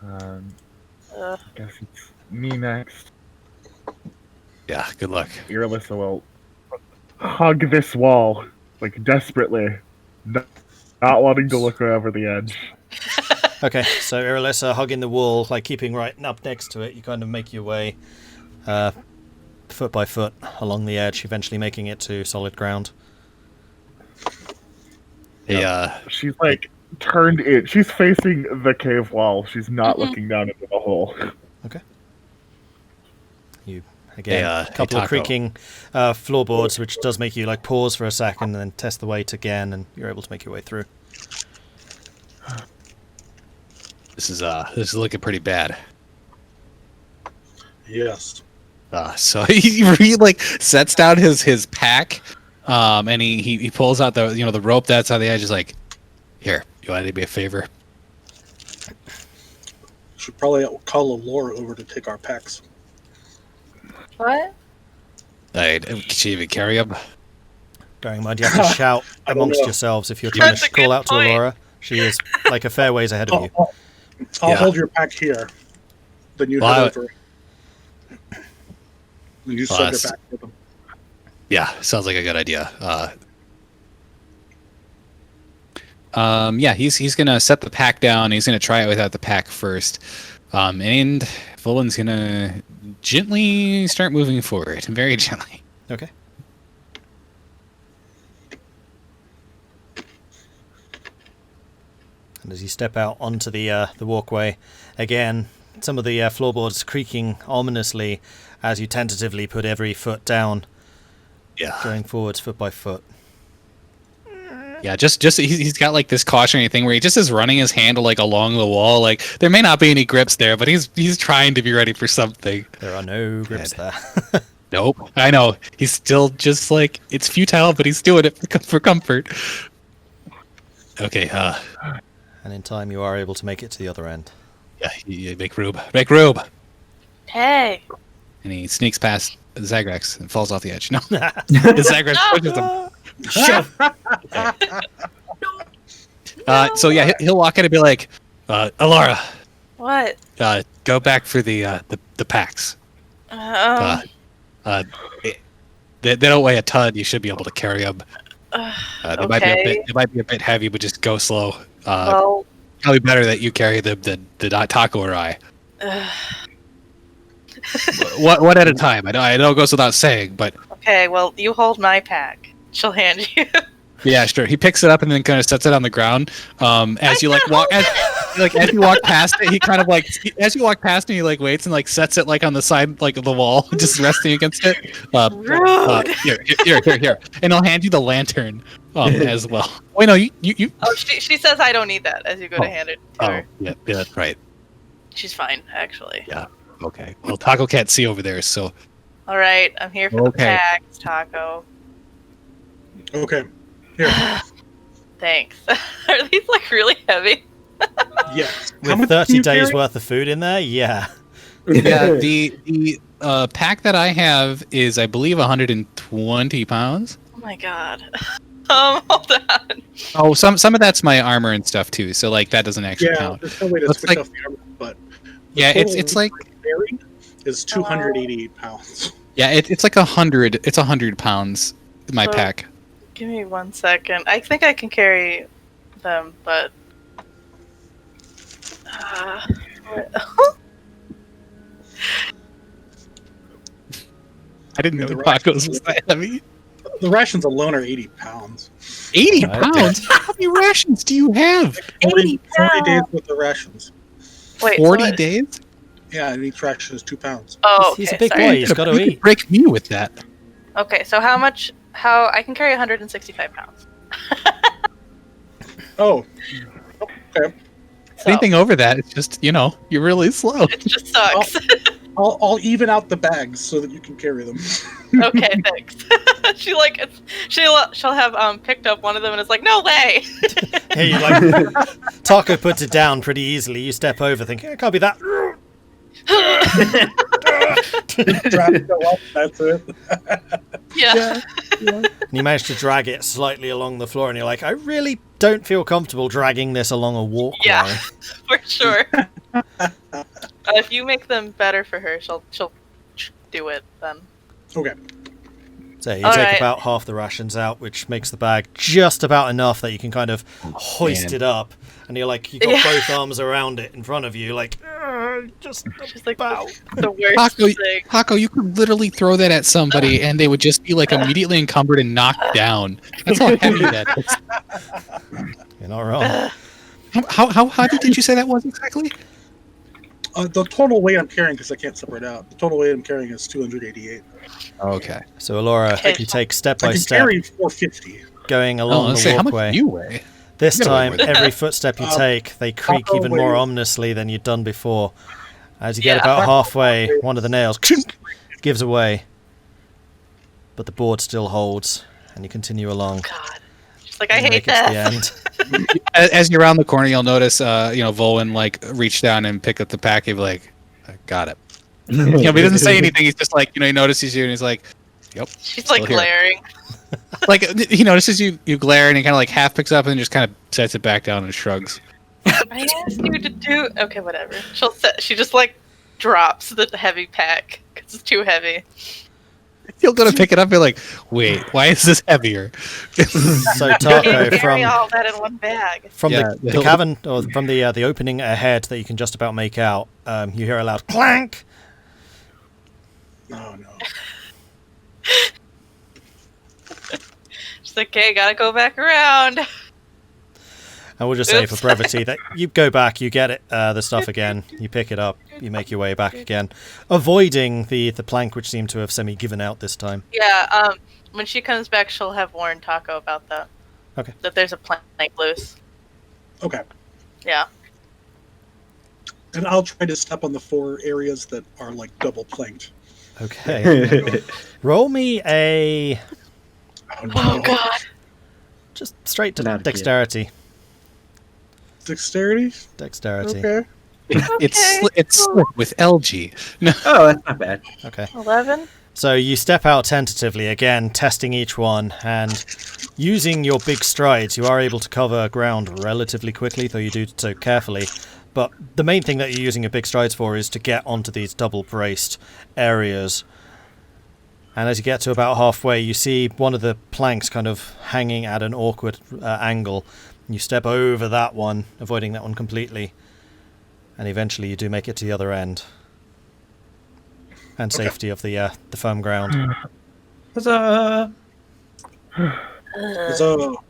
Ugh. Guess it's me next. Yeah, good luck. Irilyssa will hug this wall, like desperately, not wanting to look over the edge. Okay, so Irilyssa hugging the wall, like keeping right up next to it. You kind of make your way foot by foot along the edge, eventually making it to solid ground. Hey, She's like turned in. She's facing the cave wall. She's not looking down into the hole. You again, Hey, a couple hey, of Tahko. creaking floorboards, which does make you like pause for a second and then test the weight again, and you're able to make your way through. this is looking pretty bad. Yes. So he like sets down his pack, and he pulls out the rope that's on the edge. Is like, here, you want to do me a favor? Should probably call Elora over to take our packs. What? Can she even carry him? Bearing in mind, you have to shout I don't amongst know. yourselves if you're trying That's to a call good out to point. Elora. She is like a fair ways ahead of you. I'll Yeah. hold your pack here. Then you Well, head over. And you send that's- your back with them. Yeah, sounds like a good idea. Yeah, he's gonna set the pack down. He's gonna try it without the pack first, and Vulwin's gonna gently start moving forward, very gently. Okay. And as you step out onto the walkway, again, some of the floorboards creaking ominously as you tentatively put every foot down, Yeah, going forwards foot by foot. yeah. Just he's got like this cautionary thing where he just is running his hand like along the wall. Like there may not be any grips there, but he's trying to be ready for something. There are no grips there. Nope, I know. He's still just like it's futile, but he's doing it for comfort. Okay, And in time, you are able to make it to the other end. yeah, you make room, make room. Hey. And he sneaks past Zagrax and falls off the edge. No, Zagrax pushes him. So yeah, he'll walk in and be like, "Elora, What? go back for the packs. They don't weigh a ton. You should be able to carry them. They might be a bit heavy, but just go slow. well, Probably better that you carry the Tahko or I. One at a time. I know it goes without saying, but okay, well, you hold my pack. She'll hand you. yeah, sure. He picks it up and then kind of sets it on the ground. As you like walk, as you walk past it, he kind of like as you walk past him, he like waits and like sets it like on the side like of the wall, just resting against it. Rude. Here, and I'll hand you the lantern as well. Wait, no, you. Oh, she says I don't need that as you go to hand it to her. Yeah, that's right. She's fine, actually. Yeah. Okay. Well, Tahko can't see over there, so All right, I'm here for the Okay. packs, Tahko. Okay. Here. Thanks. Are these like really heavy? Yes. How With much 30 can you days carry? worth of food in there, yeah. yeah. The pack that I have is, I believe, 120 pounds. Oh my god. Hold on. Oh, some of that's my armor and stuff too. So like that doesn't actually Yeah, count. there's no way to It's switch like- off the armor, but Yeah, total it's like carry is 280 pounds. yeah, it's like 100. It's 100 pounds. My So- pack. Give me 1 second. I think I can carry them, but I didn't know The tacos was that heavy. The rations alone are 80 pounds. 80 pounds? How many rations do you have? 40 days pounds. worth of rations. Wait, 40 days? Yeah, and each ration is 2 pounds. Oh, He's okay, a big sorry. boy. He's got to You could eat. break me with that. Okay, so how I can carry 165 pounds. Oh, okay. So, Anything over that, it's just, you're really slow. it just sucks. I'll even out the bags so that you can carry them. Okay, thanks. She'll have picked up one of them and it's like, no way. Here you like. Tahko puts it down pretty easily. You step over, thinking it can't be that. Drop it, go up, that's it. Yeah. And you manage to drag it slightly along the floor, and you're like, I really don't feel comfortable dragging this along a walkway. Yeah, for sure. If you make them better for her, she'll do it then. Okay. So you All take right. about half the rations out, which makes the bag just about enough that you can kind of hoist man. it up. And you're like, you got both arms around it in front of you, like, just She's like about. the worst Tahko, thing. Tahko, you could literally throw that at somebody and they would just be like immediately encumbered and knocked down. That's how heavy that is. You're not wrong. How heavy did you say that was exactly? The total weight I'm carrying, because I can't separate out, the total weight I'm carrying is 288. Okay. So, Elora, Okay. you take step I by can step, carry 450. going Oh, along let's the say, how much walkway. do you weigh? This You gotta weigh time, more than every footstep you take, they creak Tahko even more weighs- ominously than you'd done before. As you get Yeah. about halfway, one of the nails gives away. But the board still holds, and you continue along. God. She's like, I and hate make it to the this. end. As you're around the corner, you'll notice, Vulwin like reach down and pick up the pack. He'll be like, I got it. But he doesn't say anything. He's just like, he notices you and he's like, yep. She's Still like here. glaring. Like he notices you glare and he kind of like half picks up and just kind of sets it back down and shrugs. I asked you to do. Okay, whatever. She just like drops the heavy pack because it's too heavy. He'll go to pick it up and be like, wait, why is this heavier? So Can't Tahko, carry from all that in one bag. Yeah, the cavern, or from the opening ahead that you can just about make out, you hear a loud clank. Oh, no. She's like, okay, gotta go back around. And we'll just say for Oops. brevity that you go back, you get it, the stuff again, you pick it up, you make your way back again, avoiding the plank which seemed to have semi-given out this time. Yeah, when she comes back, she'll have warned Tahko about that. Okay. That there's a plank loose. Okay. Yeah. And I'll try to step on the 4 areas that are like double planked. Okay. Roll me a... Oh, no. Oh god. just straight to Not again. dexterity. Dexterity? Dexterity. Okay. It's slick with LG. No. Oh, that's not bad. Okay. 11. So you step out tentatively, again, testing each one, and using your big strides, you are able to cover ground relatively quickly, though you do so carefully. But the main thing that you're using your big strides for is to get onto these double-braced areas. And as you get to about halfway, you see one of the planks kind of hanging at an awkward angle. You step over that one, avoiding that one completely. And eventually you do make it to the other end. And safety of the firm ground. Huzzah! So,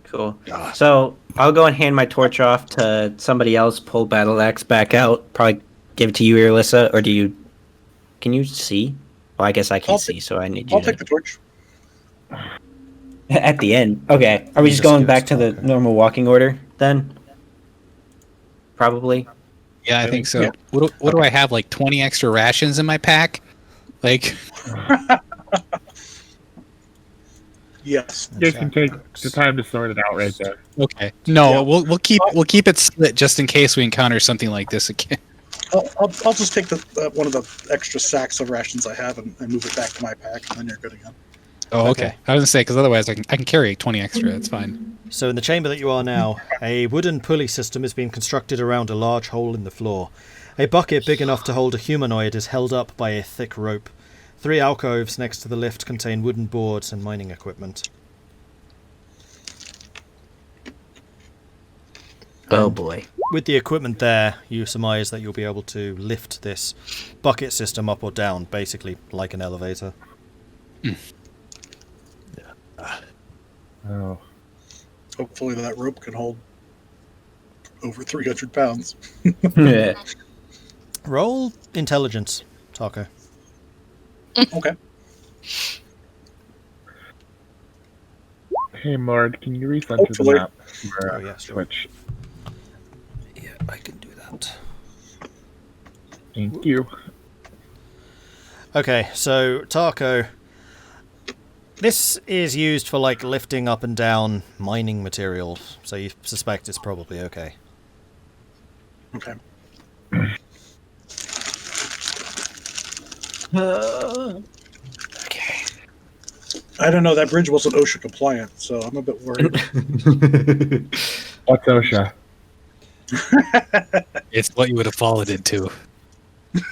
Cool. So I'll go and hand my torch off to somebody else. Pull battle axe back out. Probably give it to you, Irilyssa, or do you? Can you see? Well, I guess I can I'll see, take- so I need you I'll to. take the torch. At the end. Okay. Are we just Just going give back us to the Tahko. normal walking order then? Probably. Yeah, I think so. Yeah. What do I have? Like 20 extra rations in my pack? Like, Yes. You can take the time to sort it out right there. okay. No, Yeah. we'll keep it split just in case we encounter something like this again. I'll just take the one of the extra sacks of rations I have and move it back to my pack, and then you're good again. Oh, okay. I was gonna say because otherwise I can carry 20 extra. That's fine. So in the chamber that you are now, a wooden pulley system has been constructed around a large hole in the floor. A bucket big enough to hold a humanoid is held up by a thick rope. 3 alcoves next to the lift contain wooden boards and mining equipment. Oh boy. with the equipment there, you surmise that you'll be able to lift this bucket system up or down, basically like an elevator. Oh. Hopefully that rope can hold over 300 pounds. Yeah. Roll intelligence, Tahko. Okay. Hey, Mord, can you recenter the Hopefully. map for Oh, yeah, sure. Twitch? Yeah, I can do that. Thank you. Okay, so Tahko, this is used for like lifting up and down mining material, so you suspect it's probably okay. Okay. Okay. I don't know. That bridge wasn't OSHA compliant, so I'm a bit worried. What's OSHA? It's what you would have fallen into.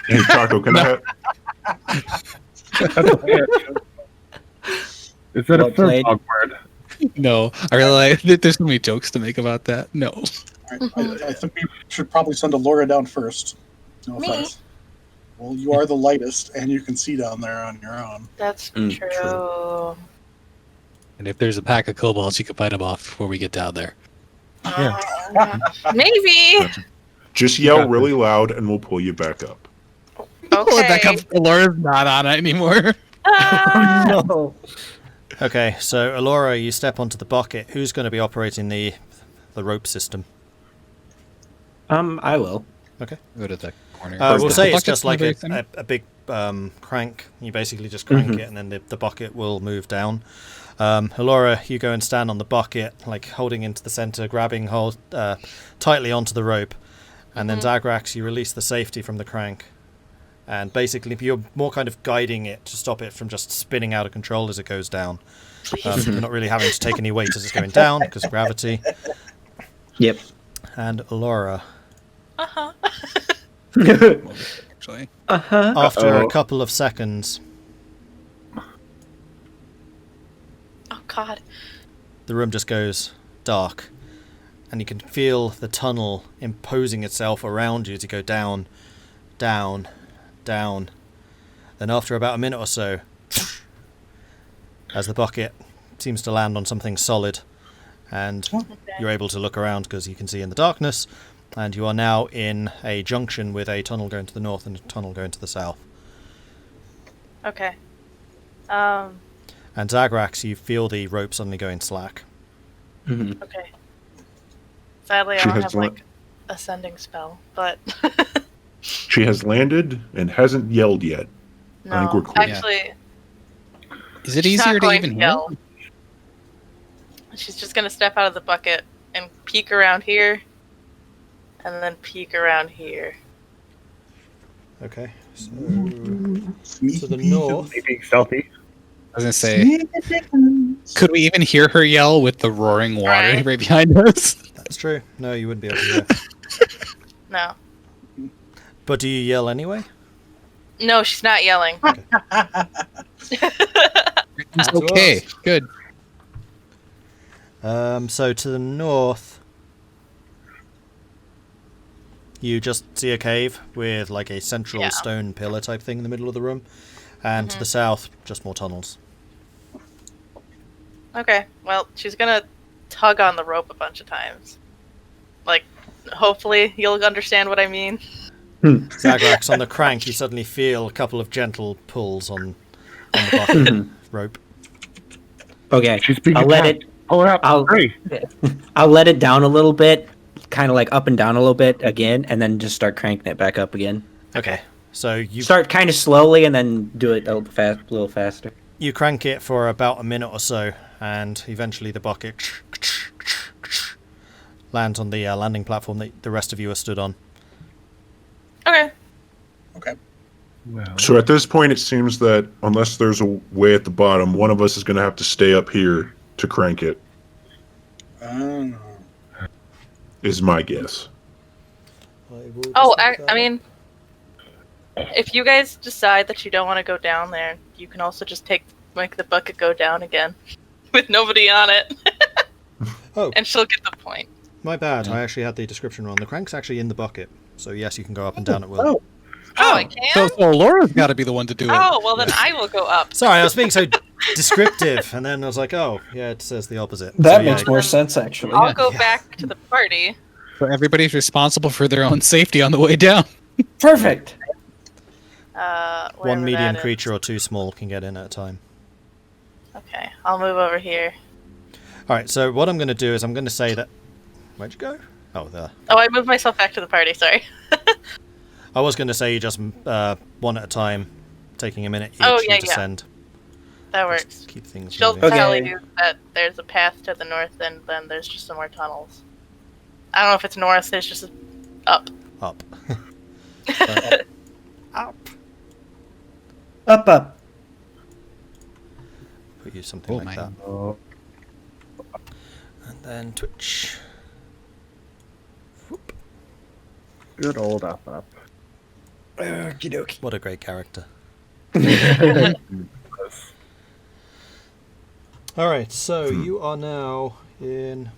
Hey, Tahko, can I have... Is that a Well played. dog word? No, I realize that there's so many jokes to make about that. No. I think we should probably send Elora down first. No Me? offense. Well, you are the lightest, and you can see down there on your own. That's Mm, true. true. And if there's a pack of kobolds, you can fight them off before we get down there. Maybe. Just yell really loud and we'll pull you back up. Okay. Elora's not on it anymore. Ah! No. Okay, so Elora, you step onto the bucket. Who's going to be operating the rope system? I will. Okay. Go to the corner. We'll Is say the it's just bucket like in the very center? a big crank. You basically just crank Mhm. it, and then the bucket will move down. Elora, you go and stand on the bucket, like holding into the center, grabbing hold tightly onto the rope, and then Zagrax, you release the safety from the crank, and basically you're more kind of guiding it to stop it from just spinning out of control as it goes down. You're not really having to take any weight as it's going down because of gravity. Yep. And Elora, Uh-huh. Actually. Uh-huh. after a Uh-oh. couple of seconds, Oh, God. the room just goes dark, and you can feel the tunnel imposing itself around you as you go down, down, down. Then after about a minute or so, as the bucket seems to land on something solid, and you're able to look around because you can see in the darkness, and you are now in a junction with a tunnel going to the north and a tunnel going to the south. Okay. And Zagrax, you feel the rope suddenly going slack. Mhm. Okay. Sadly, I She don't has have, one- like, ascending spell, but... She has landed and hasn't yelled yet. no. I think we're clear. Actually, Is it she's not easier to going even to hear? yell. She's just going to step out of the bucket and peek around here, and then peek around here. Okay, so to the north. Me being stealthy. I was gonna say, could we even hear her yell with the roaring water right behind us? That's true. No, you wouldn't be able to hear. No. But do you yell anyway? No, she's not yelling. It's okay, good. So to the north, you just see a cave with like a central Yeah. stone pillar type thing in the middle of the room, and to the south, just more tunnels. Okay, well, she's gonna tug on the rope a bunch of times. Like, hopefully you'll understand what I mean. Zagrax, on the crank, you suddenly feel a couple of gentle pulls on the bucket rope. Okay. She's being I'll let attacked. it. Oh, yeah. I'll- Hurry. I'll let it down a little bit, kind of like up and down a little bit again, and then just start cranking it back up again. Okay, so you Start kind of slowly, and then do it a little faster. you crank it for about a minute or so, and eventually the bucket lands on the landing platform that the rest of you are stood on. Okay. Okay. Well, So at this point, it seems that unless there's a way at the bottom, one of us is going to have to stay up here to crank it, is my guess. Oh, I mean, if you guys decide that you don't want to go down there, you can also just make the bucket go down again with nobody on it, Oh, and she'll get the point. My bad. I actually had the description wrong. The crank's actually in the bucket. So yes, you can go up and down at will. Oh, Oh, I can? So Elora's got to be the one to do it. Oh, well then I will go up. Sorry, I was being so descriptive, and then I was like, oh, yeah, it says the opposite. That So, yeah, makes more sense, actually. I'll go back to the party. So everybody's responsible for their own safety on the way down. Perfect. One Wherever medium that is. creature or two small can get in at a time. Okay, I'll move over here. All right, so what I'm going to do is I'm going to say that... Where'd you go? Oh, there. Oh, I moved myself back to the party, sorry. I was going to say you just one at a time, taking a minute each Oh, yeah, to descend. That Just works. keep things She'll moving. tell Okay. you that there's a path to the north and then there's just some more tunnels. I don't know if it's north, there's just up. Up. Up. Up. Put you something Oh, like my. that. Oh, And then Twitch. Whoop. good old up. Okie dokie. What a great character. Alright, so you are now in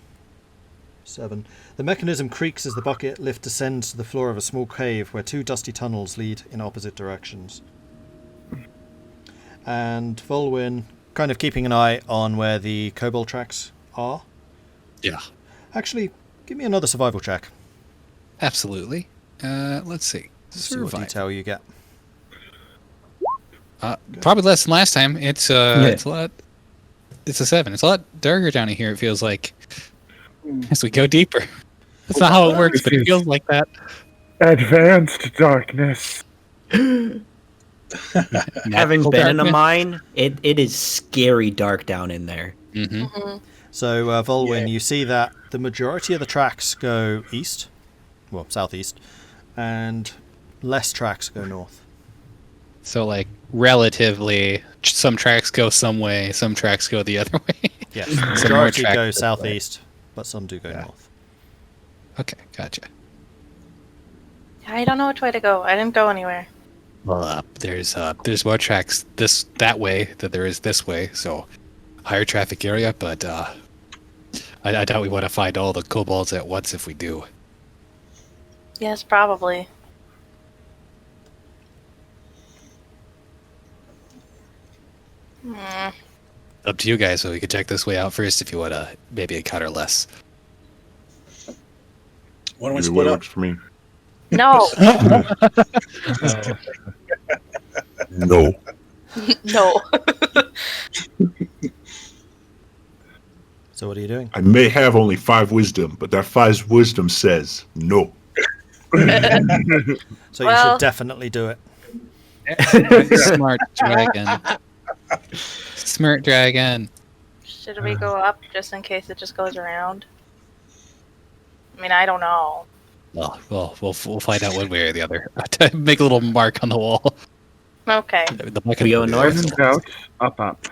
7. The mechanism creaks as the bucket lift descends to the floor of a small cave where 2 dusty tunnels lead in opposite directions. And Vulwin, kind of keeping an eye on where the kobold tracks are. Yeah. Actually, give me another survival check. Absolutely. Let's see. See what Survive. detail you get. Probably less than last time. It's Yeah. it's a lot. It's a 7. It's a lot darker down in here. It feels like as we go deeper. That's not how it works, but it feels like that. Advanced darkness. Having Magical been in a darkness. mine, it is scary dark down in there. Mm-hmm. So, Vulwin, you see that the majority of the tracks go east, well, southeast, and less tracks go north. So like relatively, some tracks go some way, some tracks go the other way. Yes, Some the more majority tracks go this way. southeast, but some do go north. Okay, gotcha. I don't know which way to go. I didn't go anywhere. Well, there's more tracks that way than there is this way, so higher traffic area. But I doubt we want to find all the kobolds at once if we do. Yes, probably. Hmm. Up to you guys, so we could check this way out first if you want to maybe encounter less. why don't we Either split way up? works for me. No, No. no. So what are you doing? I may have only 5 wisdom, but that 5 wisdom says no. So you Well- should definitely do it. Smart dragon. Smart dragon. Should we go up just in case it just goes around? I mean, I don't know. Well, we'll find out one way or the other. Make a little mark on the wall. Okay. The bucket We go will be north? there. When in doubt, up.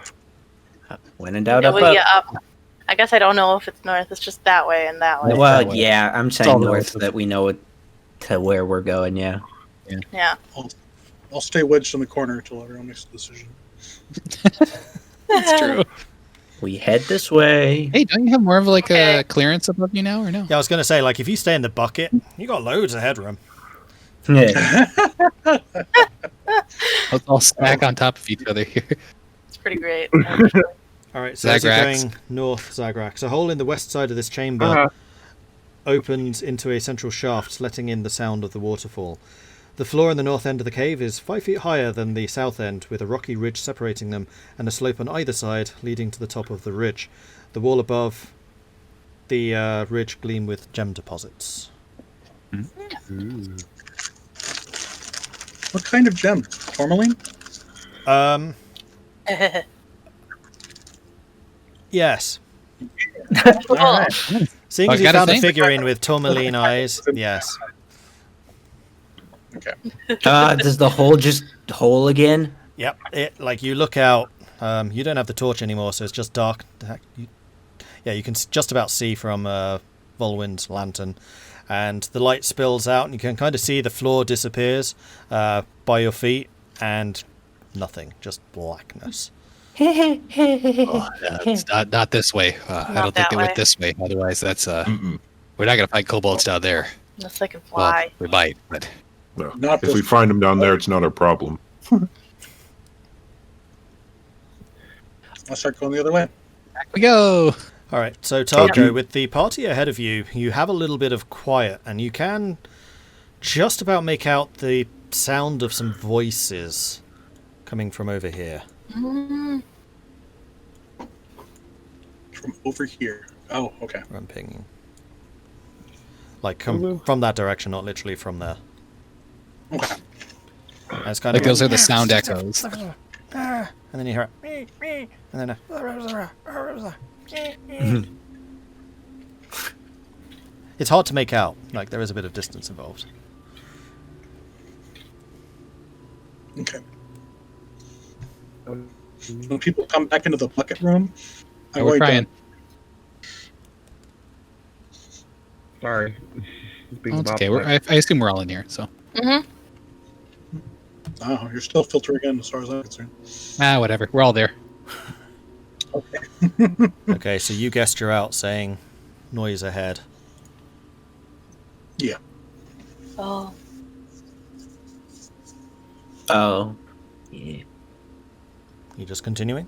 When in doubt, Yeah, up, well, up. yeah, up. I guess I don't know if it's north. It's just that way and that way. Well, that way. yeah, I'm all saying north north. so that we know to where we're going, yeah. Yeah. I'll stay wedged in the corner until everyone makes a decision. That's true. We head this way. Hey, don't you have more of like Okay. a clearance above you now, or no? Yeah, I was going to say, like, if you stay in the bucket, you got loads of headroom. Yeah. Let's all stack on top of each other here. It's pretty great. actually. All right, so as you're Zagrax. going north, Zagrax, a hole in the west side of this chamber Uh-huh. opens into a central shaft, letting in the sound of the waterfall. The floor in the north end of the cave is 5 feet higher than the south end, with a rocky ridge separating them and a slope on either side leading to the top of the ridge. The wall above the ridge gleam with gem deposits. What kind of gem? Tourmaline? Yes. Cool. Seeing I as you gotta found a think. figurine with tourmaline eyes, yes. Okay. Does the hole just hole again? Yep. It like you look out. You don't have the torch anymore, so it's just dark. You can just about see from Vulwin's lantern, and the light spills out, and you can kind of see the floor disappears by your feet, and nothing, just blackness. It's not this way. I don't think that they went way. this way. Otherwise, that's Mm-mm. We're not gonna fight kobolds down there. Unless they can Well, fly. we might, but No. Not If we this- find them down there, it's not our problem. I'll start going the other way. back we go. All right, so So do Tahko, you- with the party ahead of you, you have a little bit of quiet, and you can just about make out the sound of some voices coming from over here. Mm. From over here. Oh, okay. Ramping. Like, come from that direction, not literally from there. Okay. And it's kind Like of those are the sound echoes. And then you hear it, and then it's hard to make out. Like, there is a bit of distance involved. Okay. When people come back into the bucket room, I We're write trying. down. Sorry. Being Oh, it's about okay. I assume we're all in here. So Mm-hmm. Oh, you're still filtering in as far as I'm concerned. whatever. We're all there. Okay. Okay, so you guessed you're out saying noise ahead. Yeah. Oh. Oh. Yeah. You just continuing?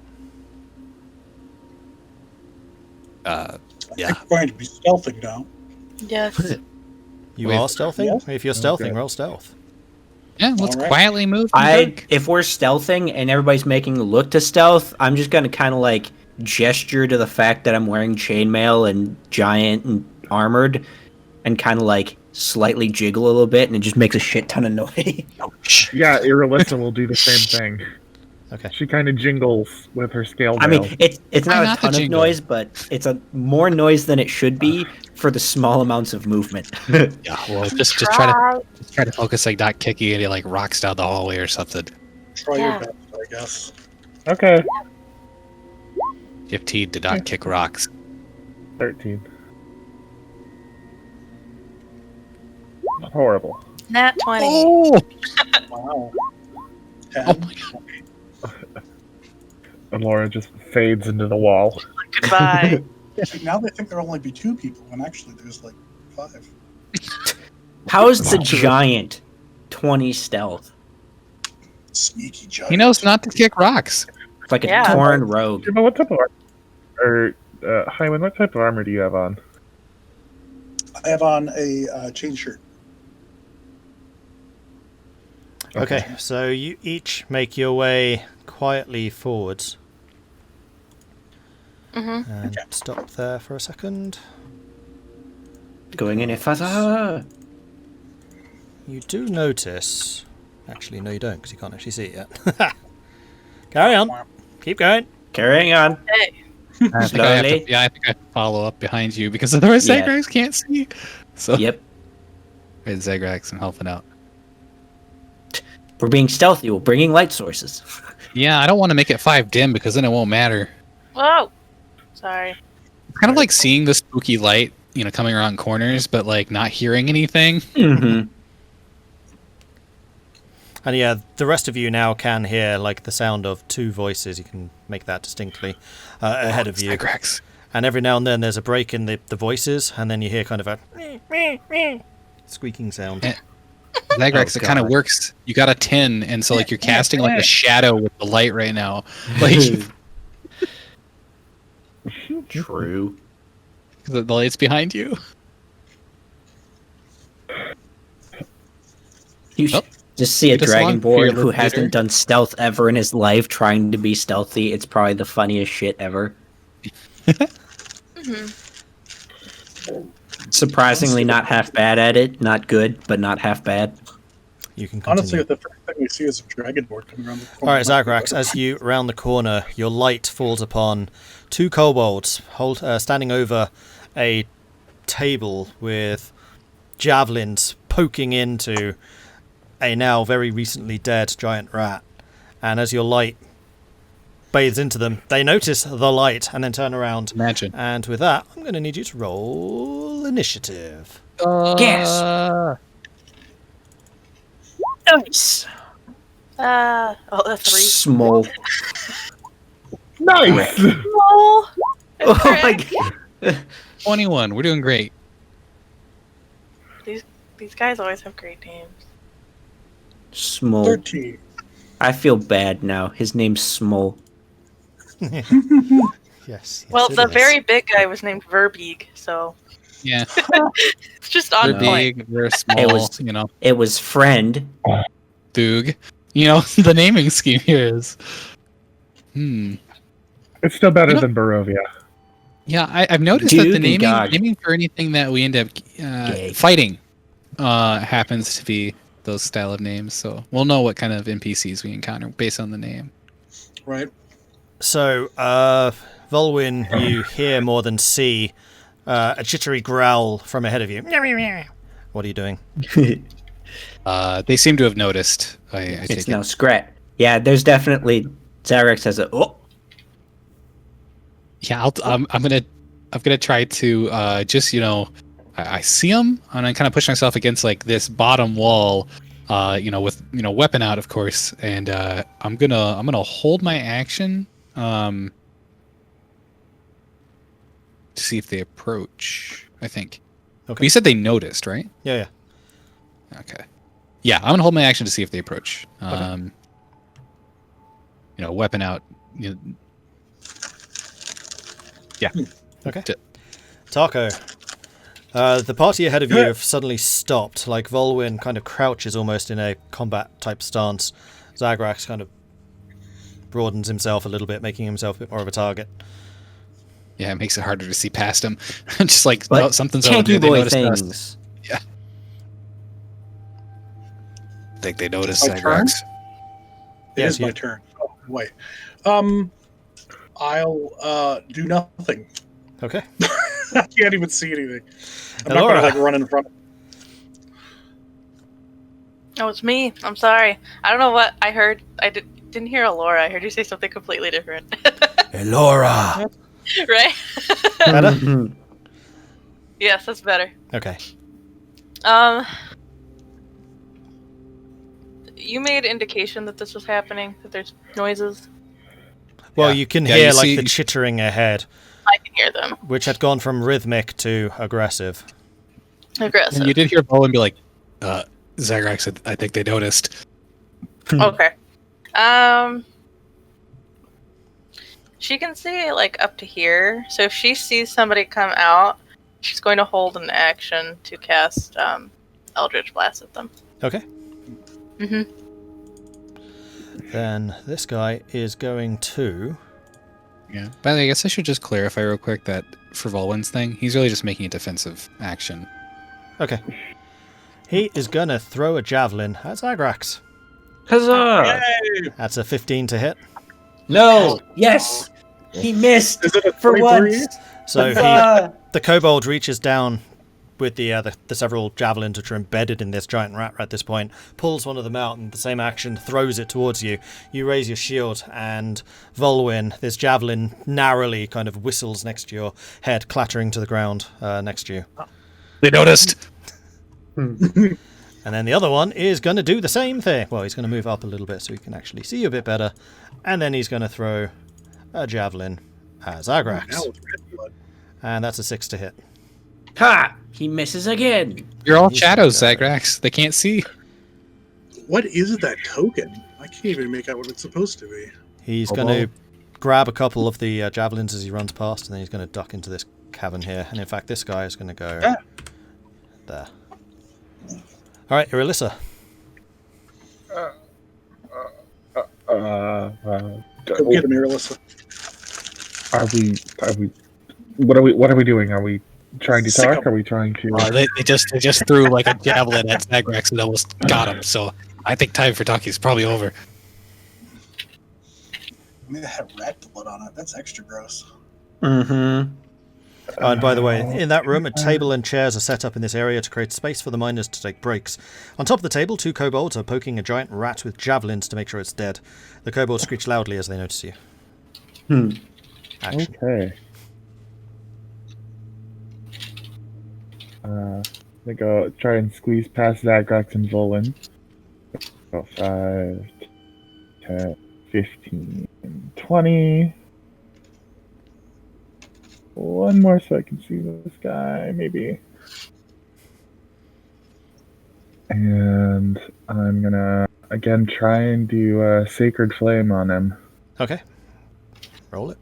I Yeah. think we're going to be stealthing now. Yes. You Wait. are stealthing? Yes. If you're stealthing, Okay. roll stealth. Yeah, let's All right. quietly move. and drink. If we're stealthing and everybody's making a look to stealth, I'm just gonna kind of like gesture to the fact that I'm wearing chainmail and giant and armored, and kind of like slightly jiggle a little bit, and it just makes a shit ton of noise. Yeah, Irilyssa will do the same thing. Okay. She kind of jingles with her scale I mail. mean, it's Why not a not the ton of jingle? noise, but it's a more noise than it should be for the small amounts of movement. Yeah, well, just try to focus, like not kicking any like rocks down the hallway or something. Try Yeah. your best, I guess. Okay. 15 did not kick rocks. 13. Horrible. Nat 20. Oh, Wow. oh my god! And Laura just fades into the wall. Goodbye. See, now they think there'll only be 2 people, when actually there's like 5. How is the giant 20 stealth? Sneaky giant. He knows not to kick rocks. It's like a Yeah. torn rogue. You know, what type of armor? Or, Highwind, what type of armor do you have on? I have on a chain shirt. Okay, so you each make your way quietly forwards. Mm-hmm. And stop there for a second. Going in further. You do notice... Actually, no you don't, because you can't actually see it yet. Carry on. Keep going. Carrying on. Hey. I think I have Slowly. to, yeah, I think I have to follow up behind you because otherwise Yeah. Zagrex can't see. So Yep. Wait, Zagrex, I'm helping out. We're being stealthy. We're bringing light sources. Yeah, I don't want to make it 5 dim because then it won't matter. Whoa. Sorry. It's kind of like seeing the spooky light, coming around corners, but like not hearing anything. Mm-hmm. And yeah, the rest of you now can hear like the sound of 2 voices. You can make that distinctly ahead of you. Zagrex. And every now and then there's a break in the voices, and then you hear kind of a squeaking sound. Eh. Zagrex, it kind of works. You got a 10, and so like you're casting like a shadow with the light right now. Like True. the light's behind you. You should just see a Just along, dragonborn who fearless hasn't leader. done stealth ever in his life trying to be stealthy. It's probably the funniest shit ever. Mm-hmm. Surprisingly, not half bad at it. Not good, but not half bad. You can continue. Honestly, the first thing we see is a dragonborn coming around the All corner. right, Zagrax, as you round the corner, your light falls upon 2 kobolds standing over a table with javelins poking into a now very recently dead giant rat. And as your light bathes into them, they notice the light and then turn around. Imagine. And with that, I'm going to need you to roll initiative. Yes. Nice. Oh, that's 3. Small. Nice! Oh, Oh my god. 21. We're doing great. These guys always have great names. Small. 13. I feel bad now. His name's Small. Yes. Well, it the is. very big guy was named Verbeeg, so Yeah. it's just on They're point. big, they're small, It was Friend. Doog. The naming scheme here is. It's still better than Barovia. Yeah, I've noticed Dude that the and naming, Gog. naming for anything that we end up Gag. fighting happens to be those style of names. So we'll know what kind of NPCs we encounter based on the name. Right. So, Vulwin, you hear more than see a jittery growl from ahead of you. What are you doing? They seem to have noticed. I It's take now it. Scrat. Yeah, there's definitely Zagrex has a Yeah, I'm gonna try to just I see him and I kind of push myself against like this bottom wall, with weapon out, of course, and I'm gonna hold my action to see if they approach. I think. Okay. You said they noticed, right? Yeah. Okay. Yeah, I'm gonna hold my action to see if they approach. Okay. Weapon out. Yeah. Okay. Tahko. The party ahead of you have suddenly stopped. Like Vulwin kind of crouches almost in a combat type stance. Zagrax kind of broadens himself a little bit, making himself a bit more of a target. Yeah, it makes it harder to see past him. Just like But no, something's over tanky there. They boy noticed us. things. Yeah. I think they noticed My turn? Zagrax. It Yes, is my you- turn. Oh, wait. I'll do nothing. Okay. I can't even see anything. I'm not Elora. going to run in front. Oh, it's me. I'm sorry. I don't know what I heard. I didn't hear Elora. I heard you say something completely different. Elora! Right? Better? Yes, that's better. Okay. You made indication that this was happening, that there's noises. Well, Yeah. you can Yeah, hear you like see- the chittering ahead, I can hear them. which had gone from rhythmic to aggressive. Aggressive. And you did hear Bowen be like, Zagrax, I think they noticed. Okay. She can see like up to here, so if she sees somebody come out, she's going to hold an action to cast Eldritch Blast at them. Okay. Mm-hmm. Then this guy is going to... Yeah. By the way, I guess I should just clarify real quick that for Vulwin's thing, he's really just making a defensive action. Okay. He is going to throw a javelin at Zagrax. Huzzah! Yay! That's a 15 to hit. No! Yes! He missed! Is it a For 23? once! So Huzzah! the kobold reaches down with the several javelins which are embedded in this giant rat at this point, pulls one of them out, and the same action throws it towards you. You raise your shield, and Vulwin, this javelin narrowly kind of whistles next to your head, clattering to the ground next to you. They noticed! And then the other one is going to do the same thing. Well, he's going to move up a little bit so he can actually see you a bit better. And then he's going to throw a javelin at Zagrax. Now it's red blood. And that's a 6 to hit. Ha! He misses again! You're all He's shadows, gonna- Zagrax. They can't see. What is that token? I can't even make out what it's supposed to be. He's going to grab a couple of the javelins as he runs past, and then he's going to duck into this cavern here. And in fact, this guy is going to go Yeah. there. All right, Irilyssa. Go get him, Irilyssa. Are we? What are we doing? Are we trying to Sick talk? 'em. Are we trying to? They just threw like a javelin at Zagrax and almost got him. So I think time for talking is probably over. I mean, that had rat blood on it. That's extra gross. Mm-hmm. And by the way, in that room, a table and chairs are set up in this area to create space for the miners to take breaks. On top of the table, 2 kobolds are poking a giant rat with javelins to make sure it's dead. The kobolds screech loudly as they notice you. Action. Okay. I'm gonna go try and squeeze past Zagrax and Vulwin. Go 5, 10, 15, 20. One more so I can see this guy, maybe. And I'm gonna again try and do a Sacred Flame on him. Okay. Roll it.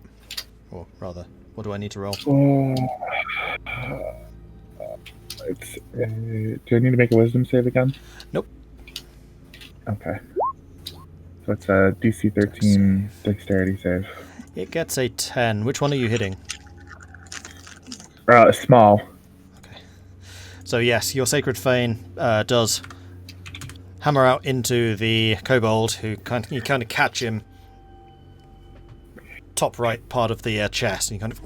Or rather, what do I need to roll? Do I need to make a Wisdom save again? Nope. Okay. So it's a DC 13 Dexterity save. It gets a 10. Which one are you hitting? Small. So yes, your Sacred Flame does hammer out into the kobold, who you kind of catch him top right part of the chest, and you kind of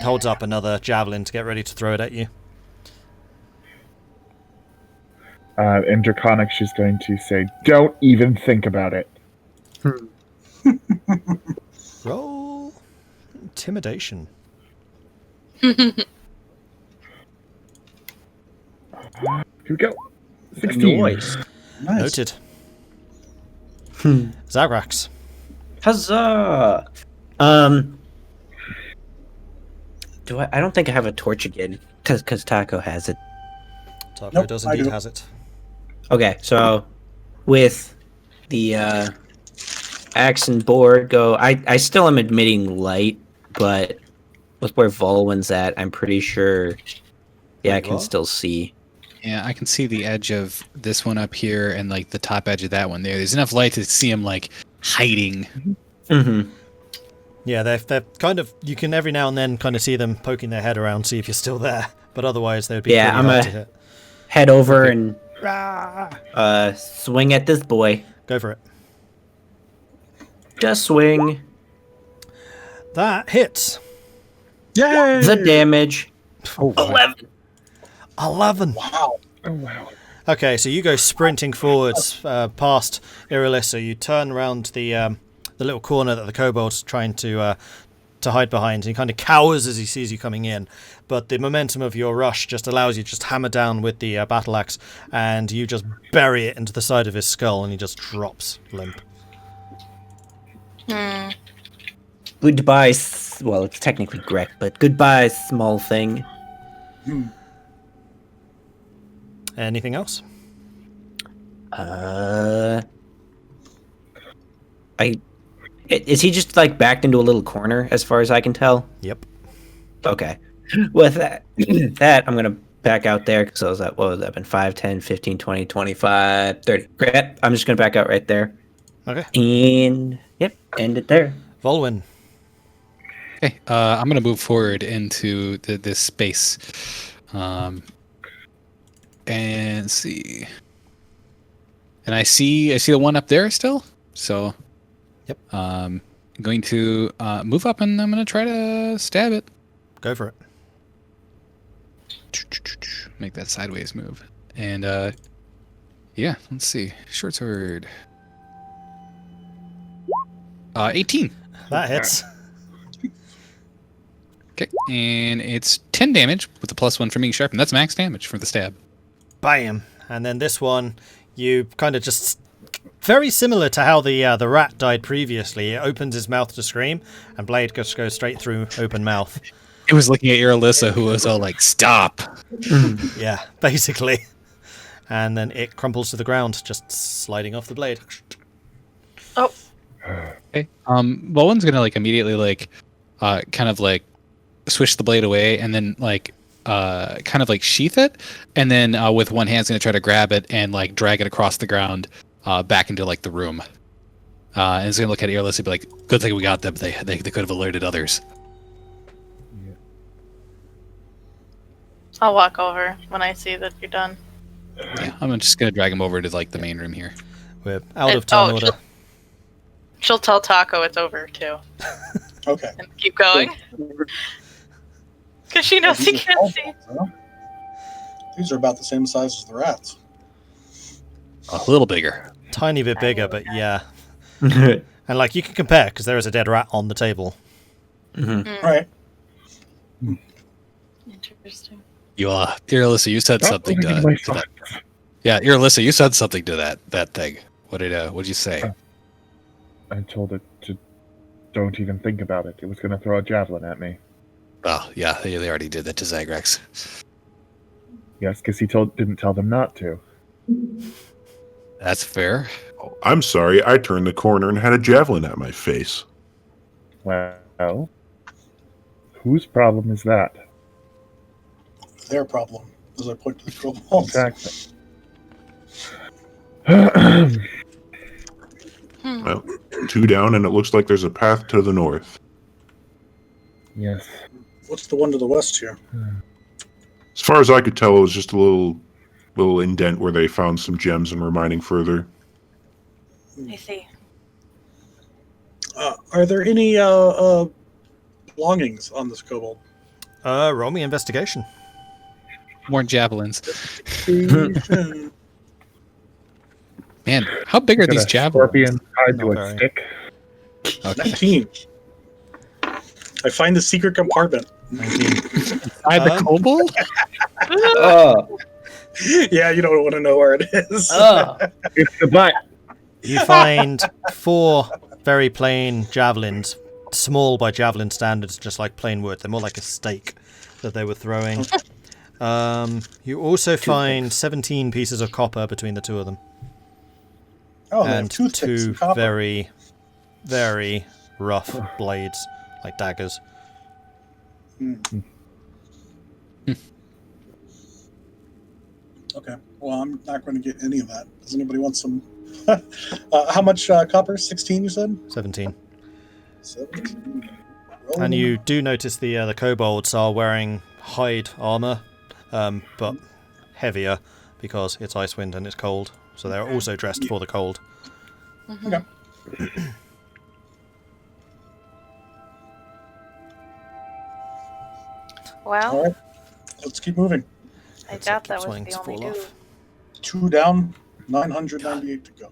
holds up another javelin to get ready to throw it at you. In Draconic, she's going to say, "Don't even think about it." Roll intimidation. Here we go. 16. Nice. Noted. Zagrax. Huzzah! Do I don't think I have a torch again, because Tahko has it. Tahko Nope, does I indeed do. has it. Okay, so with the axe and board go, I still am admitting light, but with where Vulwin's at, I'm pretty sure. Yeah, I can What? still see. Yeah, I can see the edge of this one up here and like the top edge of that one there. There's enough light to see him like hiding. Mm-hmm. Yeah, they're kind of, you can every now and then kind of see them poking their head around, see if you're still there, but otherwise they would be Yeah, pretty I'm hard a- to hit. Head over and swing at this boy. Go for it. Just swing. That hits. Yay! The damage. Oh, 11. 11. Wow. Oh, wow. Okay, so you go sprinting forwards past Irilyssa. You turn around the little corner that the kobold's trying to hide behind. He kind of cowers as he sees you coming in, but the momentum of your rush just allows you to just hammer down with the battle axe, and you just bury it into the side of his skull, and he just drops limp. Goodbye. Well, it's technically Greg, but goodbye, small thing. Anything else? Is he just like backed into a little corner as far as I can tell? Yep. Okay. With that, I'm going to back out there because I was at, what was that, been 5, 10, 15, 20, 25, 30. Great. I'm just going to back out right there. Okay. And, yep, end it there. Vulwin. Okay, I'm gonna move forward into this space, and see. And I see the one up there still. So, Yep. I'm going to move up and I'm gonna try to stab it. Go for it. Make that sideways move. And yeah, let's see. Short sword. 18. That hits. Okay, and it's 10 damage with the +1 from being sharpened. That's max damage for the stab. Bam. And then this one, you kind of just... Very similar to how the rat died previously. It opens his mouth to scream, and blade just goes straight through open mouth. It was looking at Irilyssa, who was all like, "Stop!" Yeah, basically. And then it crumples to the ground, just sliding off the blade. Oh, Okay. Vulwin's gonna like immediately like, kind of like, swish the blade away, and then like, kind of like sheath it, and then with one hand, he's gonna try to grab it and like drag it across the ground, back into like the room. And he's gonna look at Irilyssa and be like, "Good thing we got them. They could have alerted others." I'll walk over when I see that you're done. Yeah, I'm just gonna drag him over to like the main room here. We're out of turn order. She'll tell Tahko it's over too, Okay. and keep going because she knows he can't see. These are about the same size as the rats. A little bigger. Tiny bit bigger, but yeah. And like you can compare because there is a dead rat on the table. Right. Interesting. You Irilyssa, you said Stop something to looking at my that. Yeah, Irilyssa, you said something to that thing. What'd you say? I told it to don't even think about it. It was going to throw a javelin at me. Oh, yeah, they already did that to Zagrex. Yes, because he didn't tell them not to. That's fair. Oh, I'm sorry, I turned the corner and had a javelin at my face. Well, whose problem is that? Their problem, as I point to the kobolds. Exactly. Well, 2 down, and it looks like there's a path to the north. Yes. What's the one to the west here? As far as I could tell, it was just a little indent where they found some gems and were mining further. I see. Are there any belongings on this kobold? Roll me investigation. More javelins. Man, how big are Got these a javelins? Scorpion tied to Not a very. stick. Okay. 19. I find the secret compartment. 19. By the kobold? Oh. Yeah, you don't want to know where it is. Oh. It's the butt. You find 4 very plain javelins, small by javelin standards, just like plain wood. They're more like a stake that they were throwing. You also find 17 pieces of copper between the 2 of them. Oh, they have And 2 sticks 2 of copper. very, very rough blades, like daggers. Okay. Well, I'm not going to get any of that. Does anybody want some? How much copper? 16, you said? 17. 17. And you do notice the kobolds are wearing hide armor, but heavier because it's Icewind and it's cold. So they're also dressed for the cold. Okay. Well, All right. Let's keep moving. I doubt that was Swings the only fall dude. off. 2 down, 998 to go.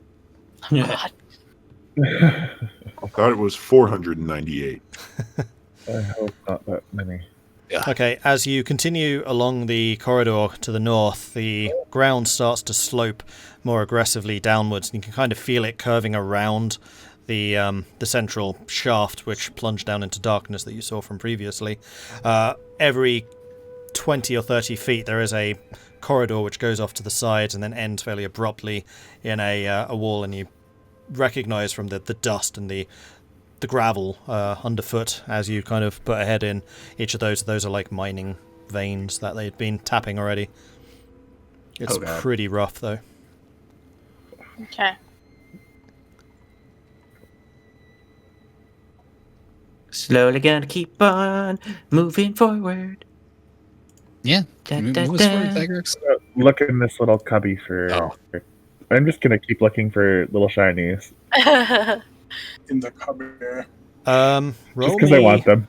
God. I thought it was 498. I hope not that many. Okay, as you continue along the corridor to the north, the ground starts to slope more aggressively downwards, and you can kind of feel it curving around the central shaft, which plunged down into darkness that you saw from previously. Every 20 or 30 feet, there is a corridor which goes off to the sides and then ends fairly abruptly in a wall, and you recognize from the dust and the gravel underfoot as you kind of put a head in each of those. Those are like mining veins that they'd been tapping already. It's pretty rough, though. Okay. Slowly gonna keep on moving forward. Yeah. Da, Move da, us da. forward, Zagrex. Look in this little cubby for. Oh. I'm just gonna keep looking for little shinies. In the cupboard. Roll Just because I me want them.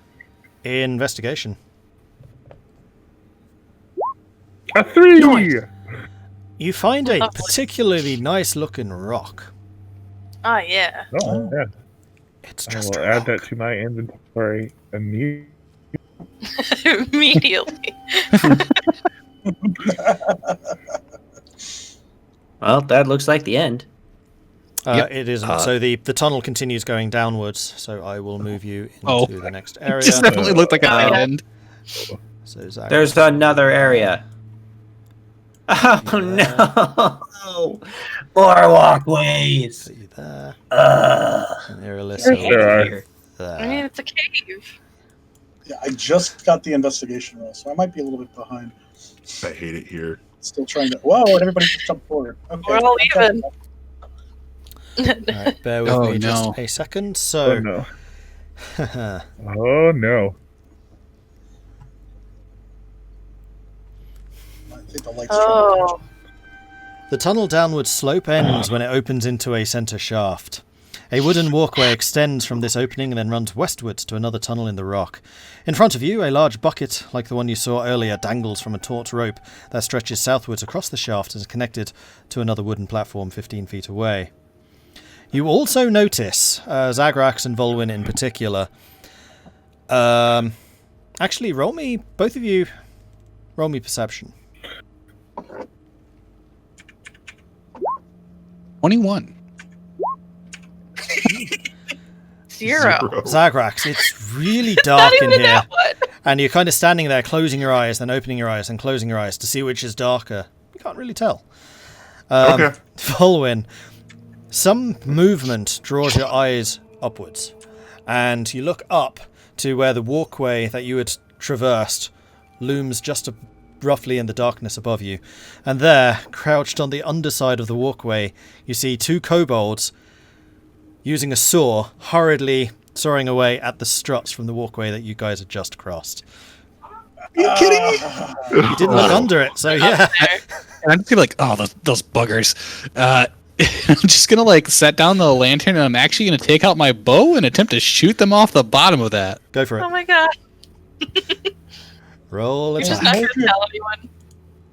investigation. A 3! You find a particularly nice-looking rock. Oh, yeah. Oh, yeah. It's I just will a add rock. that to my inventory immediately. Immediately. Well, that looks like the end. Yep. It isn't. So the tunnel continues going downwards, so I will move you into Oh. the next area. It just definitely looked like a dead end. So Zagrex. There's another area. Oh no! More walkways. Put you there. Ugh. And Irilyssa Sure, will sure. be I mean, there. it's a cave. Yeah, I just got the investigation roll, so I might be a little bit behind. I hate it here. Still trying to. Whoa! Everybody just jumped forward. Okay. We're all even. Alright, bear with Oh, me just no. a second. Oh So, no. Oh no. I think the lights. Oh. the tunnel downward slope ends when it opens into a centre shaft. A wooden walkway extends from this opening and then runs westwards to another tunnel in the rock. In front of you, a large bucket, like the one you saw earlier, dangles from a taut rope that stretches southwards across the shaft and is connected to another wooden platform 15 feet away. You also notice, Zagrax and Vulwin in particular, actually, both of you, roll me perception. 21. 0. Zagrax, it's really dark Not in even here. that one. And you're kind of standing there, closing your eyes, then opening your eyes, and closing your eyes to see which is darker. You can't really tell. Okay. Vulwin, some movement draws your eyes upwards, and you look up to where the walkway that you had traversed looms just roughly in the darkness above you. And there, crouched on the underside of the walkway, you see 2 kobolds using a saw, hurriedly sawing away at the struts from the walkway that you guys had just crossed. Are you kidding me? You didn't look under it, so yeah. And I'm just gonna like, oh, those buggers. I'm just gonna like set down the lantern, and I'm actually gonna take out my bow and attempt to shoot them off the bottom of that. Go for it. Oh my god. Roll You're just attack. not gonna tell anyone.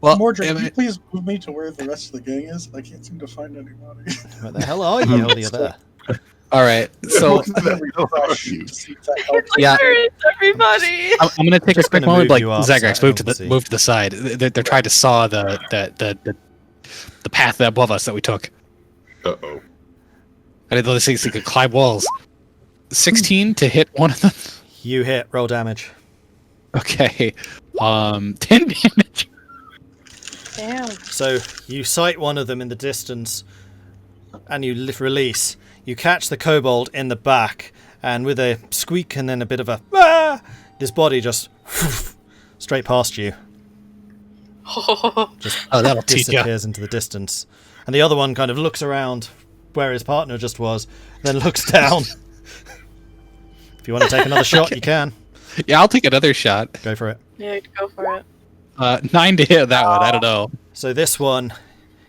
Well, Mordred, am can you I- please move me to where the rest of the gang is? I can't seem to find anybody. Where the hell are you? Oh, you're there. all right. So Refresh to see if that helps. Yeah. Where is everybody? I'm gonna take Just a quick gonna moment, move like you off Zagrax, so I move to don't the see. side. They're trying to saw the path above us that we took. Uh-oh. I didn't know these things could climb walls. 16 to hit one of them. You hit. Roll damage. Okay. 10 damage. Damn. So you sight one of them in the distance, and you release. You catch the kobold in the back, and with a squeak and then a bit of a this body just straight past you, just Oh, that'll teach you. disappears into the distance. And the other one kind of looks around where his partner just was, then looks down. If you want to take another shot, you can. Yeah, I'll take another shot. Go for it. Yeah, go for it. 9 to hit that one. I don't know. So this one,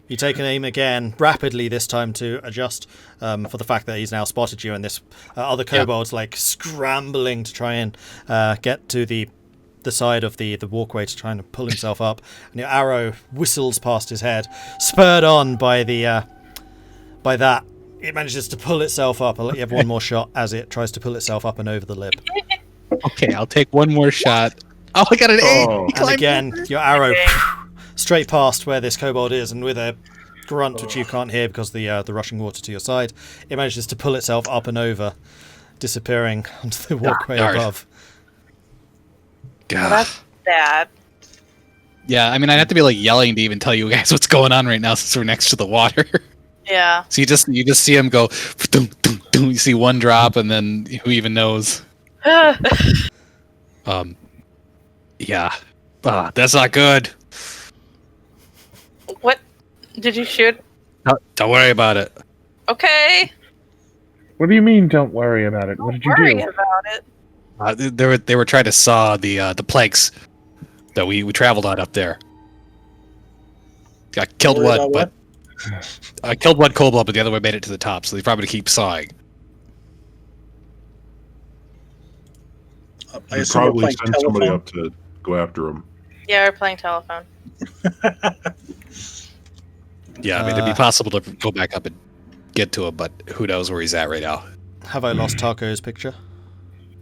you take an aim again, rapidly this time to adjust for the fact that he's now spotted you, and this other kobold's like scrambling to try and get to the side of the walkway to try and pull himself up. And your arrow whistles past his head, spurred on by that. It manages to pull itself up. I'll let you have one more shot as it tries to pull itself up and over the lip. Okay, I'll take one more shot. Oh, I got an 8. Oh. And again, your arrow straight past where this kobold is, and with a grunt which you can't hear because the rushing water to your side, it manages to pull itself up and over, disappearing onto the walkway darn. above. Well, that's bad. Yeah, I mean, I'd have to be like yelling to even tell you guys what's going on right now since we're next to the water. Yeah. So you just see him go. Dum, dum, dum. You see one drop, and then who even knows? Yeah. That's not good. What? Did you shoot? No, don't worry about it. Okay. What do you mean? Don't worry about it. What did you Worry do? about it. They were trying to saw the planks that we traveled on up there. I killed Worry one, about but I killed one kobold, but the other one made it to the top, so they probably keep sawing. I You assume you're probably playing send somebody telephone. up to go after him. Yeah, we're playing telephone. Yeah, I mean, it'd be possible to go back up and get to him, but who knows where he's at right now. Have I lost Tahko's picture?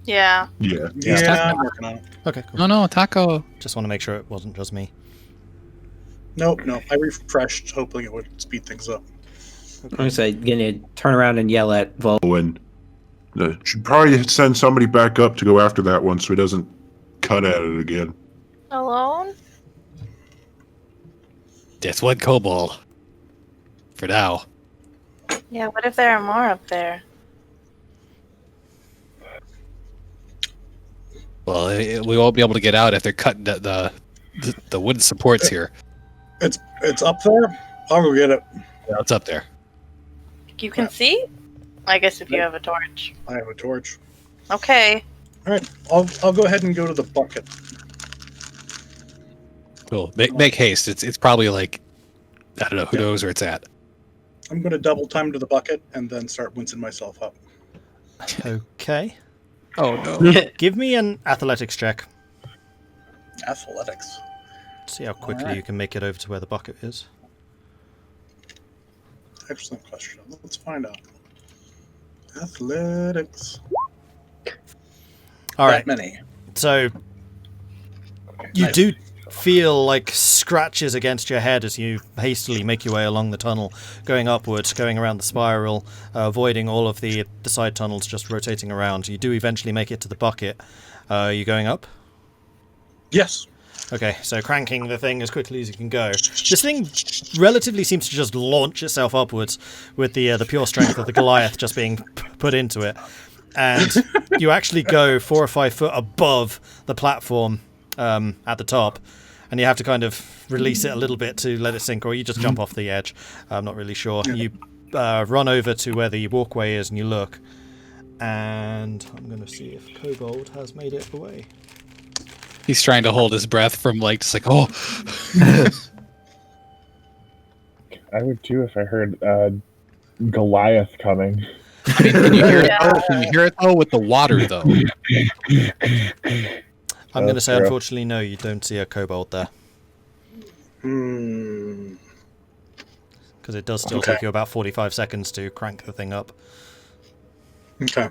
Yeah. Yeah. Yeah, I'm working on it. Okay, cool. No, no, Tahko. Just want to make sure it wasn't just me. Nope, no. I refreshed, hoping it would speed things up. I'm gonna turn around and yell at Vol. And should probably send somebody back up to go after that one so he doesn't cut at it again. Alone? That's one kobold. For now. Yeah, what if there are more up there? Well, we won't be able to get out if they're cutting the wooden supports here. It's up there. I'll go get it. Yeah, it's up there. You can see? I guess if you have a torch. I have a torch. Okay. All right, I'll go ahead and go to the bucket. Cool. Make haste. It's probably like, I don't know, who knows where it's at. I'm going to double time to the bucket and then start wincing myself up. Okay. Oh no. Give me an athletics check. Athletics. See how quickly Alright. you can make it over to where the bucket is. Excellent question. Let's find out. Athletics. All right. That many. So you Nice. do feel like scratches against your head as you hastily make your way along the tunnel, going upwards, going around the spiral, avoiding all of the side tunnels, just rotating around. You do eventually make it to the bucket. Are you going up? Yes. Okay, so cranking the thing as quickly as you can go. This thing relatively seems to just launch itself upwards with the pure strength of the Goliath just being put into it. And you actually go 4 or 5 foot above the platform at the top, and you have to kind of release it a little bit to let it sink, or you just jump off the edge. I'm not really sure. You run over to where the walkway is and you look, and I'm going to see if Kobold has made it away. He's trying to hold his breath from just oh. I would too if I heard Goliath coming. I mean, can you hear it though? Can you hear it though with the water though? I'm going to say, true. unfortunately, no, you don't see a kobold there. Because it does still take you about 45 seconds to crank the thing up. Okay.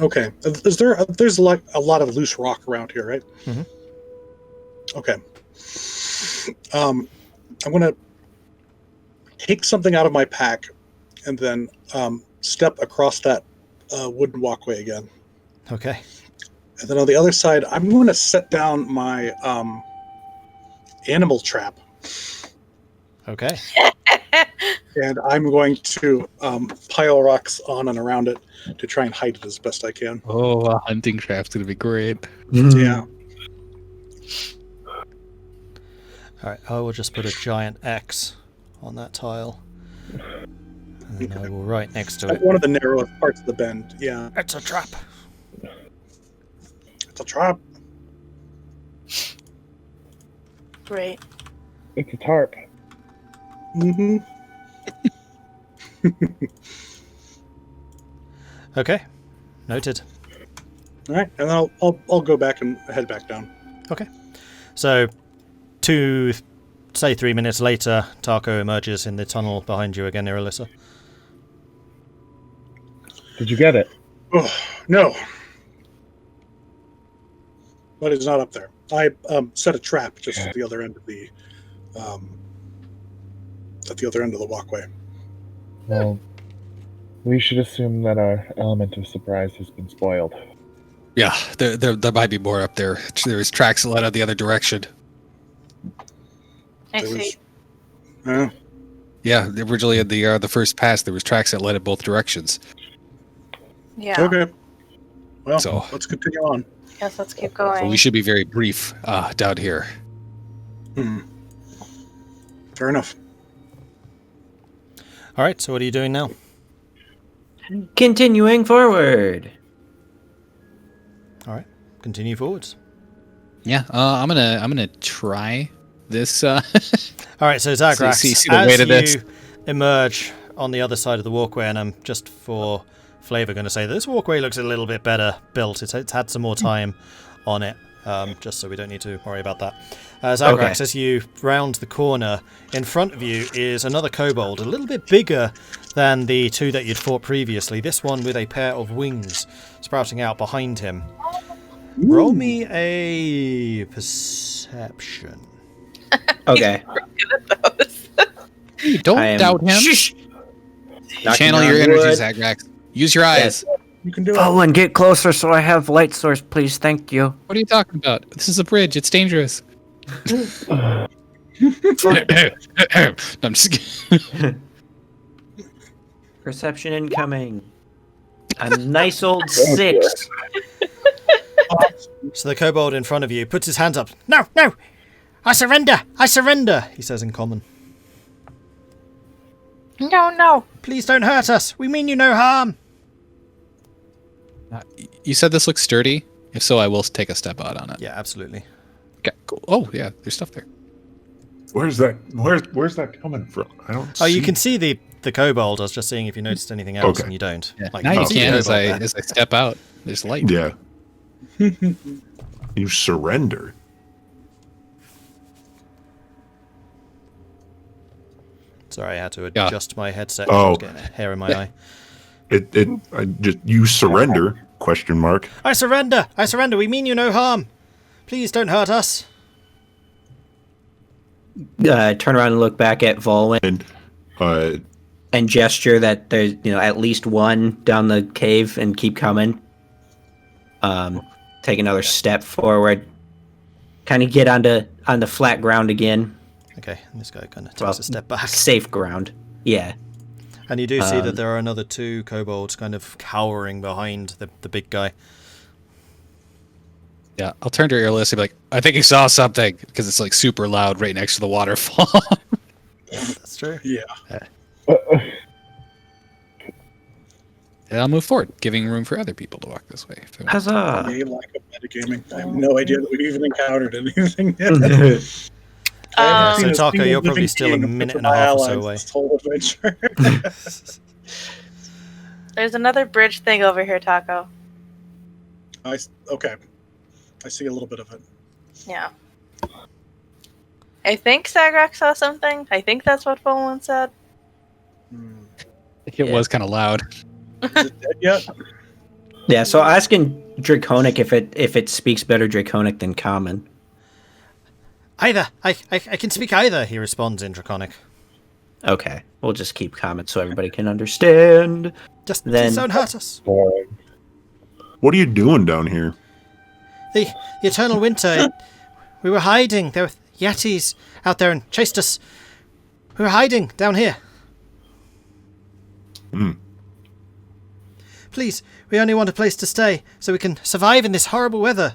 Okay. There's like a lot of loose rock around here, right? Mm-hmm. Okay. I'm gonna take something out of my pack and then step across that wooden walkway again. Okay. And then on the other side, I'm going to set down my animal trap. Okay. And I'm going to pile rocks on and around it to try and hide it as best I can. Oh, a hunting trap's gonna be great. Yeah. Alright, I will just put a giant X on that tile. And then I will write next to it. One of the narrowest parts of the bend. Yeah. It's a trap. It's a trap. Great. It's a tarp. Mm-hmm. Okay. Noted. All right, and then I'll go back and head back down. Okay. So, 3 minutes later, Tahko emerges in the tunnel behind you again, Irilyssa. Did you get it? Oh, no. But it's not up there. I set a trap just at the other end of the walkway. Well, we should assume that our element of surprise has been spoiled. Yeah, there might be more up there. There's tracks that led out the other direction. I There see. was- Yeah, originally at the first pass, there was tracks that led in both directions. Yeah. Okay. Well, So- let's continue on. Yes, let's keep So going. we should be very brief down here. Fair enough. Alright, so what are you doing now? Continuing forward. Alright, continue forwards. Yeah, I'm gonna try this. Alright, so Zagrax, see the weight of as this? you emerge on the other side of the walkway, and I'm just for flavour going to say that this walkway looks a little bit better built. It's had some more time on it, just so we don't need to worry about that. Zagrax, Okay. as you round the corner, in front of you is another kobold, a little bit bigger than the two that you'd fought previously. This one with a pair of wings sprouting out behind him. Roll me a perception. Okay. Don't I am- doubt him. Shh! Channel Knocking your on energy, wood. Zagrax. Use your eyes. You can do it. Vulwin, get closer so I have light source, please. Thank you. What are you talking about? This is a bridge. It's dangerous. No, I'm just kidding. Perception incoming. A nice old 6. So the kobold in front of you puts his hands up. No, no! I surrender! I surrender! He says in common. No, no. Please don't hurt us! We mean you no harm! You said this looks sturdy. If so, I will take a step out on it. Yeah, absolutely. Okay, cool. Oh, yeah, there's stuff there. Where's that? Where's that coming from? I don't. Oh, you see- can see the kobold. I was just seeing if you noticed anything else, Okay. and you don't. Yeah. Like, Now you see the can as kobold I there. as I step out. There's light. Yeah. You surrender. Sorry, I had to Yeah. adjust my headset. Oh. I was getting a hair in my eye. You surrender? Question mark. I surrender! I surrender! We mean you no harm! Please don't hurt us! Turn around and look back at Vulwin. And and gesture that there's at least one down the cave and keep coming. Take another step forward. Kind of get on the flat ground again. Okay, and this guy kind of takes a step back. Safe ground. Yeah. And you do see that there are another 2 kobolds kind of cowering behind the big guy. Yeah, I'll turn to Irilyssa and be like, I think he saw something, because it's like super loud right next to the waterfall. That's true. Yeah. And I'll move forward, giving room for other people to walk this way. If they want. Huzzah! Game lack of metagaming. I have no idea that we've even encountered anything yet. So Tahko, you're probably still a minute and a half or so away. This whole adventure. There's another bridge thing over here, Tahko. Okay. I see a little bit of it. Yeah. I think Zagrax saw something. I think that's what Vulwin said. It was kind of loud. Is it dead yet? Yeah, so asking Draconic if it speaks better Draconic than Common. Either. I can speak either, he responds in Draconic. Okay, we'll just keep Common so everybody can understand. Just then please don't hurt us. What are you doing down here? The eternal winter. We were hiding. There were yetis out there and chased us. We were hiding down here. Please, we only want a place to stay so we can survive in this horrible weather.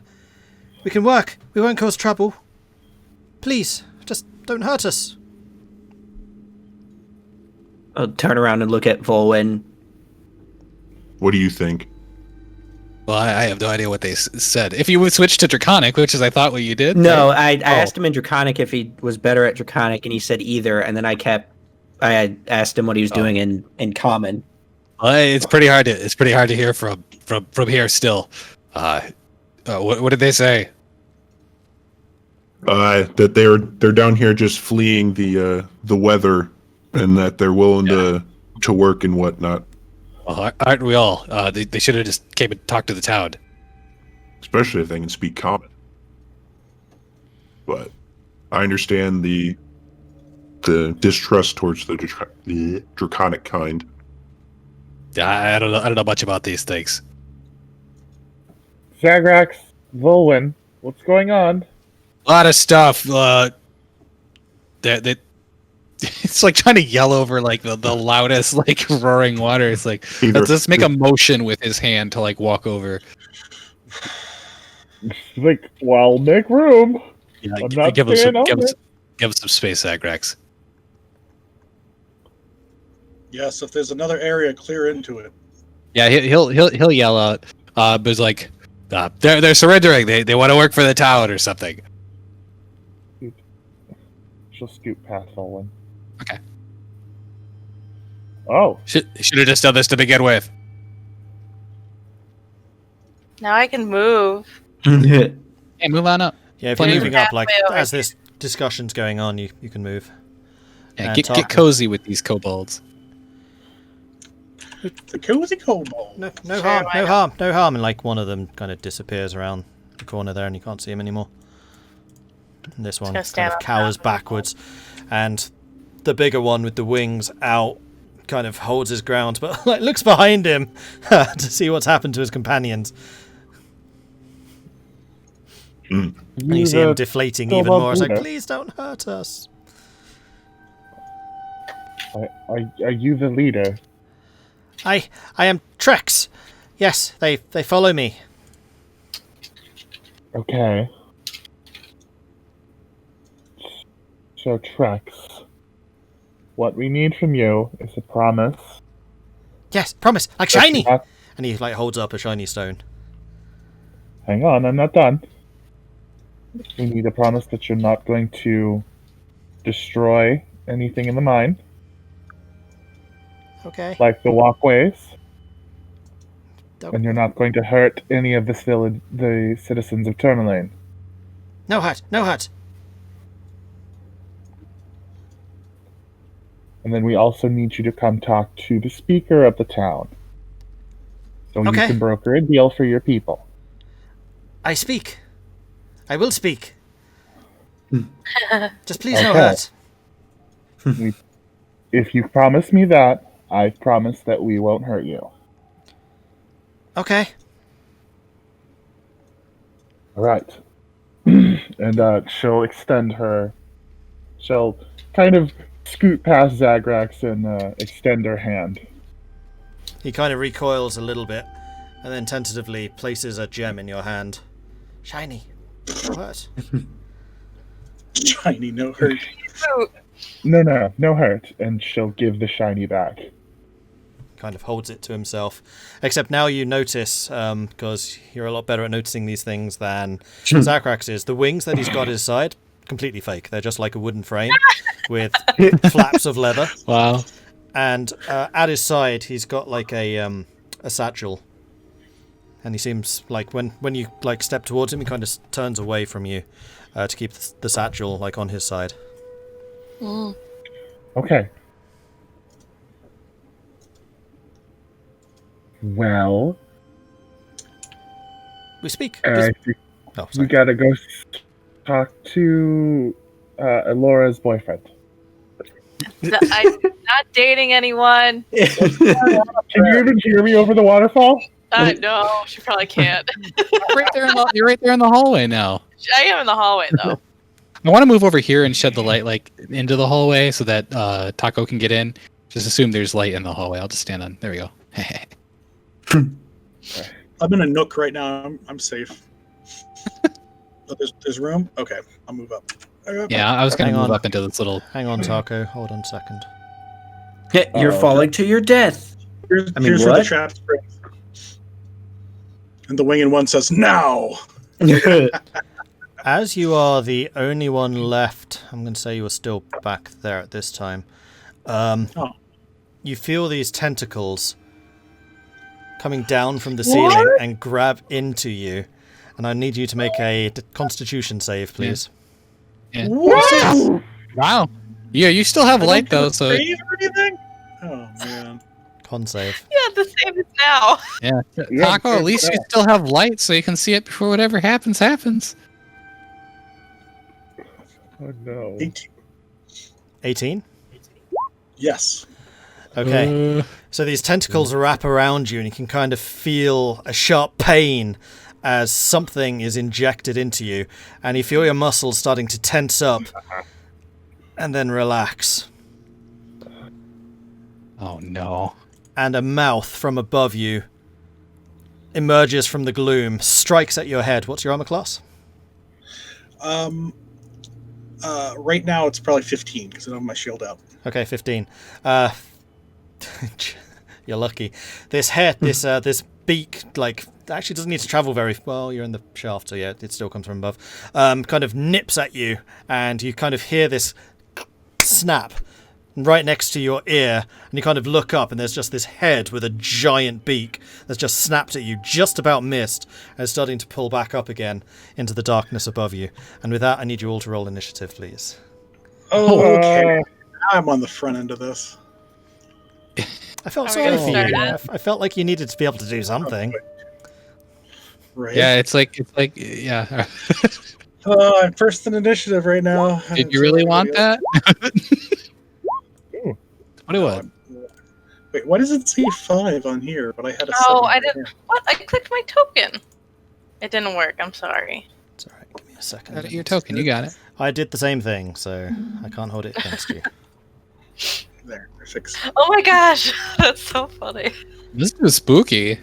We can work. We won't cause trouble. Please, just don't hurt us. I'll turn around and look at Vulwin. What do you think? Well, I have no idea what they said. If you would switch to Draconic, which is I thought what you did. No, I asked him in Draconic if he was better at Draconic, and he said either, and then I had asked him what he was doing in Common. Well, it's pretty hard to hear from here still. What did they say? That they're down here just fleeing the weather, and that they're willing to work and whatnot. Well, aren't we all? They should have just came and talked to the town. Especially if they can speak Common. But I understand the distrust towards the Draconic kind. I don't know much about these things. Zagrax, Vulwin, what's going on? A lot of stuff. It's like trying to yell over like the loudest like roaring water. It's like let's make a motion with his hand to like walk over. Like, well, make room. Yeah, I'm not give him staying some space, Zagrex. Yes, if there's another area, clear into it. Yeah, he'll yell out. But it's like they're surrendering. They want to work for the town or something. She'll scoot past Vulwin. Okay. Oh. Should have just done this to begin with. Now I can move. Hey, move on up. Yeah, if you're moving up, like Halfway over as this discussion's going on, you can move. Yeah, And get cozy with these kobolds. The cozy kobold. No Sure, harm, why no not? harm, no harm. And like one of them kind of disappears around the corner there, and you can't see him anymore. And this one gonna kind stand of on cowers top. backwards, and the bigger one with the wings out kind of holds his ground, but like looks behind him to see what's happened to his companions. And you see him deflating even more. It's like, please don't hurt us. Are you the leader? I am Trex. Yes, they follow me. Okay. So, Trex, what we need from you is a promise. Yes, promise, like that shiny. you're not- And he like holds up a shiny stone. Hang on, I'm not done. We need a promise that you're not going to destroy anything in the mine, Okay. like the walkways, Don't- and you're not going to hurt any of the citizens of Tourmaline. No hurt, no hurt. And then we also need you to come talk to the speaker of the town, so you Okay. can broker a deal for your people. I speak. I will speak. Just please no Okay. hurt. If you promise me that, I promise that we won't hurt you. Okay. All right. And she'll extend her. She'll kind of scoot past Zagrax and extend her hand. He kind of recoils a little bit, and then tentatively places a gem in your hand. Shiny. What? Shiny, no hurt. No hurt. And she'll give the shiny back. Kind of holds it to himself. Except now you notice, because you're a lot better at noticing these things than Zagrax is, the wings that he's got at his side, completely fake. They're just like a wooden frame with flaps of leather. Wow. And at his side, he's got like a satchel. And he seems like when you like step towards him, he kind of turns away from you to keep the satchel like on his side. Mm. Okay. Well, We speak. I think Oh, we sorry. gotta go talk to Elora's boyfriend. I'm not dating anyone. Can you even hear me over the waterfall? No, she probably can't. You're right there in the hallway now. I am in the hallway, though. I want to move over here and shed the light like into the hallway so that Tahko can get in. Just assume there's light in the hallway. I'll just stand on. There we go. I'm in a nook right now. I'm safe. Oh, there's room? Okay, I'll move up. Yeah, I was going Hang to move on. up into this little... Hang on, Tahko. Hold on a second. You're falling to your death. Here's I mean, where the what? trap springs. And the winged one says, now! As you are the only one left, I'm going to say you are still back there at this time. You feel these tentacles coming down from the ceiling and grab into you. And I need you to make a Constitution save, please. Yeah. Wow. Yeah, you still have light though, so... Save or anything? Oh, man. Con save. Yeah, the same as now. Yeah. Yeah, Tahko, at least you still have light so you can see it before whatever happens. Oh no. 18? Yes. Okay. So these tentacles wrap around you and you can kind of feel a sharp pain as something is injected into you. And you feel your muscles starting to tense up and then relax. Oh no. And a mouth from above you emerges from the gloom, strikes at your head. What's your armor class? Right now it's probably 15 because I don't have my shield out. Okay, 15. You're lucky. This head, this beak, like, actually doesn't need to travel very well. You're in the shaft, so yeah, it still comes from above. Kind of nips at you, and you kind of hear this snap right next to your ear, and you kind of look up, and there's just this head with a giant beak that's just snapped at you, just about missed, and is starting to pull back up again into the darkness above you. And with that, I need you all to roll initiative, please. Oh, okay. I'm on the front end of this. I felt Are we sorry gonna for start you. it? I felt like you needed to be able to do something. Right. Yeah, it's like, yeah. I'm first in initiative right now. Did you really want that? What do I? Wait, why does it say 5 on here? But I had a 7. Oh, I right didn't. What? I clicked my token. It didn't work. I'm sorry. It's alright, give me a second. Your token, you got it. I did the same thing, so I can't hold it against you. There, fix. Oh my gosh, that's so funny. This is spooky.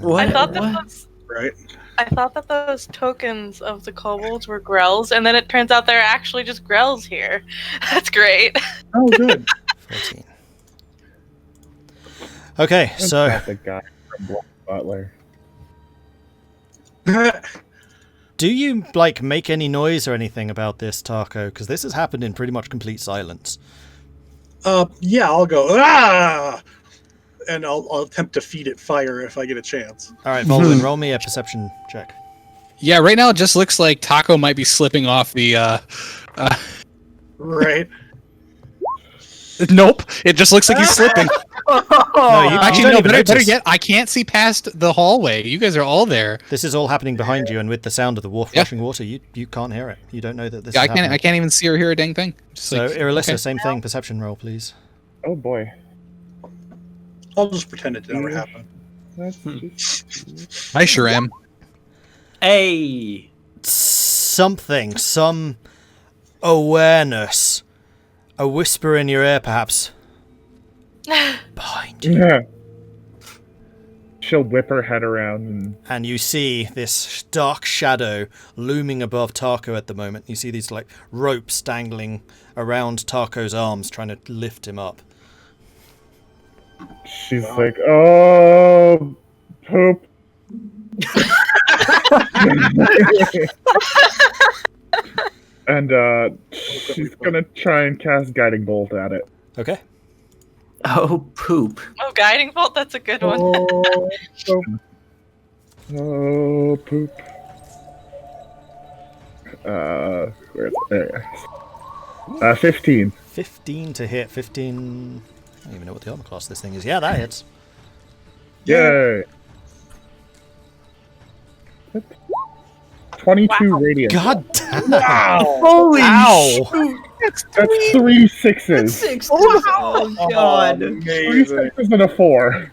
I thought that Right. I thought that those tokens of the kobolds were grells, and then it turns out they're actually just grells here. That's great. Oh, good. 14. Okay, so Classic guy from Butler. do you like make any noise or anything about this, Tahko? Because this has happened in pretty much complete silence. Yeah, I'll go. Ah! And I'll attempt to feed it fire if I get a chance. All right, Vulwin, roll me a perception check. Yeah, right now it just looks like Tahko might be slipping off the. Right. Nope, it just looks like he's slipping. No, you Actually, don't no. even Better notice. yet, I can't see past the hallway. You guys are all there. This is all happening behind you, and with the sound of the rushing water, you can't hear it. You don't know that this is happening. I can't even see or hear a dang thing. Just So, like, Irilyssa, okay. same thing. Perception roll, please. Oh boy. I'll just pretend it never happened. That's just... I sure am. Hey! Some awareness. A whisper in your ear, perhaps. Behind you. Yeah. She'll whip her head around And you see this dark shadow looming above Tahko at the moment. You see these like ropes dangling around Tahko's arms, trying to lift him up. she's like, "Oh, poop." And she's gonna try and cast Guiding Bolt at it. Okay. Oh, poop. Oh, guiding bolt. That's a good one. Oh, poop. Where's there? 15. 15 to hit. 15. I don't even know what the armor class of this thing is. Yeah, that hits. Yay! 22 radiant. God damn. Wow! Holy Ow! That's 3 6s. Oh, God. 3 6s and a 4.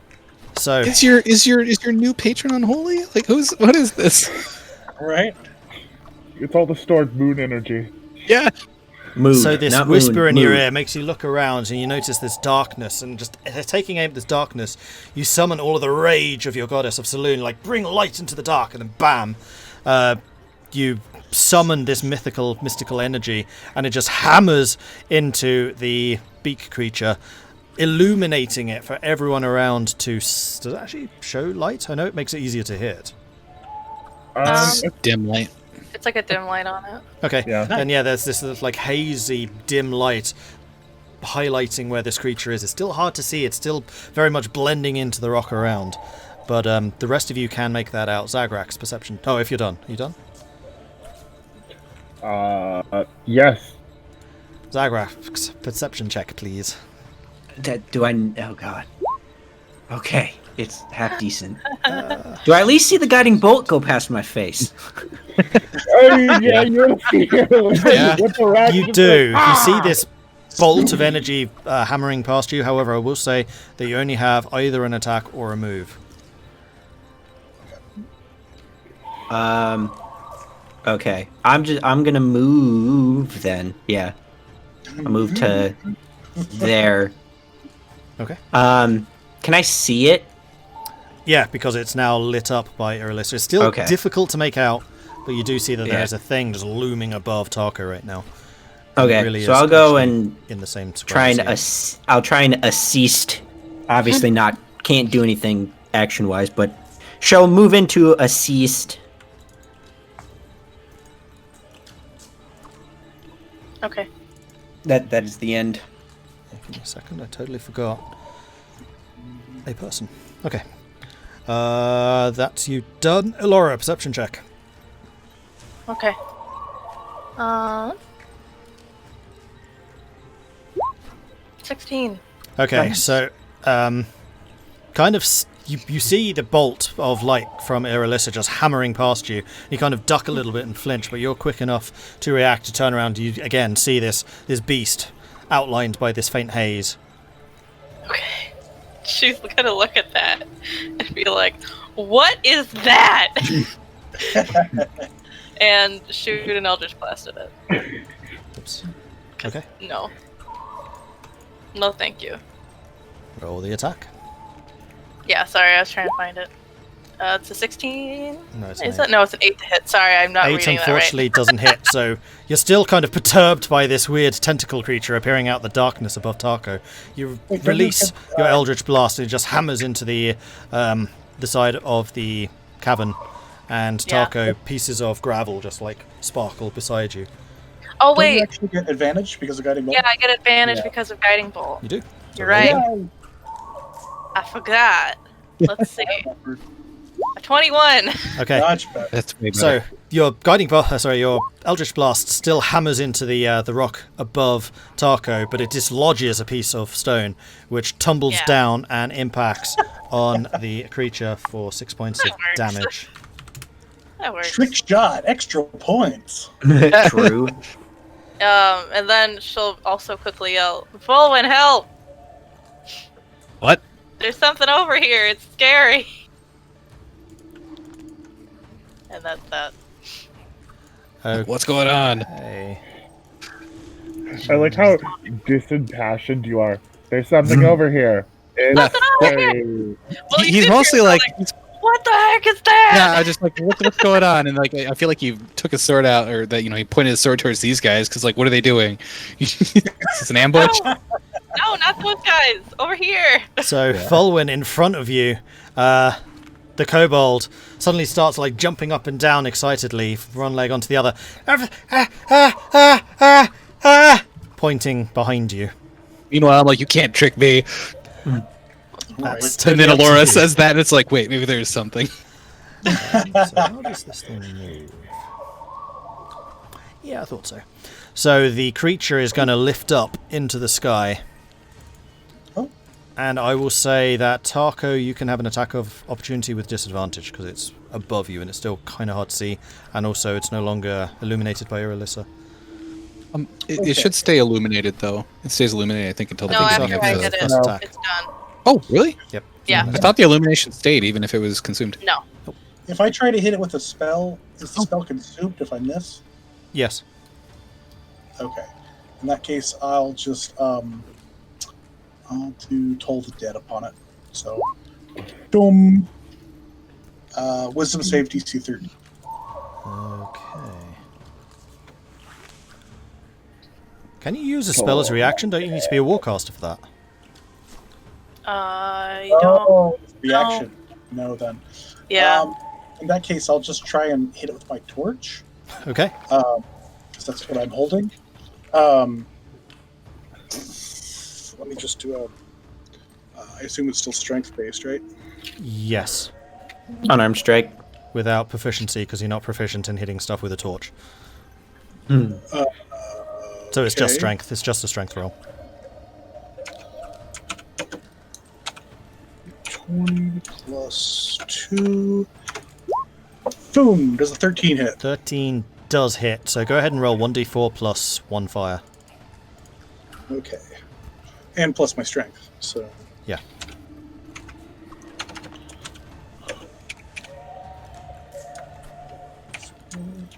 So Is your new patron unholy? Like what is this? Right? It's all the stored moon energy. Yeah. Mood, So this not whisper moon, in your mood. ear makes you look around and you notice this darkness, and just taking aim at this darkness, you summon all of the rage of your goddess of Saloon, like bring light into the dark, and then bam, you summon this mystical energy, and it just hammers into the beak creature, illuminating it for everyone around to... Does it actually show light? I know it makes it easier to hit. Dim light. It's like a dim light on it. Okay, Yeah. and yeah, there's this like hazy, dim light highlighting where this creature is. It's still hard to see. It's still very much blending into the rock around. But the rest of you can make that out. Zagrax, perception. Oh, if you're done. Are you done? Yes. Zagrax, perception check, please. Oh, God. Okay, it's half decent. Do I at least see the guiding bolt go past my face? Oh, yeah, you're Yeah. What's around You do. You see this bolt of energy hammering past you. However, I will say that you only have either an attack or a move. Okay. I'm gonna move then. Yeah. I'll move to there. Okay. Can I see it? Yeah, because it's now lit up by Irilyssa. It's still Okay. difficult to make out, but you do see that Yeah. there's a thing just looming above Tahko right now. Okay, It really so is I'll go actually and in the same square. try and as you. I'll try and assist. Obviously not, can't do anything action-wise, but shall move into assist. Okay. That is the end. Give me a second, I totally forgot a person. Okay. That's you done. Elora, perception check. Okay. 16. Okay, so kind of you see the bolt of light from Irilyssa just hammering past you. You kind of duck a little bit and flinch, but you're quick enough to react, to turn around. You again see this beast outlined by this faint haze. Okay. She's gonna look at that and be like, "What is that?" and shoot an Eldritch Blast at it. Oops. Okay. No. No, thank you. Roll the attack. Yeah, sorry, I was trying to find it. It's a 16. No, it's Is an it? No, it's an 8 to hit. Sorry, I'm not 8 reading that right. unfortunately doesn't hit, so you're still kind of perturbed by this weird tentacle creature appearing out the darkness above Tahko. You release your Eldritch Blast and it just hammers into the side of the cavern, and Yeah. Tahko, pieces of gravel just like sparkle beside you. Oh Don't you wait, actually get advantage because of guiding bolt? yeah, I get advantage Yeah. because of Guiding Bolt. You do. You're right. Yeah. I forgot. Let's see. A 21. Okay. Much better. That's way better. So your your Eldritch Blast still hammers into the rock above Tahko, but it dislodges a piece of stone, which tumbles Yeah. down and impacts on the creature for 6 points of That works. damage. That works. Trick shot, extra points. True. And then she'll also quickly yell, "Vulwin, help!" What? There's something over here. It's scary. And that's that. Okay. What's going on? I like how disimpassioned you are. There's something over here. It's Something over here. scary. Well, He's mostly like, what the heck is that? yeah, I just like, what's going on? And like, I feel like he took a sword out, or that he pointed his sword towards these guys because like, what are they doing? Is this an ambush? No, not those guys. Over here. So Vulwin in front of you, the kobold suddenly starts like jumping up and down excitedly from one leg onto the other, pointing behind you. Meanwhile, I'm like, you can't trick me. That's And then totally up to Elora you. says that, and it's like, wait, maybe there's something. So how does this thing move? Yeah, I thought so. So the creature is going to lift up into the sky. Oh. And I will say that Tahko, you can have an attack of opportunity with disadvantage because it's above you and it's still kind of hard to see. And also it's no longer illuminated by Irilyssa. It should stay illuminated, though. It stays illuminated, I think, until the No, beginning after of I the... get it, first attack. it's done. Oh, really? Yep. Yeah. I thought the illumination stayed, even if it was consumed. No. If I try to hit it with a spell, is the spell consumed if I miss? Yes. Okay. In that case, I'll just I'll do Toll the Dead upon it. So, boom. Wisdom save DC 30. Okay. Can you use a spell as a reaction? Don't you need to be a warcaster for that? I don't. Reaction. No, then. Yeah. In that case, I'll just try and hit it with my torch. Okay. Because that's what I'm holding. Let me just do a... I assume it's still strength-based, right? Yes. Unarmed strike. Without proficiency, because you're not proficient in hitting stuff with a torch. So it's just Okay. strength. It's just a strength roll. 20 plus 2. Boom! Does a 13 hit? 13 does hit, so go ahead and roll 1d4 plus 1 fire. Okay. And plus my strength, so... Yeah.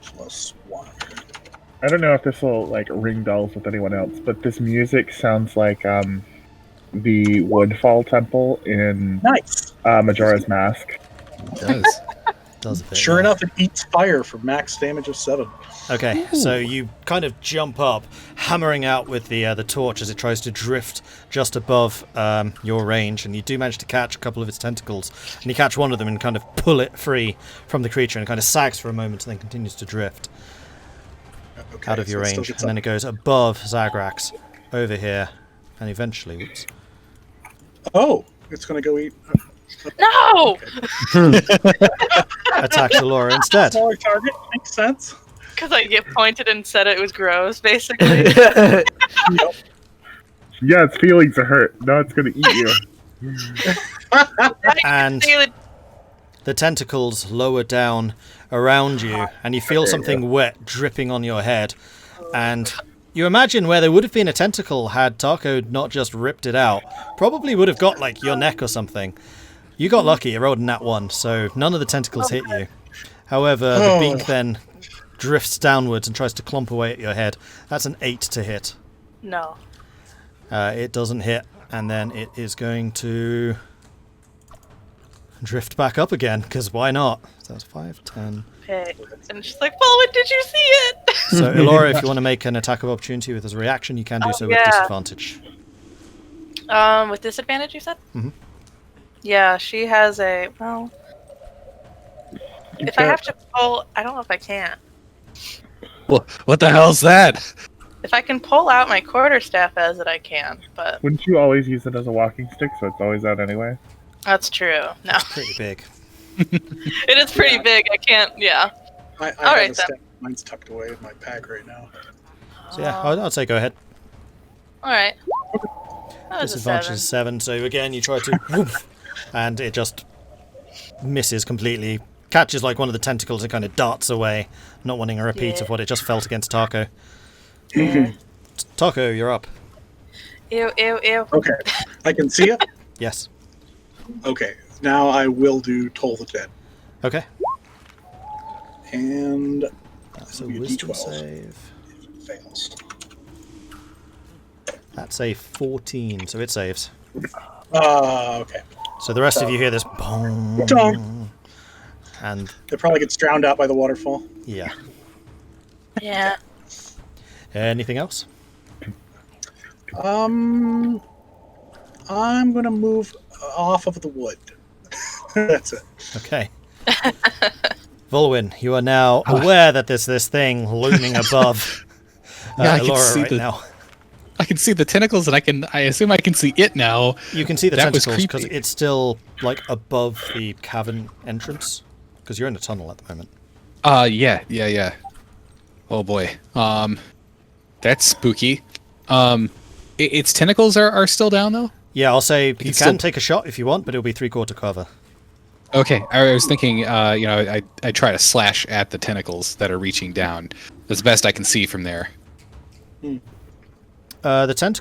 Plus 1. I don't know if this will like ring bells with anyone else, but this music sounds like the Woodfall Temple in Nice! Majora's Mask. It does. Does a bit, Sure yeah. enough, it eats fire for max damage of 7. Okay, so you kind of jump up, hammering out with the torch as it tries to drift just above your range, and you do manage to catch a couple of its tentacles, and you catch one of them and kind of pull it free from the creature, and it kind of sags for a moment and then continues to drift Okay, out of your so it still range, gets and then up. it goes above Zagrax, over here, and eventually, whoops, Oh! It's gonna go eat... No! attacks Elora instead. Smaller target, makes sense. Because I get pointed and said it was gross, basically. Yep. Yeah, its feelings are hurt. Now it's gonna eat you. And the tentacles lower down around you, and you feel something wet dripping on your head. And you imagine where there would have been a tentacle had Tahko not just ripped it out. Probably would have got like your neck or something. You got lucky, you rolled a nat 1, so none of the tentacles hit you. However, the beak then drifts downwards and tries to clomp away at your head. That's an 8 to hit. No. It doesn't hit, and then it is going to drift back up again, because why not? So that's 5, 10. Okay. And she's like, Vulwin, did you see it? So, Elora, if you want to make an attack of opportunity with as a reaction, you can do so with yeah. disadvantage. With disadvantage, you said? Mhm. Yeah, she has a... Well, if I have to pull... I don't know if I can. What the hell's that? If I can pull out my quarterstaff as it, I can. But Wouldn't you always use it as a walking stick, so it's always out anyway? that's true. No. Pretty big. It is pretty big. I can't... Yeah. I All right, have a then. stack. Mine's tucked away in my pack right now. So, yeah, I'd say go ahead. Alright. That was a Disadvantage is 7, so again, you try to... woof, and it just misses completely. Catches like one of the tentacles and kind of darts away, not wanting a repeat of what it just felt against Tahko. Tahko, you're up. Ew, ew, ew. Okay. I can see it. Yes. Okay, now I will do Toll the Dead. Okay. And That's a It'll be a wisdom D12. save. fails. That's a 14, so it saves. Okay. So the rest of you hear this boom, Dong. and It probably gets drowned out by the waterfall. yeah. Yeah. Anything else? I'm gonna move off of the wood. That's it. Okay. Vulwin, you are now aware that there's this thing looming above Yeah, I can Elora see right the- now. I can see the tentacles, and I assume I can see it now. You can see the That was tentacles because creepy. it's still like above the cavern entrance because you're in a tunnel at the moment. Yeah. Oh boy. That's spooky. Its tentacles are still down though? Yeah, I'll say you can can still- take a shot if you want, but it'll be 3/4 cover. Okay, I was thinking, I try to slash at the tentacles that are reaching down. That's the best I can see from there. The tent.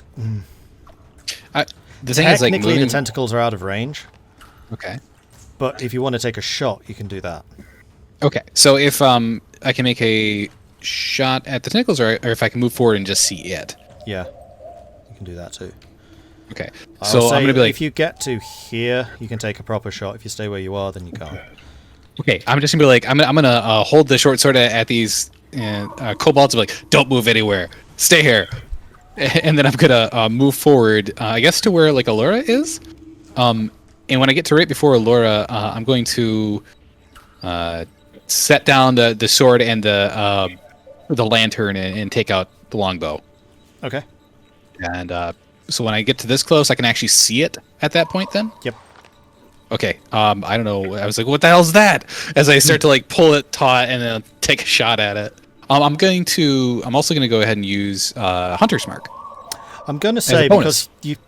The thing is, like, Technically, the moving... tentacles are out of range, Okay. but if you want to take a shot, you can do that. Okay, so if I can make a shot at the tentacles, or if I can move forward and just see it. Yeah, you can do that too. Okay, I'll so say I'm gonna be like, if you get to here, you can take a proper shot. If you stay where you are, then you can't. okay, I'm just gonna be like, I'm gonna hold the short sword at these kobolds, and be like, don't move anywhere, stay here, and then I'm gonna move forward, I guess to where like Elora is, and when I get to right before Elora, I'm going to set down the sword and the lantern and take out the longbow. Okay. And so when I get to this close, I can actually see it at that point then? Yep. Okay. I don't know. I was like, what the hell's that? As I start to like pull it taut and then take a shot at it. I'm also going to go ahead and use Hunter's Mark. I'm going to a say, bonus. because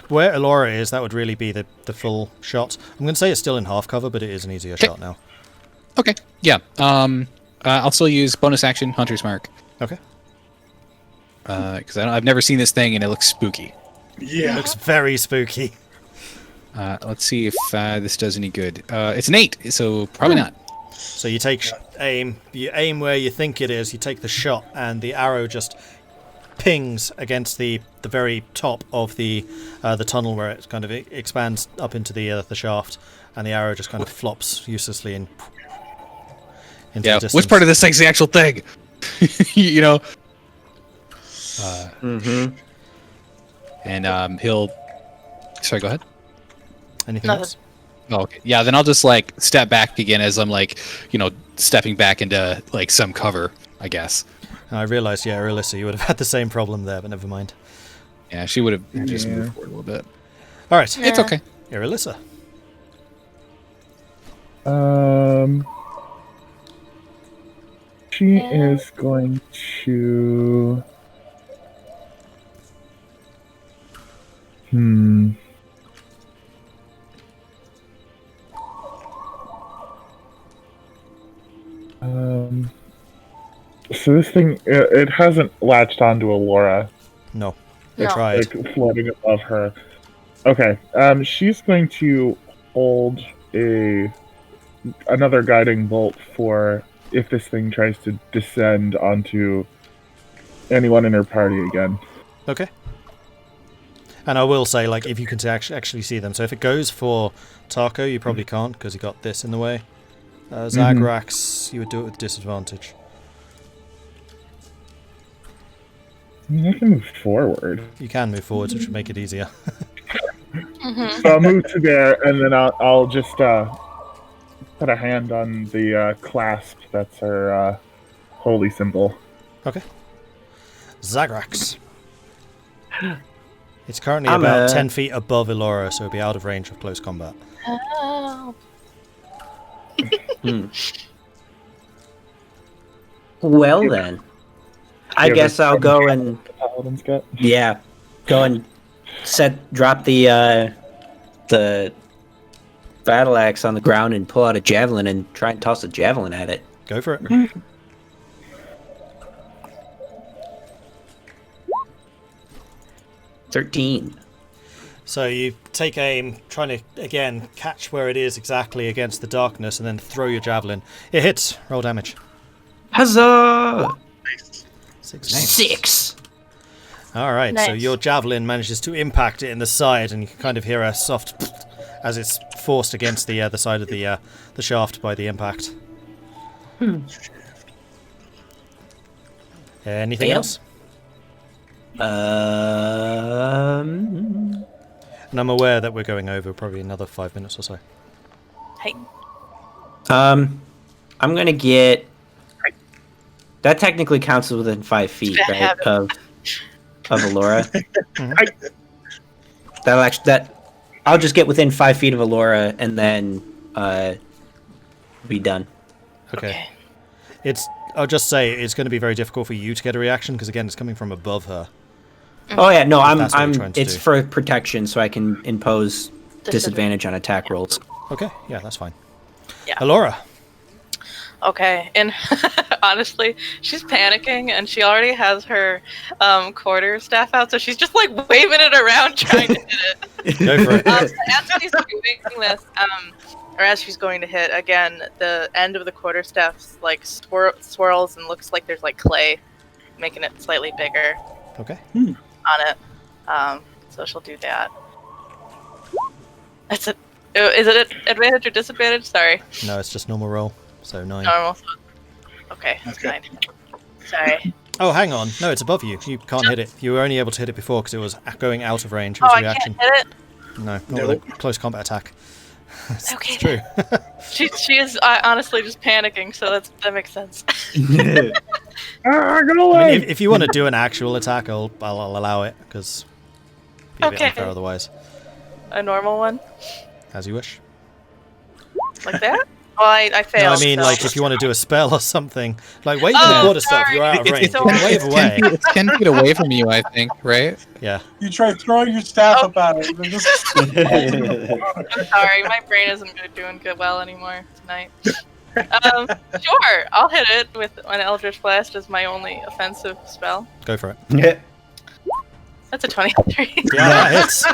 where Elora is, that would really be the full shot. I'm going to say it's still in half cover, but it is an easier shot now. Okay. Yeah. I'll still use bonus action Hunter's Mark. Okay. Because I've never seen this thing and it looks spooky. Yeah. Looks very spooky. Let's see if this does any good. It's an 8, so probably not. So you take aim. You aim where you think it is. You take the shot, and the arrow just pings against the very top of the tunnel where it kind of expands up into the shaft, and the arrow just kind of flops uselessly into the distance. Which part of this thing's the actual thing? you know. And he'll. Sorry, go ahead. Anything Nothing. else? Oh, okay. Yeah, then I'll just like step back again as I'm like, stepping back into like some cover, I guess. I realised, yeah, Irilyssa, you would have had the same problem there, but never mind. Yeah, she would have just moved forward a little bit. All right, It's okay. Irilyssa. She is going to. So this thing, it hasn't latched onto Elora. No, No. tried. Like floating above her. Okay. She's going to hold another guiding bolt for if this thing tries to descend onto anyone in her party again. Okay. And I will say, like, if you can actually see them. So if it goes for Tahko, you probably can't because you got this in the way. Zagrax, you would do it with disadvantage. I mean, I can move forward. You can move forwards, which would make it easier. So I'll move to there, and then I'll just put a hand on the clasp. That's her holy symbol. Okay. Zagrax. It's currently I'm about 10 feet above Elora, so it'll be out of range of close combat. Oh. Well then, I Yeah, guess but- I'll go and Paladins get. go and drop the battle axe on the ground and pull out a javelin and try and toss a javelin at it. Go for it. 13. So you take aim, trying to, again, catch where it is exactly against the darkness, and then throw your javelin. It hits. Roll damage. Huzzah! 6. All right, so Nice. your javelin manages to impact it in the side, and you can kind of hear a soft as it's forced against the side of the shaft by the impact. Anything Fail. else? Um, And I'm aware that we're going over probably another 5 minutes or so. Hey. I'm gonna get. That technically counts as within 5 feet, Bad right? habit. Of Elora. I'll just get within 5 feet of Elora and then be done. Okay. I'll just say it's going to be very difficult for you to get a reaction because again, it's coming from above her. Oh yeah, no, that's what you're trying to It's do. for protection, so I can impose disadvantage on attack rolls. Okay, yeah, that's fine. Yeah. Elora. Okay, and honestly, she's panicking, and she already has her quarter staff out, so she's just like waving it around, trying to hit it. Go for it. As she's doing this, or as she's going to hit again, the end of the quarter staff like swirls and looks like there's like clay, making it slightly bigger Okay. on it. So she'll do that. Is it advantage or disadvantage? Sorry. No, it's just normal roll. So 9. Normal. Okay, that's Okay. 9. Sorry. Oh, hang on. No, it's above you. You can't hit it. You were only able to hit it before because it was going out of range. It was Oh, a I reaction. can't hit it? No, not No. with a close combat attack. It's Okay. true. She is honestly just panicking, so that makes sense. Go I away! mean, if you want to do an actual attack, I'll allow it because it'd be a bit Okay. unfair otherwise. A normal one? As you wish. Like that? Well, I failed. No, I mean, so- like, if you want to do a spell or something. Like, waving Oh, the quarter stuff, sorry. you're out of It's- range. it's You can wave away. It's 10 feet away from you, I think, right? Yeah. You try throwing your staff Oh. up at it. And just... I'm sorry, my brain isn't doing good well anymore tonight. Sure, I'll hit it with an Eldritch Blast as my only offensive spell. Go for it. That's a 23. Yeah, that hits.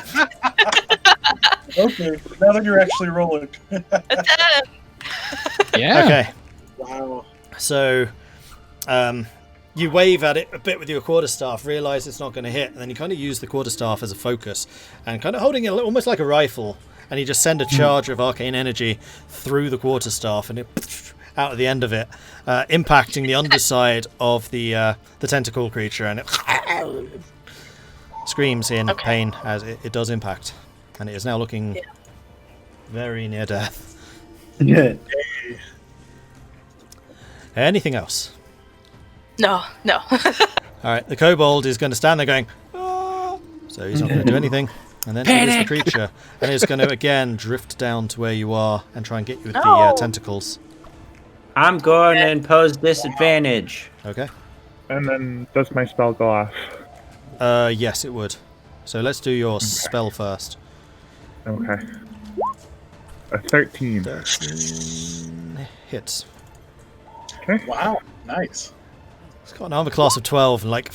Okay, now that you're actually rolling. A 10. Yeah. Okay. Wow. So, you wave at it a bit with your quarterstaff, realize it's not going to hit, and then you kind of use the quarterstaff as a focus, and kind of holding it almost like a rifle, and you just send a charge of arcane energy through the quarterstaff, and it out at the end of it, impacting the underside of the tentacle creature, and it screams in Okay. pain as it does impact, and it is now looking very near death. Anything else? No. All right, the kobold is going to stand there going, "Ah," so he's not going to do anything. And then it is the creature, and it's going to again drift down to where you are and try and get you with the No. tentacles. I'm going to impose disadvantage. Okay. And then does my spell go off? Yes, it would. So let's do your spell first. Okay. A 13. 13 hits. Wow. Nice. It's got an armor class of 12, and like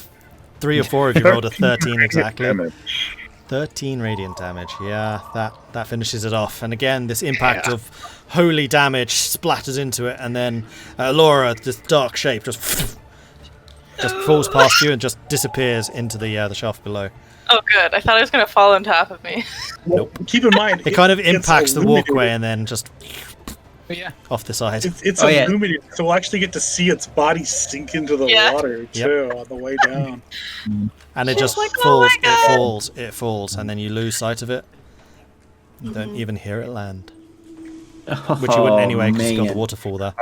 3 or 4 of you rolled a 13 exactly. Damage. 13 radiant damage. Yeah, that finishes it off. And again, this impact of holy damage splatters into it, and then Elora, this dark shape, just falls past you and just disappears into the shaft below. Oh, good. I thought it was going to fall on top of me. Keep in mind, It kind of it's impacts the illuminated. walkway and then just But yeah. off the side. It's Oh, yeah. illuminated, so we'll actually get to see its body sink into the Yeah. water too on the way down. And it just like, oh falls, my God. it falls, and then you lose sight of it. You don't even hear it land. Which you wouldn't anyway, because you've got the waterfall there.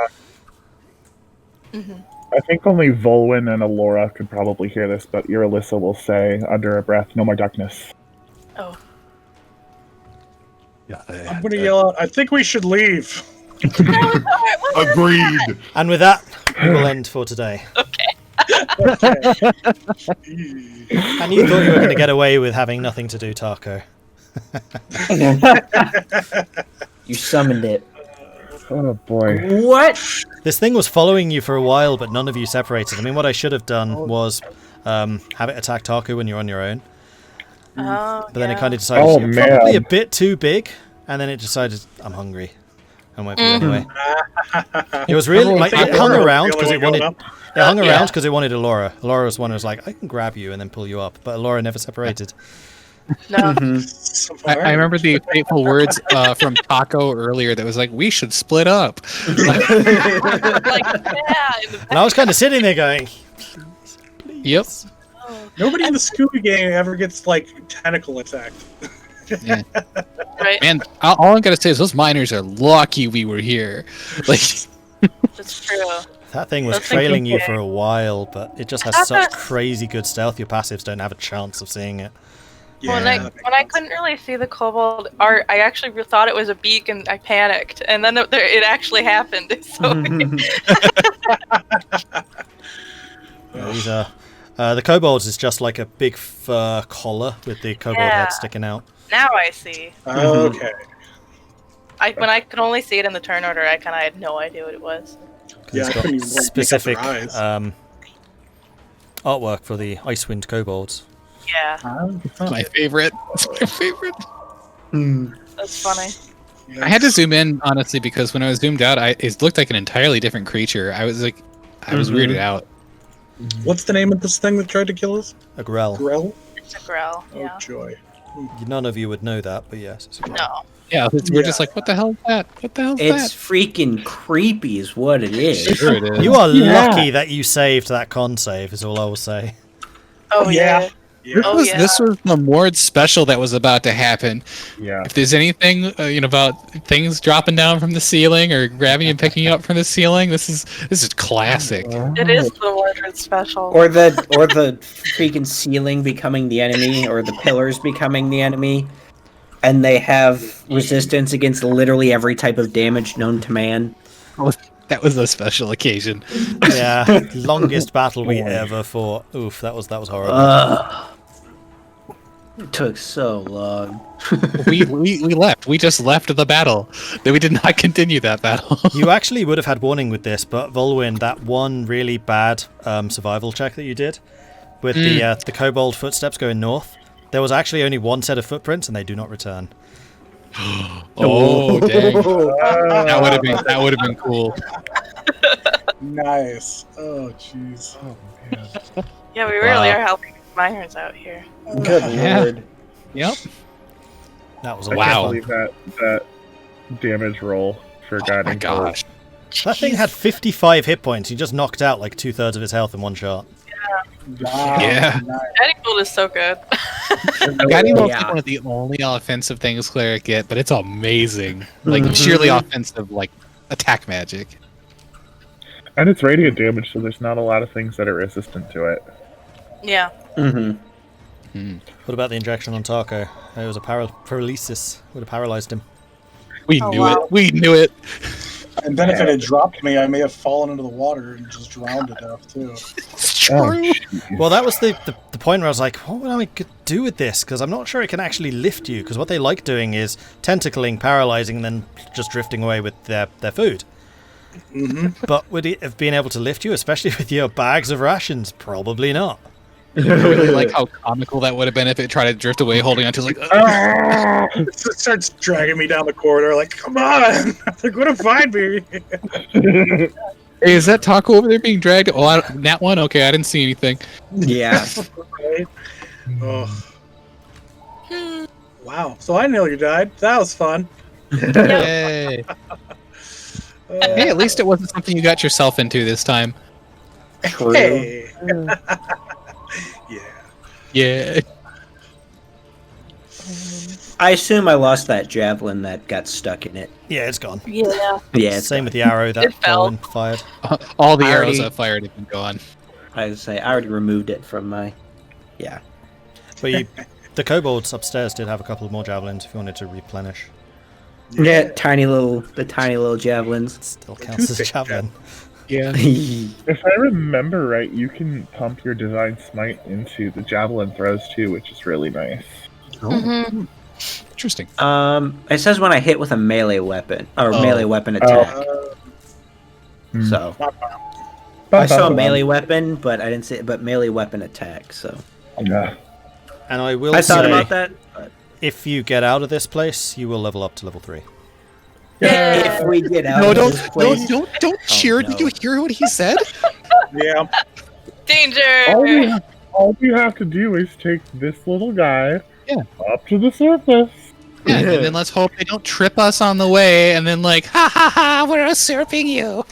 I think only Vulwin and Elora could probably hear this, but Irilyssa will say under her breath, "No more darkness." Oh. Yeah, I'm gonna yell out, I think we should leave. Agreed. And with that, we will end for today. And you thought you were going to get away with having nothing to do, Tahko. You summoned it. Oh boy. What? This thing was following you for a while, but none of you separated. I mean, what I should have done was have it attack Tahko when you're on your own. Oh, But then it yeah. kind of decided Oh, you're probably a man. bit too big, and then it decided I'm hungry, and went for you anyway. It was really like it hung around because it wanted. It hung around because it wanted Elora. Elora was one who was like, I can grab you and then pull you up, but Elora never separated. No. I remember the fateful words from Tahko earlier that was like, we should split up. Like, yeah. And I was kind of sitting there going, Yep. Nobody in the Scooby Gang ever gets like tentacle attacked. Yeah. Right. Man, all I'm gonna say is those miners are lucky we were here. Like, That's true. that thing was That's trailing you okay. for a while, but it just has such crazy good stealth. Your passives don't have a chance of seeing it. When I couldn't really see the kobold art, I actually thought it was a beak, and I panicked. And then it actually happened. So These are the kobolds is just like a big fur collar with the kobold head sticking out. now I see. Okay. When I could only see it in the turn order, I kind of had no idea what it was. Yeah, It's I got couldn't even make out specific their eyes. artwork for the Icewind kobolds. Yeah, my favorite. It's my favorite. that's funny. I had to zoom in honestly because when I was zoomed out, it looked like an entirely different creature. I was like, I was weirded out. What's the name of this thing that tried to kill us? A grell. Grell? It's a growl. Yeah. Oh, joy. None of you would know that, but yes, it's a grell. No. Yeah, we're just like, what the hell is that? What the hell is It's that? freaking creepy, is what it is. Sure it is. You are lucky that you saved that con save, is all I will say. Oh yeah. Oh yeah. This was the Mord special that was about to happen. Yeah. If there's anything about things dropping down from the ceiling or grabbing and picking you up from the ceiling, this is classic. It is the Mordred special. Or the freaking ceiling becoming the enemy, or the pillars becoming the enemy, and they have resistance against literally every type of damage known to man. That was a special occasion. Yeah, longest battle we ever fought. Oof, that was horrible. It took so long. we left. We just left the battle. Then we did not continue that battle. You actually would have had warning with this, but Vulwin, that one really bad survival check that you did with the kobold footsteps going north, there was actually only one set of footprints, and they do not return. Oh dang! That would have been cool. Nice. Oh, jeez. Oh, man. Yeah, we really are helping miners out here. Good Yeah. lord. Yep. That was a I wow. can't believe that damage roll for Oh guiding my gosh. That thing had 55 hit points. You just knocked out like 2/3 of his health in one shot. Wow. Yeah. Nice. Guiding bolt is so good. Guiding bolt's Yeah. like one of the only offensive things cleric get, but it's amazing. Like sheerly offensive, like attack magic. And it's radiant damage, so there's not a lot of things that are resistant to it. Yeah. Mm-hmm. What about the injection on Tahko? It was a paralysis. Would have paralyzed him. We Oh, knew wow. it. We knew it. And then if it had dropped me, I may have fallen into the water and just drowned to death, too. It's true. Well, that was the point where I was like, what would I do with this? Because I'm not sure it can actually lift you. Because what they like doing is tentacling, paralyzing, and then just drifting away with their food. Mm-hmm. But would it have been able to lift you, especially with your bags of rations? Probably not. I really like how comical that would have been if it tried to drift away, holding onto like. It starts dragging me down the corridor, like, come on! They're going to find me! Hey, is that Tahko over there being dragged? Oh, that one? Okay, I didn't see anything. Yeah. Right? Oh. Wow. So I nearly died. That was fun. Hey. Hey, at least it wasn't something you got yourself into this time. Hey. Yeah. Yeah. I assume I lost that javelin that got stuck in it. Yeah, it's gone. Yeah. Yeah, Same with the arrow that It fell. Vulwin fired. All the I arrows already- I fired have been gone. I would say I already removed it from my. Yeah. But the kobolds upstairs did have a couple more javelins if you wanted to replenish. Yeah, the tiny little javelins. Still counts as a javelin. Yeah. If I remember right, you can pump your Divine Smite into the javelin throws too, which is really nice. Mm-hmm. Interesting. It says when I hit with a melee weapon or melee weapon attack. So I saw melee weapon, but I didn't see. But melee weapon attack. So Yeah. And I will I thought say, about that. But if you get out of this place, you will level up to level 3. if we get out No, of don't, this place, don't cheer. no. Did you hear what he said? Yeah. Danger! All we have to do is take this little guy Yeah. up to the surface. Yeah, and then let's hope they don't trip us on the way, and then like, ha ha ha, we're usurping you.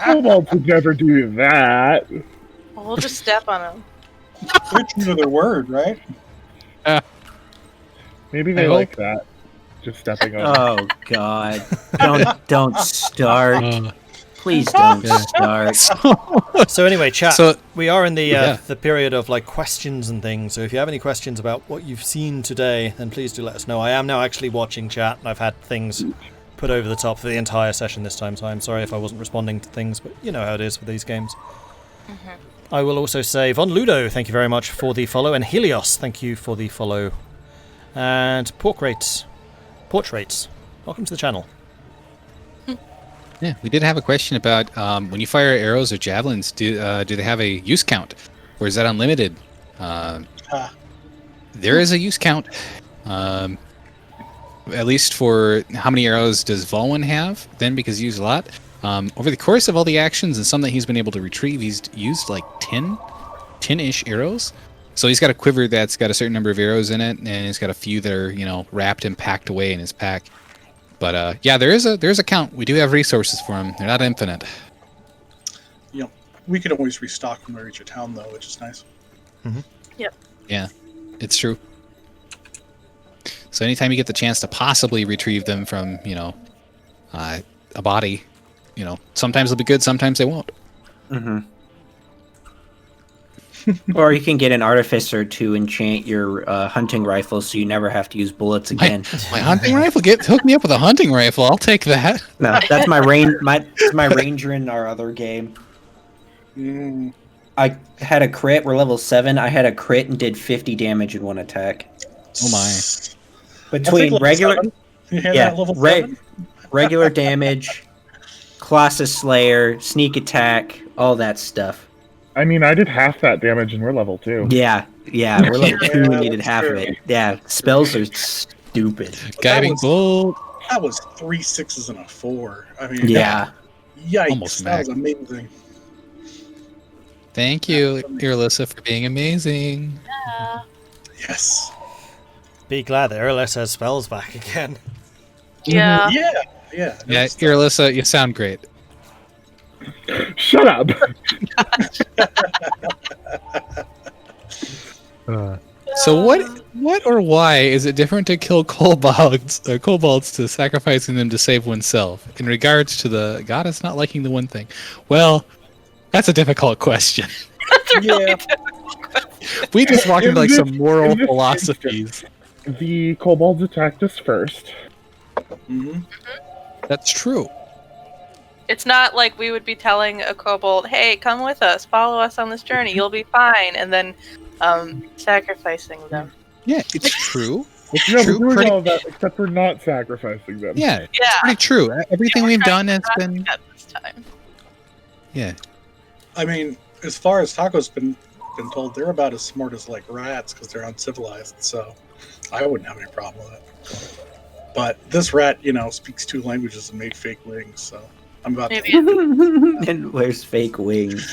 Kobolds would never do that. We'll just step on him. They're true to their word, right? Maybe they I like that. Just stepping on. Oh God! Don't start. Please don't Yeah. start. So anyway, chat. So- we are in the Yeah. the period of like questions and things. So if you have any questions about what you've seen today, then please do let us know. I am now actually watching chat, and I've had things put over the top for the entire session this time. So I'm sorry if I wasn't responding to things, but you know how it is with these games. I will also say, Von Ludo, thank you very much for the follow, and Helios, thank you for the follow, and Porch Rates, welcome to the channel. Yeah, we did have a question about when you fire arrows or javelins, do they have a use count, or is that unlimited? There is a use count. At least for how many arrows does Vulwin have? Then, because he used a lot. Over the course of all the actions and some that he's been able to retrieve, he's used like 10-ish arrows. So he's got a quiver that's got a certain number of arrows in it, and he's got a few that are wrapped and packed away in his pack. But yeah, there is a count. We do have resources for him. They're not infinite. We can always restock when we reach a town, though, which is nice. Yeah, it's true. So anytime you get the chance to possibly retrieve them from, a body, sometimes they'll be good, sometimes they won't. Or you can get an artificer to enchant your hunting rifle, so you never have to use bullets again. My hunting rifle? Hook me up with a hunting rifle. I'll take that. No, that's my my ranger in our other game. I had a crit. We're level 7. I had a crit and did 50 damage in one attack. Oh my. Between regular, level 7? regular damage, Colossus Slayer, sneak attack, all that stuff. I mean, I did half that damage and we're level 2. Yeah, we're level 2. We needed that's half of true. it. Yeah, spells are stupid. Guiding bolt. That was 3 6s and a 4. I mean, Yeah. yikes, Almost that was max. amazing. Thank you, Irilyssa, for being amazing. Yes. Be glad that Irilyssa has spells back again. Yeah. Yeah. Yeah, that's- Irilyssa, you sound great. Shut up! So what or why is it different to kill kobolds to sacrificing them to save oneself in regards to the goddess not liking the one thing? Well, that's a difficult question. Yeah. We just walked into like In some this- moral in this philosophies. The kobolds attacked us first. Mhm. That's true. It's not like we would be telling a kobold, hey, come with us, follow us on this journey, you'll be fine, and then sacrificing them. Yeah, it's true. It's Yeah, we're true. doing Pretty, all that except for not sacrificing them. yeah, it's Yeah. pretty true. Everything we've done has Not been. at this time. Yeah. I mean, as far as Tahko's been told, they're about as smart as like rats because they're uncivilized. So I wouldn't have any problem with it. But this rat, speaks 2 languages and made fake wings. So I'm about Maybe, to And wears fake wings.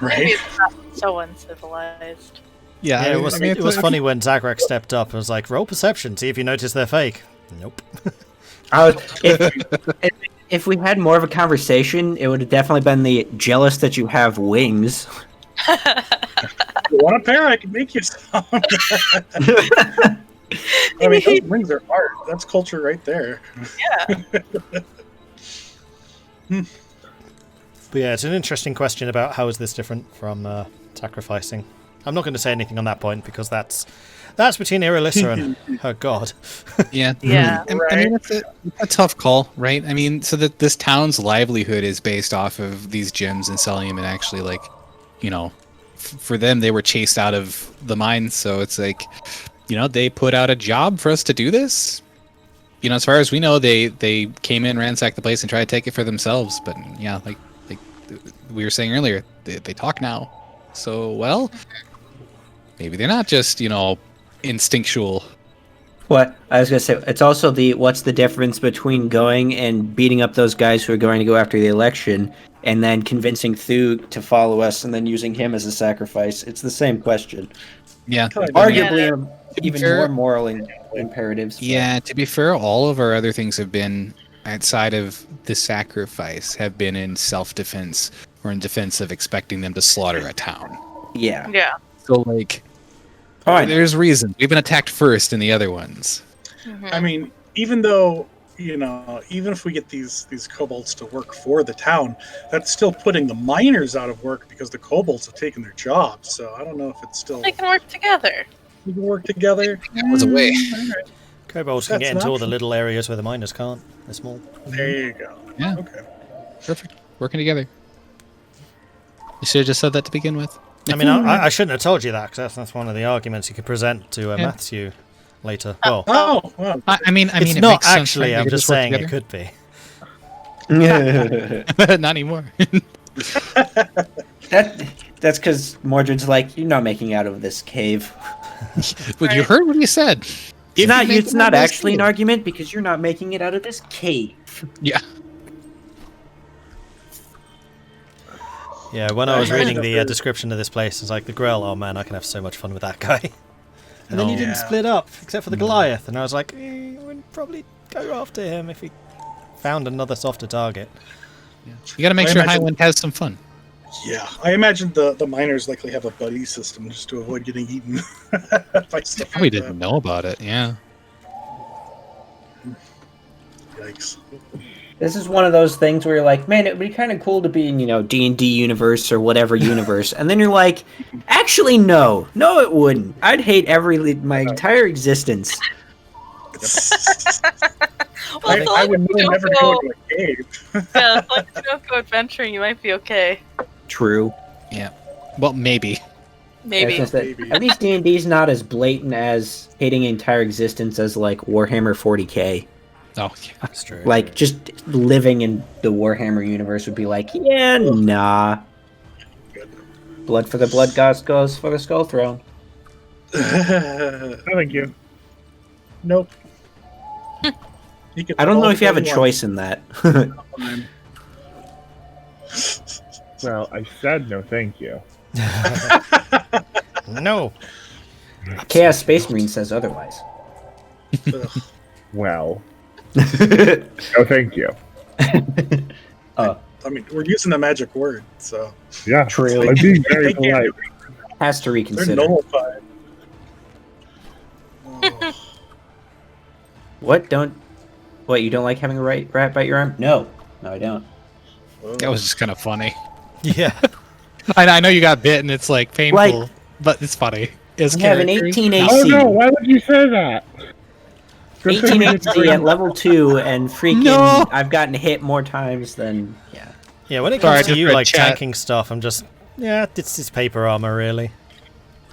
maybe right. it's not so uncivilized. Yeah, Yeah, it was it's- funny when Zagrex stepped up and was like, roll perception, see if you notice they're fake. Nope. If we had more of a conversation, it would have definitely been the jealous that you have wings. If you want a pair? I can make you some. I mean, those wings are art. That's culture right there. Yeah. But yeah, it's an interesting question about how is this different from sacrificing. I'm not going to say anything on that point because that's between Irilyssa and her god. Yeah. Yeah. I mean, it's a tough call, right? I mean, so that this town's livelihood is based off of these gems and selling them, and actually, like, for them, they were chased out of the mines, so it's like, they put out a job for us to do this. As far as we know, they came in, ransacked the place, and tried to take it for themselves. But yeah, like we were saying earlier, they talk now. So, well, Maybe they're not just, instinctual. What? I was going to say, it's also what's the difference between going and beating up those guys who are going to go after the election and then convincing Thu to follow us and then using him as a sacrifice? It's the same question. Yeah. Arguably, even fair- more moral imperatives. but- Yeah, to be fair, all of our other things have been outside of the sacrifice, have been in self-defense or in defense of expecting them to slaughter a town. Yeah. Yeah. So, like, Fine. there's reason. We've been attacked first in the other ones. Mhm. I mean, even though, even if we get these kobolds to work for the town, that's still putting the miners out of work because the kobolds have taken their jobs. So I don't know if it's still They can work together. we can work together. That was a way. Kobolds can That's get an into all the option. little areas where the miners can't. They're small. There you go. Yeah. Okay. Perfect. Working together. You should have just said that to begin with. I mean, I shouldn't have told you that, because that's one of the arguments you could present to Yeah. Matthew later. Well, Oh, well, I mean, it's it not makes sense, actually, right? I'm We just work saying it together. could be. Not anymore. That's because Mordred's like, you're not making out of this cave. But you heard what he said. It's not, make it's it not out of this actually an cave. argument because you're not making it out of this cave. Yeah. Yeah, when I was Yeah. reading the description of this place, it's like the Grell, oh man, I can have so much fun with that guy. And then you didn't Yeah. split up, except for the Goliath, and I was like, we'd probably go after him if he found another softer target. You got to make I sure imagine- Highwind has some fun. yeah. I imagine the miners likely have a buddy system just to avoid getting eaten by stuff. Probably like that. didn't know about it. Yeah. Yikes. This is one of those things where you're like, man, it would be kind of cool to be in, D&D universe or whatever universe. And then you're like, actually, no, it wouldn't. I'd hate my entire existence. Well, I so long would as you never don't go go, to a cave. yeah, as long as you don't go adventuring, you might be okay. True. Well, maybe. Maybe. It's just that Maybe. at least D&D is not as blatant as hating entire existence as like Warhammer 40k. Oh, yeah. That's true. Like just living in the Warhammer universe would be like, yeah, nah. Blood for the blood gods goes for the skull throne. No, thank you. Nope. You can I don't know if you have a all choice in that. fine. Well, I said no, thank you. No. Chaos Space Marine says otherwise. Ugh. Well, no, thank you. I mean, we're using the magic word, so Yeah, True. I'm being very They can't- polite. Has to they're reconsider. nullified. Oh. What? You don't like having a rat bite your arm? No, I don't. That was just kind of funny. Yeah. I know you got bit and it's like painful, but it's funny. It's I have an character. 18 AC. Oh no, why would you say that? Good thing 18 we didn't AC bring- at level 2, and freaking, No. I've gotten hit more times than yeah. Yeah, when it Sorry, I comes to just you, read like, chat. tanking stuff, I'm just... Yeah, it's paper armor, really.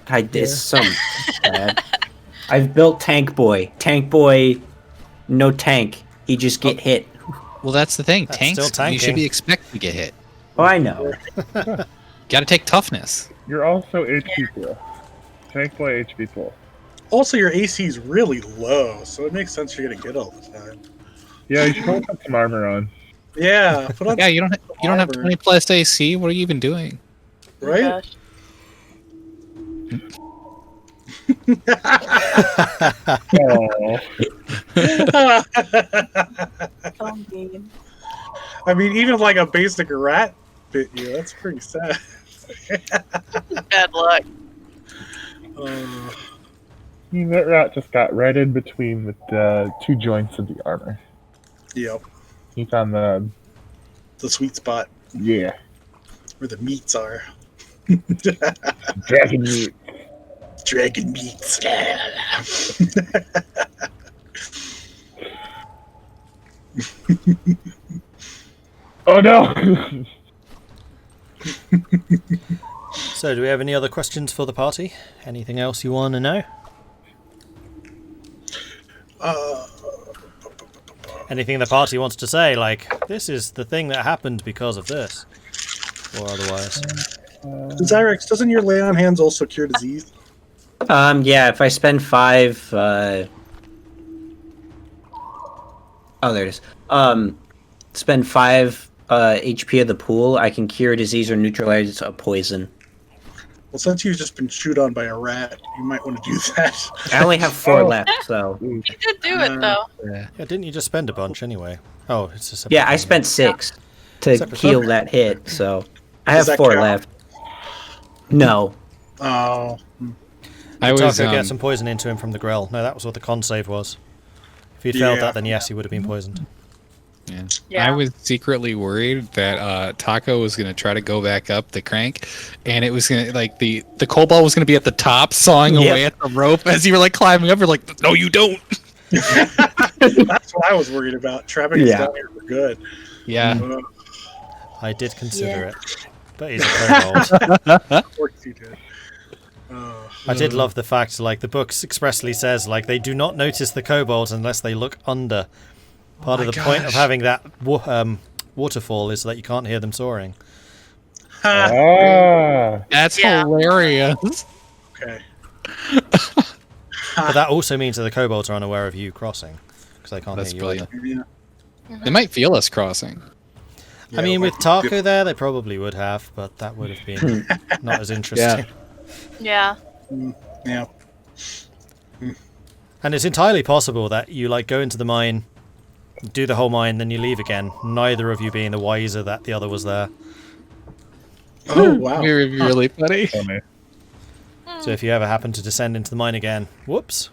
It's so bad. I've built Tank Boy. Tank Boy, no tank. He just get hit. Well, that's the thing. That's Tanks, still you should tanking. be expected to get hit. Oh, I know. Got to take toughness. You're also HP pool. Tank boy HP pool. Also, your AC is really low, so it makes sense you're gonna get all the time. Yeah, you should probably put some armor on. Yeah, put on Yeah, you don't have armor, 20 plus AC. What are you even doing? right? Gosh. Oh, So mean. I mean, even if, like a basic rat bit you, that's pretty sad. Bad luck. that rat just got right in between the two joints of the armor. Yep, He found the the sweet spot yeah where the meats are. dragon meat. Dragon meats. Oh no! So, do we have any other questions for the party? Anything else you want to know? Anything the party wants to say, like, this is the thing that happened because of this? Or otherwise? Zagrex, doesn't your lay on hands also cure disease? Yeah, if I spend 5 there it is. Spend 5 HP of the pool, I can cure a disease or neutralize a poison. Well, since you've just been chewed on by a rat, you might want to do that. I only have 4 left, so. You did do it though. Yeah, didn't you just spend a bunch anyway? Oh, it's a separate Yeah, I thing. spent 6 to Separate heal thing. that hit, so. I Does have that 4 count? left. No. Oh. I was Tahko get some poison into him from the grill. No, that was what the con save was. If he'd failed Yeah. that, then yes, he would have been poisoned. Yeah. Yeah. I was secretly worried that Tahko was going to try to go back up the crank, and it was going to, like, the kobold was going to be at the top, sawing Yep. away at the rope as you were, like, climbing up. You're like, no, you don't. That's what I was worried about. Trapping us Yeah. down here for good. Yeah. I did consider Yeah. it. But he's a kobold. Of course you did. I did love the fact, like, the book expressly says, like, they do not notice the kobolds unless they look under. Part of the point of having that waterfall is that you can't hear them soaring. Ah. That's Yeah. hilarious. Okay. But that also means that the kobolds are unaware of you crossing, because they can't That's hear you brilliant. either. Yeah. They might feel us crossing. I mean, with like- Tahko there, they probably would have, but that would have been not as interesting. Yeah. Yeah. And it's entirely possible that you, like, go into the mine, do the whole mine, then you leave again, neither of you being the wiser that the other was there. Oh, wow. Very, really funny. Funny. So if you ever happen to descend into the mine again, whoops.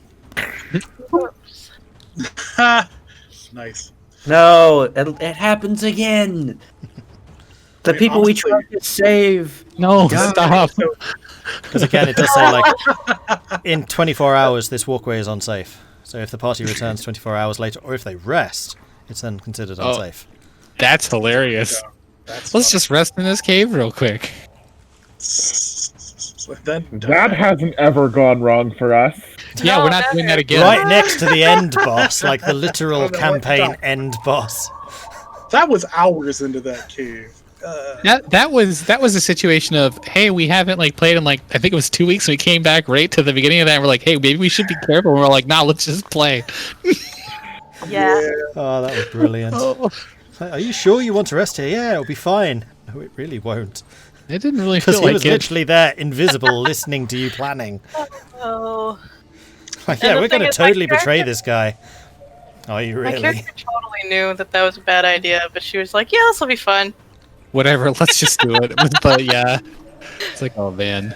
Nice. No, it happens again. The Wait, people we honestly- tried to save. No, stop. So, Because again, it does say, like, in 24 hours, this walkway is unsafe. So if the party returns 24 hours later, or if they rest, it's then considered Oh. unsafe. That's hilarious. that's Let's fun. just rest in this cave real quick. Then That hasn't ever gone wrong for us. Yeah, No, we're not doing that again. Right next to the end boss, like the literal Oh, no, campaign what the- end boss. that was hours into that cave. That was a situation of, hey, we haven't like played in like I think it was 2 weeks, and we came back right to the beginning of that and we're like, hey, maybe we should be careful, and we're like, nah, let's just play. Yeah. Oh, that was brilliant. Are you sure you want to rest here? Yeah, it'll be fine. No, it really won't. It didn't really Because feel he like was it. literally there, invisible, listening to you planning. Oh. Like, And yeah, the we're thing going to is, my totally betray character- this guy. Are you My really? character totally knew that that was a bad idea, but she was like, "Yeah, this will be fun." Whatever, let's just do it. But yeah, it's like, oh man.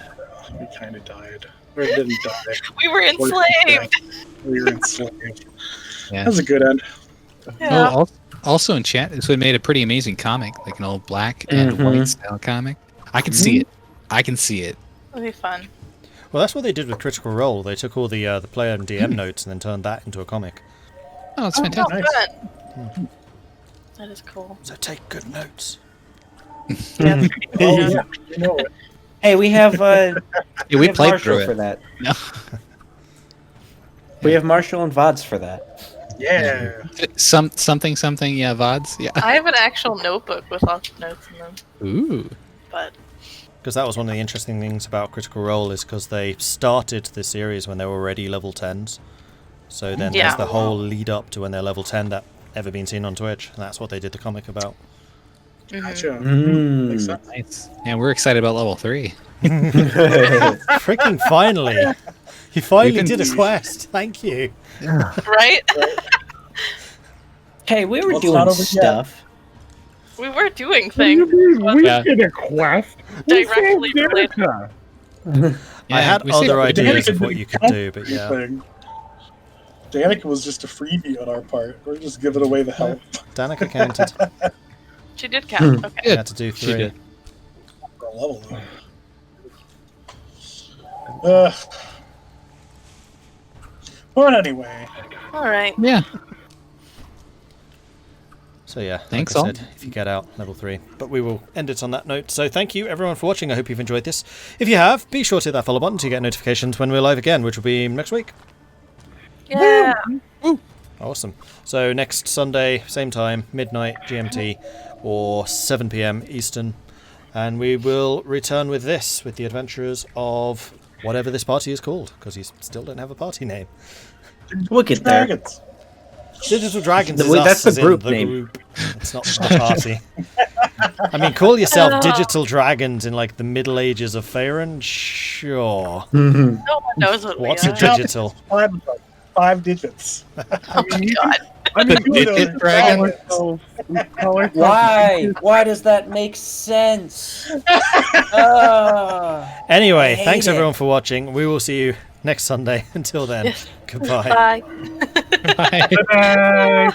We kind of died. Or didn't die. We were enslaved. We were enslaved. Yeah. That was a good end. Yeah. Oh, also in chat, this would have made a pretty amazing comic, like an old black and Mhm. white style comic. I can see it. I can see it. It'll be fun. Well, that's what they did with Critical Role. They took all the player and DM notes and then turned that into a comic. Oh, it's Oh, fantastic. Nice. good. That is cool. So take good notes. Oh, yeah, you know it. Hey, we have Yeah, we have played Marshall through for it. that. No. We have Marshall and Vods for that. Yeah. Something, yeah, VODs, yeah. I have an actual notebook with lots of notes in them, Ooh. but Because that was one of the interesting things about Critical Role is because they started the series when they were already level 10s. So then Yeah. there's the whole lead up to when they're level 10 that ever been seen on Twitch. And that's what they did the comic about. Gotcha. Mm. Makes sense. Nice. Yeah, we're excited about level 3. Freaking finally! You finally We've been- did a quest. Thank you. right? Hey, we were Well, it's not doing over yet. stuff. We were doing What do you things. mean? We Yeah. did a quest. We Directly saved related. Danica. I had we saved- other ideas Danica of what didn't you could count do, but yeah. anything. Danica was just a freebie on our part. We're just giving away the help. Danica counted. She did count. Okay. You had to do She 3. did. For a level, though. But anyway, All right. Yeah. So yeah, Thanks, like I all. said, if you get out, level 3. But we will end it on that note. So thank you everyone for watching. I hope you've enjoyed this. If you have, be sure to hit that follow button to get notifications when we're live again, which will be next week. Yeah. Awesome. So next Sunday, same time, midnight GMT or 7 p.m. Eastern. And we will return with this, with the adventures of whatever this party is called, because you still don't have a party name. We'll get there. Dragons. Digital Dragons is That's us, the as in group the name. group. It's not the party. I mean, call yourself Digital Dragons in like the Middle Ages of Faerun? Sure. No one knows what What's we a are. digital? 5 digits. Oh my god. Digit dragon? Why does that make sense? Anyway, I hate thanks it. everyone for watching. We will see you next Sunday. Until then, goodbye. Bye. Bye. Bye.